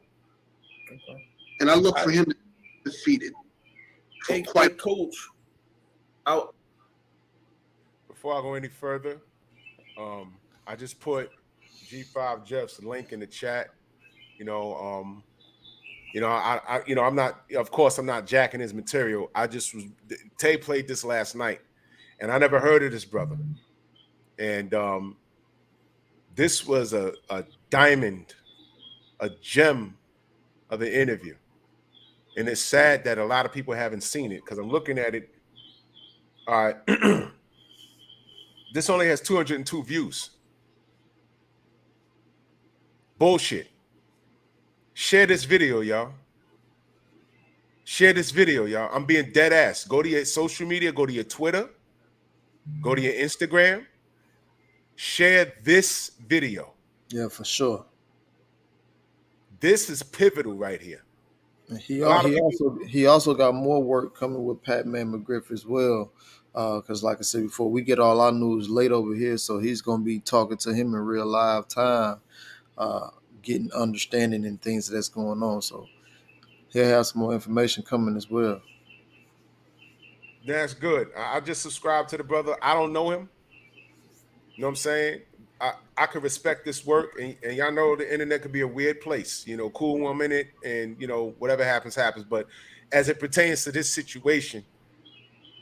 Okay. And I look for him to be defeated. Hey, Coach. Before I go any further, I just put G5 Jeff's link in the chat. I'm not, of course, I'm not jacking his material. Tay played this last night, and I never heard of this brother. And this was a diamond, a gem of an interview. And it's sad that a lot of people haven't seen it because I'm looking at it. All right. This only has 202 views. Bullshit. Share this video, y'all. Share this video, y'all. I'm being dead ass. Go to your social media, go to your Twitter, go to your Instagram. Share this video. Yeah, for sure. This is pivotal right here. And he also got more work coming with Pat Man McGriff as well. Because like I said before, we get all our news late over here, so he's gonna be talking to him in real live time, getting understanding and things that's going on. So he'll have some more information coming as well. That's good. I just subscribed to the brother. I don't know him. You know what I'm saying? I could respect this work, and y'all know the internet could be a weird place. Cool 1 minute, and whatever happens, happens. But as it pertains to this situation,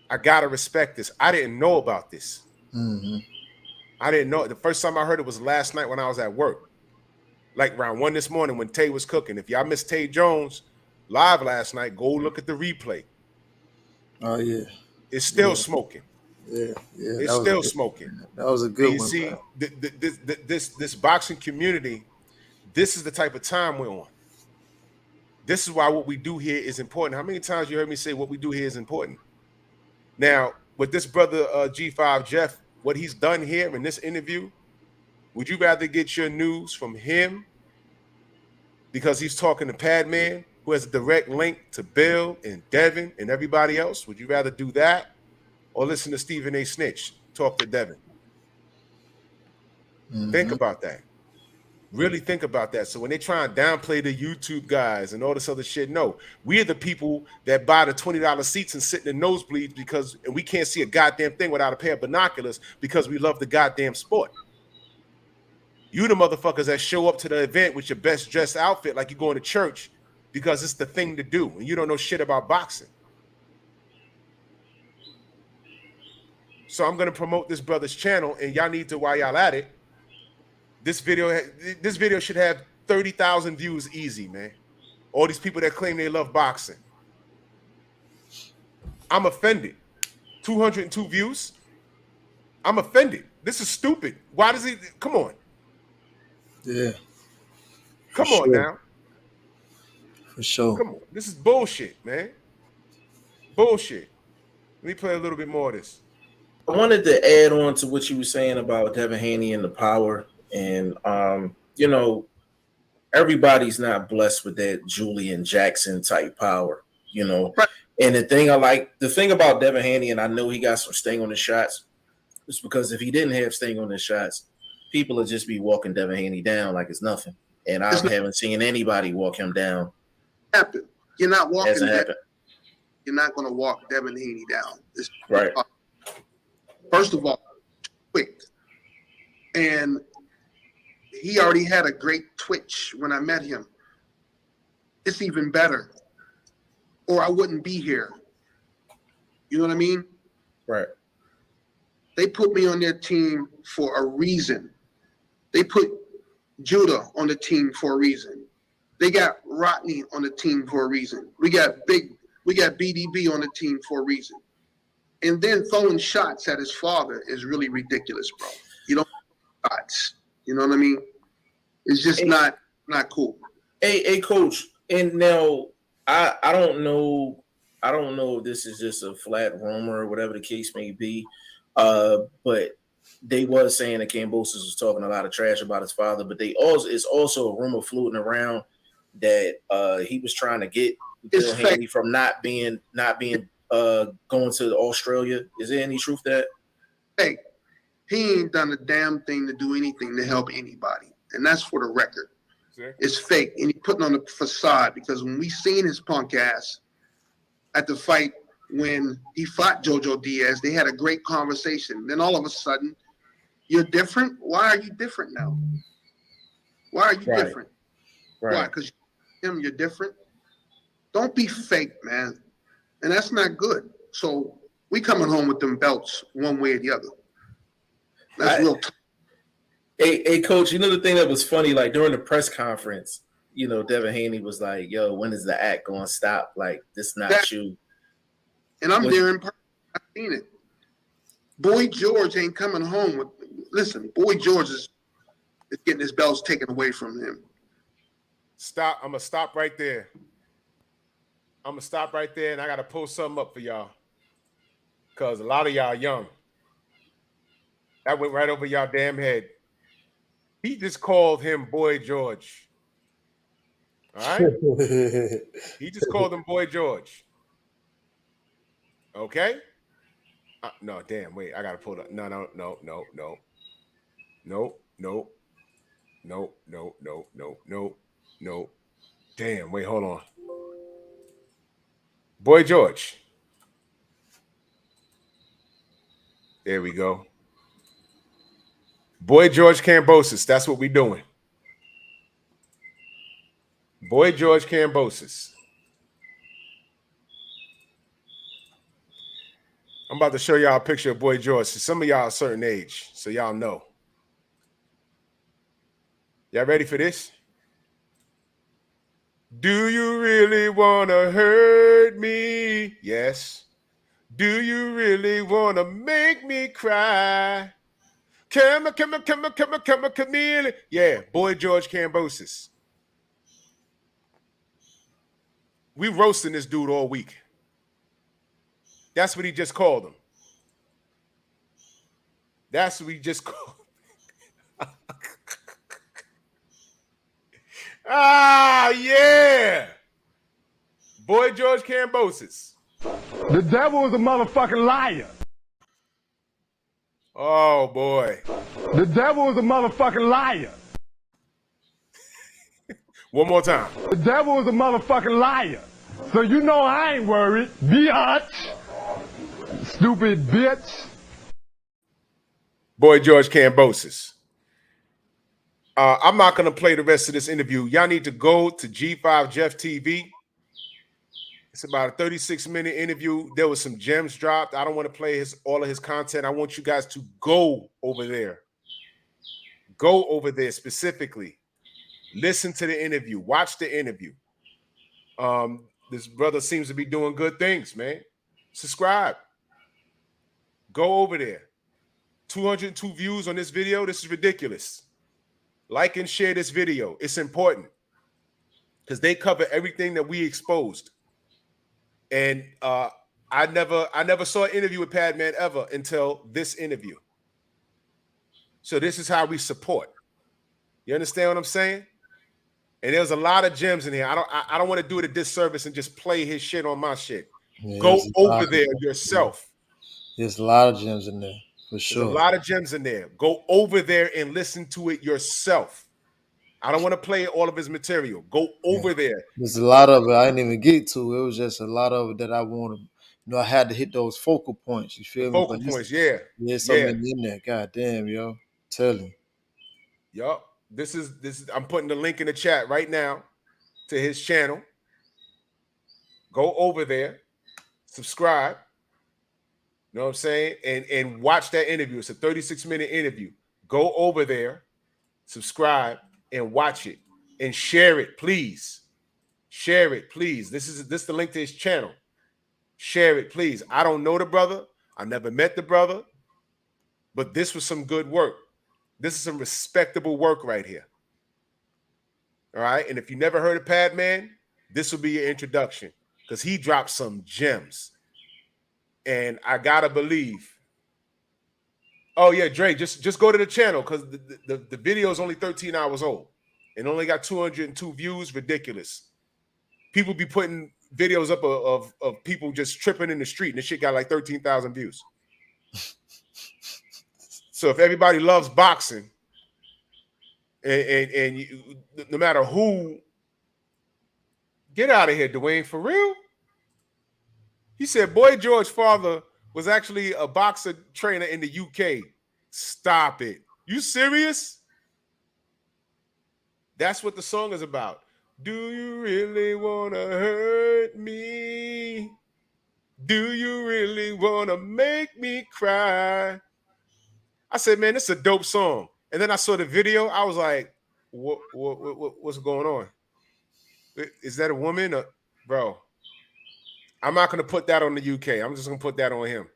I gotta respect this. I didn't know about this. Mm-hmm. I didn't know. The first time I heard it was last night when I was at work, like around 1 this morning when Tay was cooking. If y'all missed Tay Jones live last night, go look at the replay. Oh yeah, it's still smoking. Yeah, it's still smoking. That was a good you one. See, this boxing community, this is the type of time we're on. This is why what we do here is important. How many times you heard me say what we do here is important? Now, with this brother G5 Jeff, what he's done here in this interview, would you rather get your news from him because he's talking to Padman, who has a direct link to Bill and Devin and everybody else? Would you rather do that or listen to Stephen A. Snitch talk to Devin? Mm-hmm. Think about that. Really think about that. So when they try and downplay the YouTube guys and all this other shit, no, we're the people that buy the $20 seats and sit in the nosebleeds and we can't see a goddamn thing without a pair of binoculars because we love the goddamn sport. You the motherfuckers that show up to the event with your best dressed outfit like you're going to church because it's the thing to do and you don't know shit about boxing. So I'm going to promote this brother's channel, and y'all need to, while y'all at it, this video should have 30,000 views easy, man. All these people that claim they love boxing. I'm offended. 202 views? I'm offended. This is stupid. Why does he? Come on. Yeah. Come on now. For sure. Come on. This is bullshit, man. Bullshit. Let me play a little bit more of this. I wanted to add on to what you were saying about Devin Haney and the power. And, everybody's not blessed with that Julian Jackson type power, And the thing about Devin Haney, and I know he got some sting on his shots, is because if he didn't have sting on his shots, people would just be walking Devin Haney down like it's nothing. And I haven't seen anybody walk him down. Happen. You're not walking. You're not going to walk Devin Haney down. It's right. First of all, quick. And he already had a great twitch when I met him. It's even better. Or I wouldn't be here. You know what I mean? Right. They put me on their team for a reason. They put Judah on the team for a reason. They got Rodney on the team for a reason. We got BDB on the team for a reason. And then throwing shots at his father is really ridiculous, bro. You don't shots. You know what I mean? It's just not cool. Hey, coach. And now I don't know if this is just a flat rumor or whatever the case may be. But they was saying that Kambosos was talking a lot of trash about his father, but it's also a rumor floating around that he was trying to get Bill Haney from not being going to Australia. Is there any truth to that? Hey, he ain't done a damn thing to do anything to help anybody. And that's for the record. Sure. It's fake. And he's putting on a facade, because when we seen his punk ass at the fight when he fought Jojo Diaz, they had a great conversation. Then all of a sudden, you're different? Why are you different now? Why are you different? Right. Why? Because you're different? Don't be fake, man. And that's not good. So we coming home with them belts one way or the other. That's real tough. Hey, coach, you know the thing that was funny, like during the press conference, you know, Devin Haney was like, yo, when is the act going to stop? Like, this not you. And I'm there in person. I've seen it. Boy George ain't coming home with, listen, Boy George is getting his belts taken away from him. Stop. I'm going to stop right there. I'm going to stop right there, and I got to pull something up for y'all, because a lot of y'all young. That went right over y'all damn head. He just called him Boy George. All right? He just called him Boy George. Okay? No, damn, wait. I got to pull it up. No. Damn, wait, hold on. Boy George. There we go. Boy George Kambosos. That's what we doing. Boy George Kambosos. I'm about to show y'all a picture of Boy George. Some of y'all a certain age, so y'all know. Y'all ready for this? Do you really want to hurt me? Yes. Do you really want to make me cry? Come on, chameleon. Yeah, Boy George Kambosos. We roasting this dude all week. That's what he just called him. That's what he just called. Yeah. Boy George Kambosos. The devil is a motherfucking liar. Oh, boy. The devil is a motherfucking liar. One more time. The devil is a motherfucking liar. So you know I ain't worried. Biatch. Stupid bitch. Boy George Kambosos. I'm not going to play the rest of this interview. Y'all need to go to G5 Jeff TV. It's about a 36-minute interview. There was some gems dropped. I don't want to play all of his content. I want you guys to go over there. Go over there specifically. Listen to the interview. Watch the interview. This brother seems to be doing good things, man. Subscribe. Go over there. 202 views on this video. This is ridiculous. Like and share this video. It's important because they cover everything that we exposed. And I never saw an interview with Padman ever until this interview. So this is how we support. You understand what I'm saying? And there's a lot of gems in here. I don't want to do it a disservice and just play his shit on my shit. Yeah, go over there yourself. There's a lot of gems in there, for sure. There's a lot of gems in there. Go over there and listen to it yourself. I don't want to play all of his material. Go over there. There's a lot of it I didn't even get to. It was just a lot of it that I wanted. I had to hit those focal points. You feel me? Focal points, yeah. There's something in there. God damn, yo. Tell him. Yup. This is. I'm putting the link in the chat right now to his channel. Go over there, subscribe, You know what I'm saying? And watch that interview. It's a 36-minute interview. Go over there, subscribe, and watch it. And share it, please. Share it, please. This is the link to his channel. Share it, please. I don't know the brother. I never met the brother. But this was some good work. This is some respectable work right here. All right. And if you never heard of Padman, this will be your introduction because he dropped some gems. And I gotta believe. Oh yeah, Dre, just go to the channel because the video is only 13 hours old and only got 202 views. Ridiculous. People be putting videos up of people just tripping in the street and this shit got like 13,000 views. So if everybody loves boxing and you, no matter who, get out of here, Dwayne, for real. He said Boy George's father was actually a boxer trainer in the UK. Stop it. You serious? That's what the song is about. Do you really want to hurt me? Do you really want to make me cry? I said, man, this is a dope song. And then I saw the video. I was like, what's going on? Is that a woman? Bro, I'm not going to put that on the UK. I'm just going to put that on him.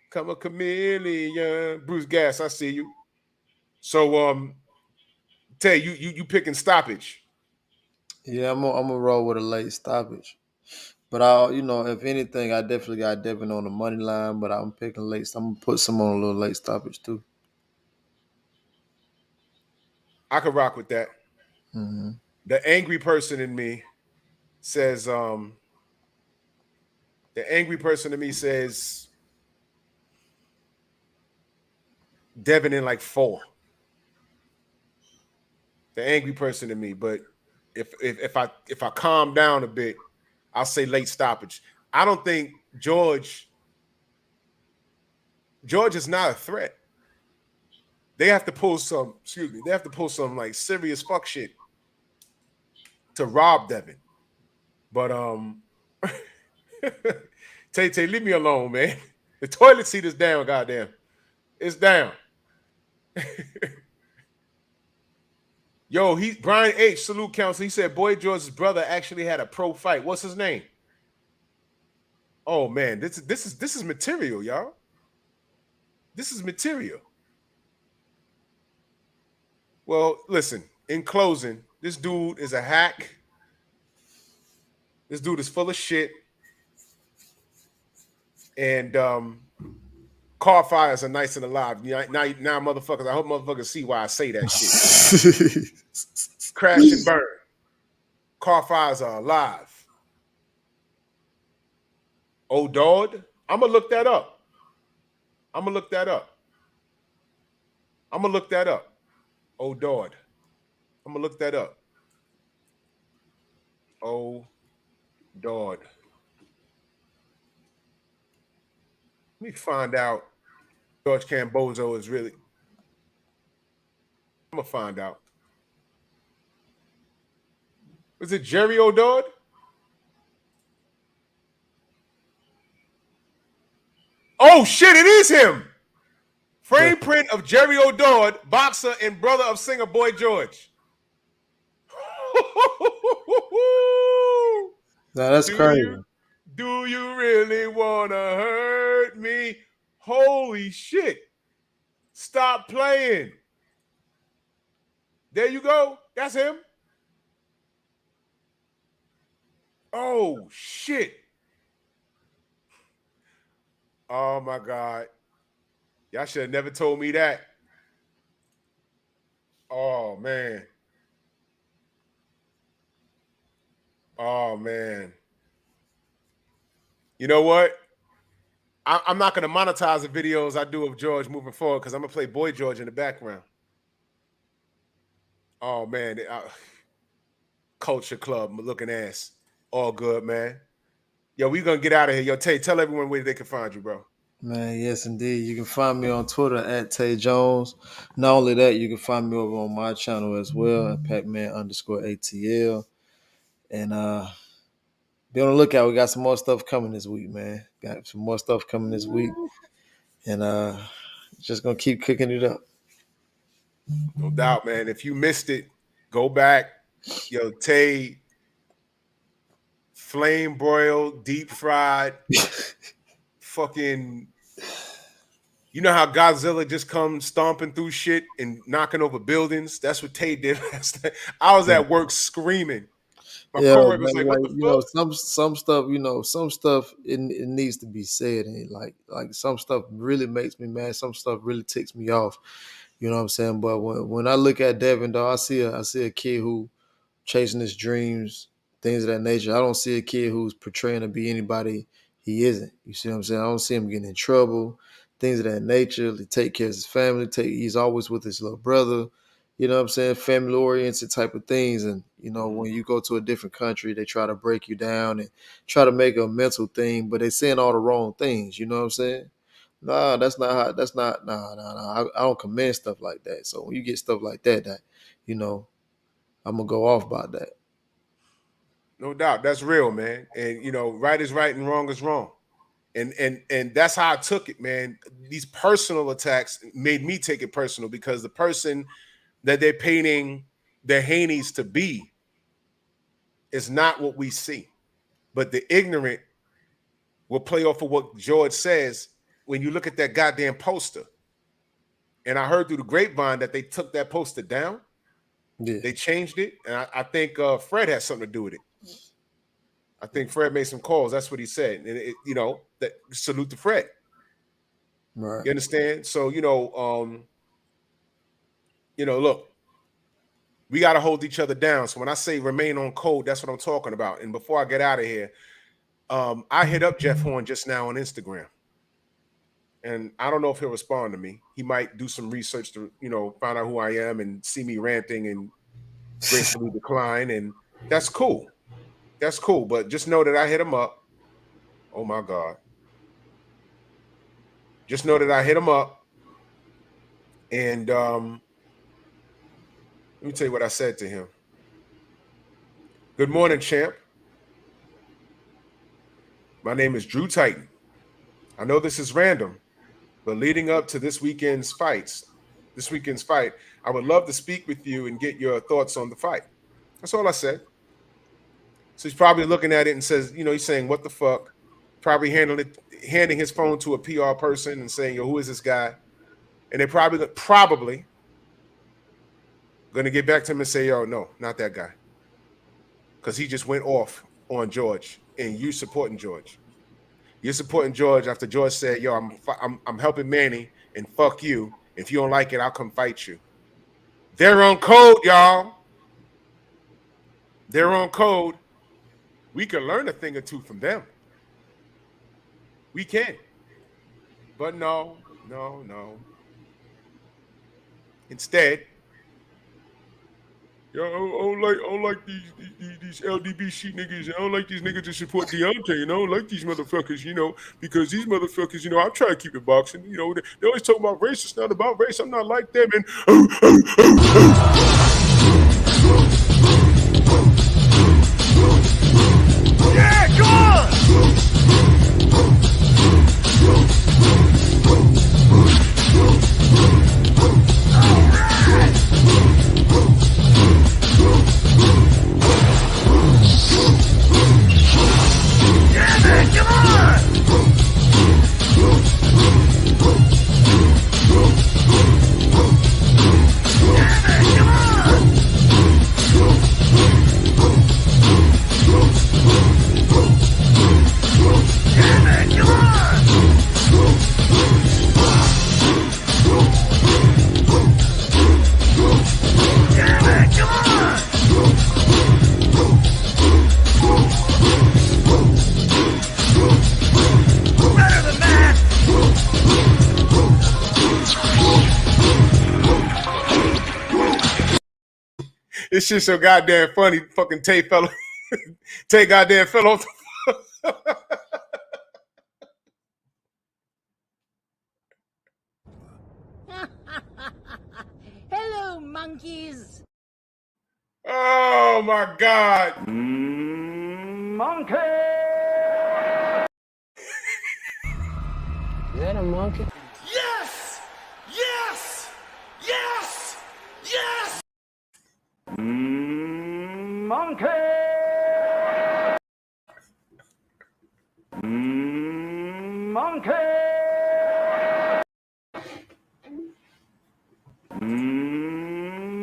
Come a chameleon. Bruce Gass, I see you. So, Tay, you picking stoppage. Yeah, I'm gonna roll with a late stoppage. But I, if anything, I definitely got Devin on the money line. But I'm picking late. So I'm gonna put some on a little late stoppage too. I could rock with that. Mm-hmm. The angry person in me says, Devin in like 4. The angry person in me, but if I calm down a bit, I'll say late stoppage. I don't think George is not a threat. They have to pull some, they have to pull some like serious fuck shit to rob Devin. But Tay, leave me alone, man. The toilet seat is down, goddamn. It's down. Yo, Brian H. Salute Council. He said Boy George's brother actually had a pro fight. What's his name? Oh man, this is material, y'all. This is material. Well, listen, in closing, this dude is a hack. This dude is full of shit. And car fires are nice and alive. Now, motherfuckers, I hope motherfuckers see why I say that shit. Crash and burn. Car fires are alive. Oh, dog. I'm going to look that up. Oh, dog. I'm going to look that up. Oh, dog. Let me find out George Kambosos is really. I'm going to find out. Was it Jerry O'Dowd? Oh, shit, it is him. Frame print of Jerry O'Dowd, boxer and brother of singer Boy George. No, that's crazy. Do you really want to hurt me? Holy shit. Stop playing. There you go. That's him. Oh, shit. Oh, my God. Y'all should have never told me that. Oh, man. Oh, man. You know what? I'm not going to monetize the videos I do of George moving forward because I'm going to play Boy George in the background. Oh, man. Culture Club looking ass. All good, man. Yo, we going to get out of here. Yo, Tay, tell everyone where they can find you, bro. Man, yes, indeed. You can find me on Twitter at Tay Jones. Not only that, you can find me over on my channel as well at Pacman_ATL. And be on the lookout. We got some more stuff coming this week, man. Got some more stuff coming this week. And just gonna keep cooking it up. No doubt, man. If you missed it, go back. Yo, Tay, flame broiled, deep fried, fucking. You know how Godzilla just comes stomping through shit and knocking over buildings? That's what Tay did last night. I was at work screaming. My coworker was like, "What the fuck?" Some stuff, some stuff it needs to be said, and like some stuff really makes me mad. Some stuff really ticks me off. You know what I'm saying? But when I look at Devin, though, I see a kid who chasing his dreams, things of that nature. I don't see a kid who's portraying to be anybody he isn't. You see what I'm saying? I don't see him getting in trouble, things of that nature. He take care of his family. He's always with his little brother. You know what I'm saying? Family-oriented type of things. And, when you go to a different country, they try to break you down and try to make a mental thing, but they're saying all the wrong things. You know what I'm saying? Nah, that's not how, that's not, nah. I don't commend stuff like that. So when you get stuff like that, I'm going to go off by that. No doubt. That's real, man. And, right is right and wrong is wrong. And that's how I took it, man. These personal attacks made me take it personal because the person that they're painting their Haneys to be is not what we see. But the ignorant will play off of what George says when you look at that goddamn poster. And I heard through the grapevine that they took that poster down. Yeah. They changed it. And I think Fred has something to do with it. I think Fred made some calls. That's what he said. And, that salute to Fred. Right. You understand? So, look, we got to hold each other down. So when I say remain on code, that's what I'm talking about. And before I get out of here, I hit up Jeff Horn just now on Instagram. And I don't know if he'll respond to me. He might do some research to, find out who I am and see me ranting and gracefully decline. And that's cool. That's cool. But just know that I hit him up. Oh, my God. Just know that I hit him up. And let me tell you what I said to him. Good morning, champ. My name is Drew Titan. I know this is random, but leading up to this weekend's fight, I would love to speak with you and get your thoughts on the fight. That's all I said. So he's probably looking at it and says, he's saying, what the fuck? Probably handing his phone to a PR person and saying, yo, who is this guy? And they're probably going to get back to him and say, yo, no, not that guy. Because he just went off on George, and you supporting George. You're supporting George after George said, yo, I'm helping Manny, and fuck you. If you don't like it, I'll come fight you. They're on code, y'all. They're on code. We can learn a thing or two from them. We can. But no. Instead, yo, I don't like these LDBC niggas. I don't like these niggas that support Deontay. I don't like these motherfuckers, because these motherfuckers, I try to keep it boxing. They always talk about race. It's not about race. I'm not like them. And yeah, go on! This shit's so goddamn funny. Fucking Tay goddamn fell off the Hello, monkeys. Oh my God. Monkey. monkey. Yes! Yes! Yes! Yes! Monkey! Monkey!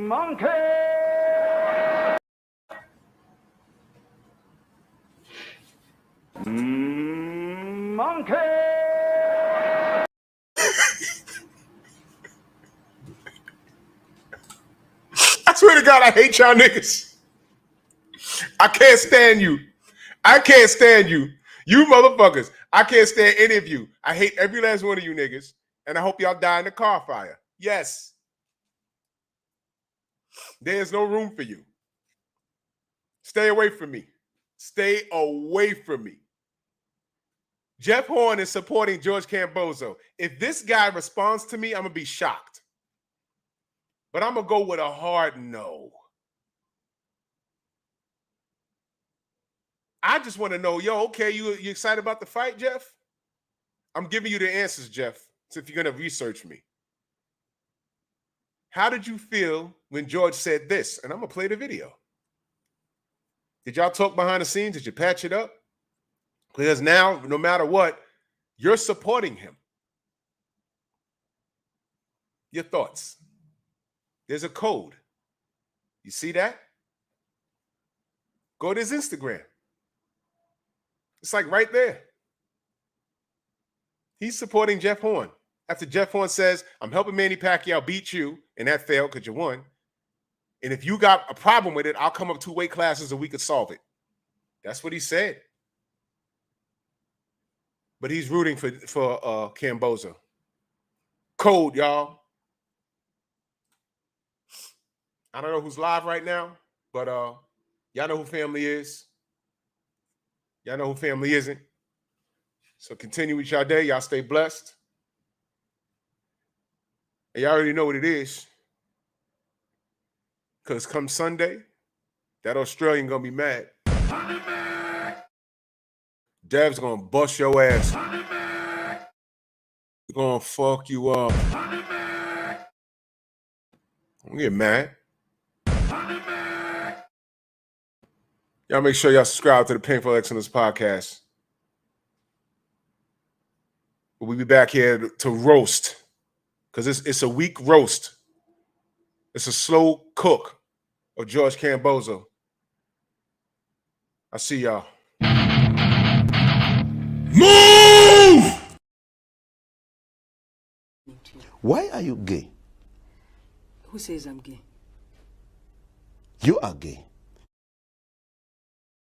Monkey! Monkey! I swear to God, I hate y'all niggas. I can't stand you. I can't stand you. You motherfuckers. I can't stand any of you. I hate every last one of you niggas. And I hope y'all die in the car fire. Yes. There's no room for you. Stay away from me. Stay away from me. Jeff Horn is supporting George Kambosos. If this guy responds to me, I'm going to be shocked. But I'm going to go with a hard no. I just want to know, yo, okay, you excited about the fight, Jeff? I'm giving you the answers, Jeff, so if you're going to research me. How did you feel when George said this? And I'm going to play the video. Did y'all talk behind the scenes? Did you patch it up? Because now, no matter what, you're supporting him. Your thoughts. There's a code. You see that? Go to his Instagram. It's like right there. He's supporting Jeff Horn. After Jeff Horn says, I'm helping Manny Pacquiao beat you, and that failed because you won. And if you got a problem with it, I'll come up 2 weight classes and we could solve it. That's what he said. But he's rooting for Kambosos. Code, y'all. I don't know who's live right now, but y'all know who family is. Y'all know who family isn't. So continue with y'all day. Y'all stay blessed. And y'all already know what it is. Because come Sunday, that Australian gonna be mad. Dev's gonna bust your ass. We're gonna fuck you up. Don't get mad. Y'all make sure y'all subscribe to the Painful Excellence podcast. We'll be back here to roast. Because it's a weak roast. It's a slow cook of George Kambosos. I see y'all. Move! Why are you gay? Who says I'm gay? You are gay.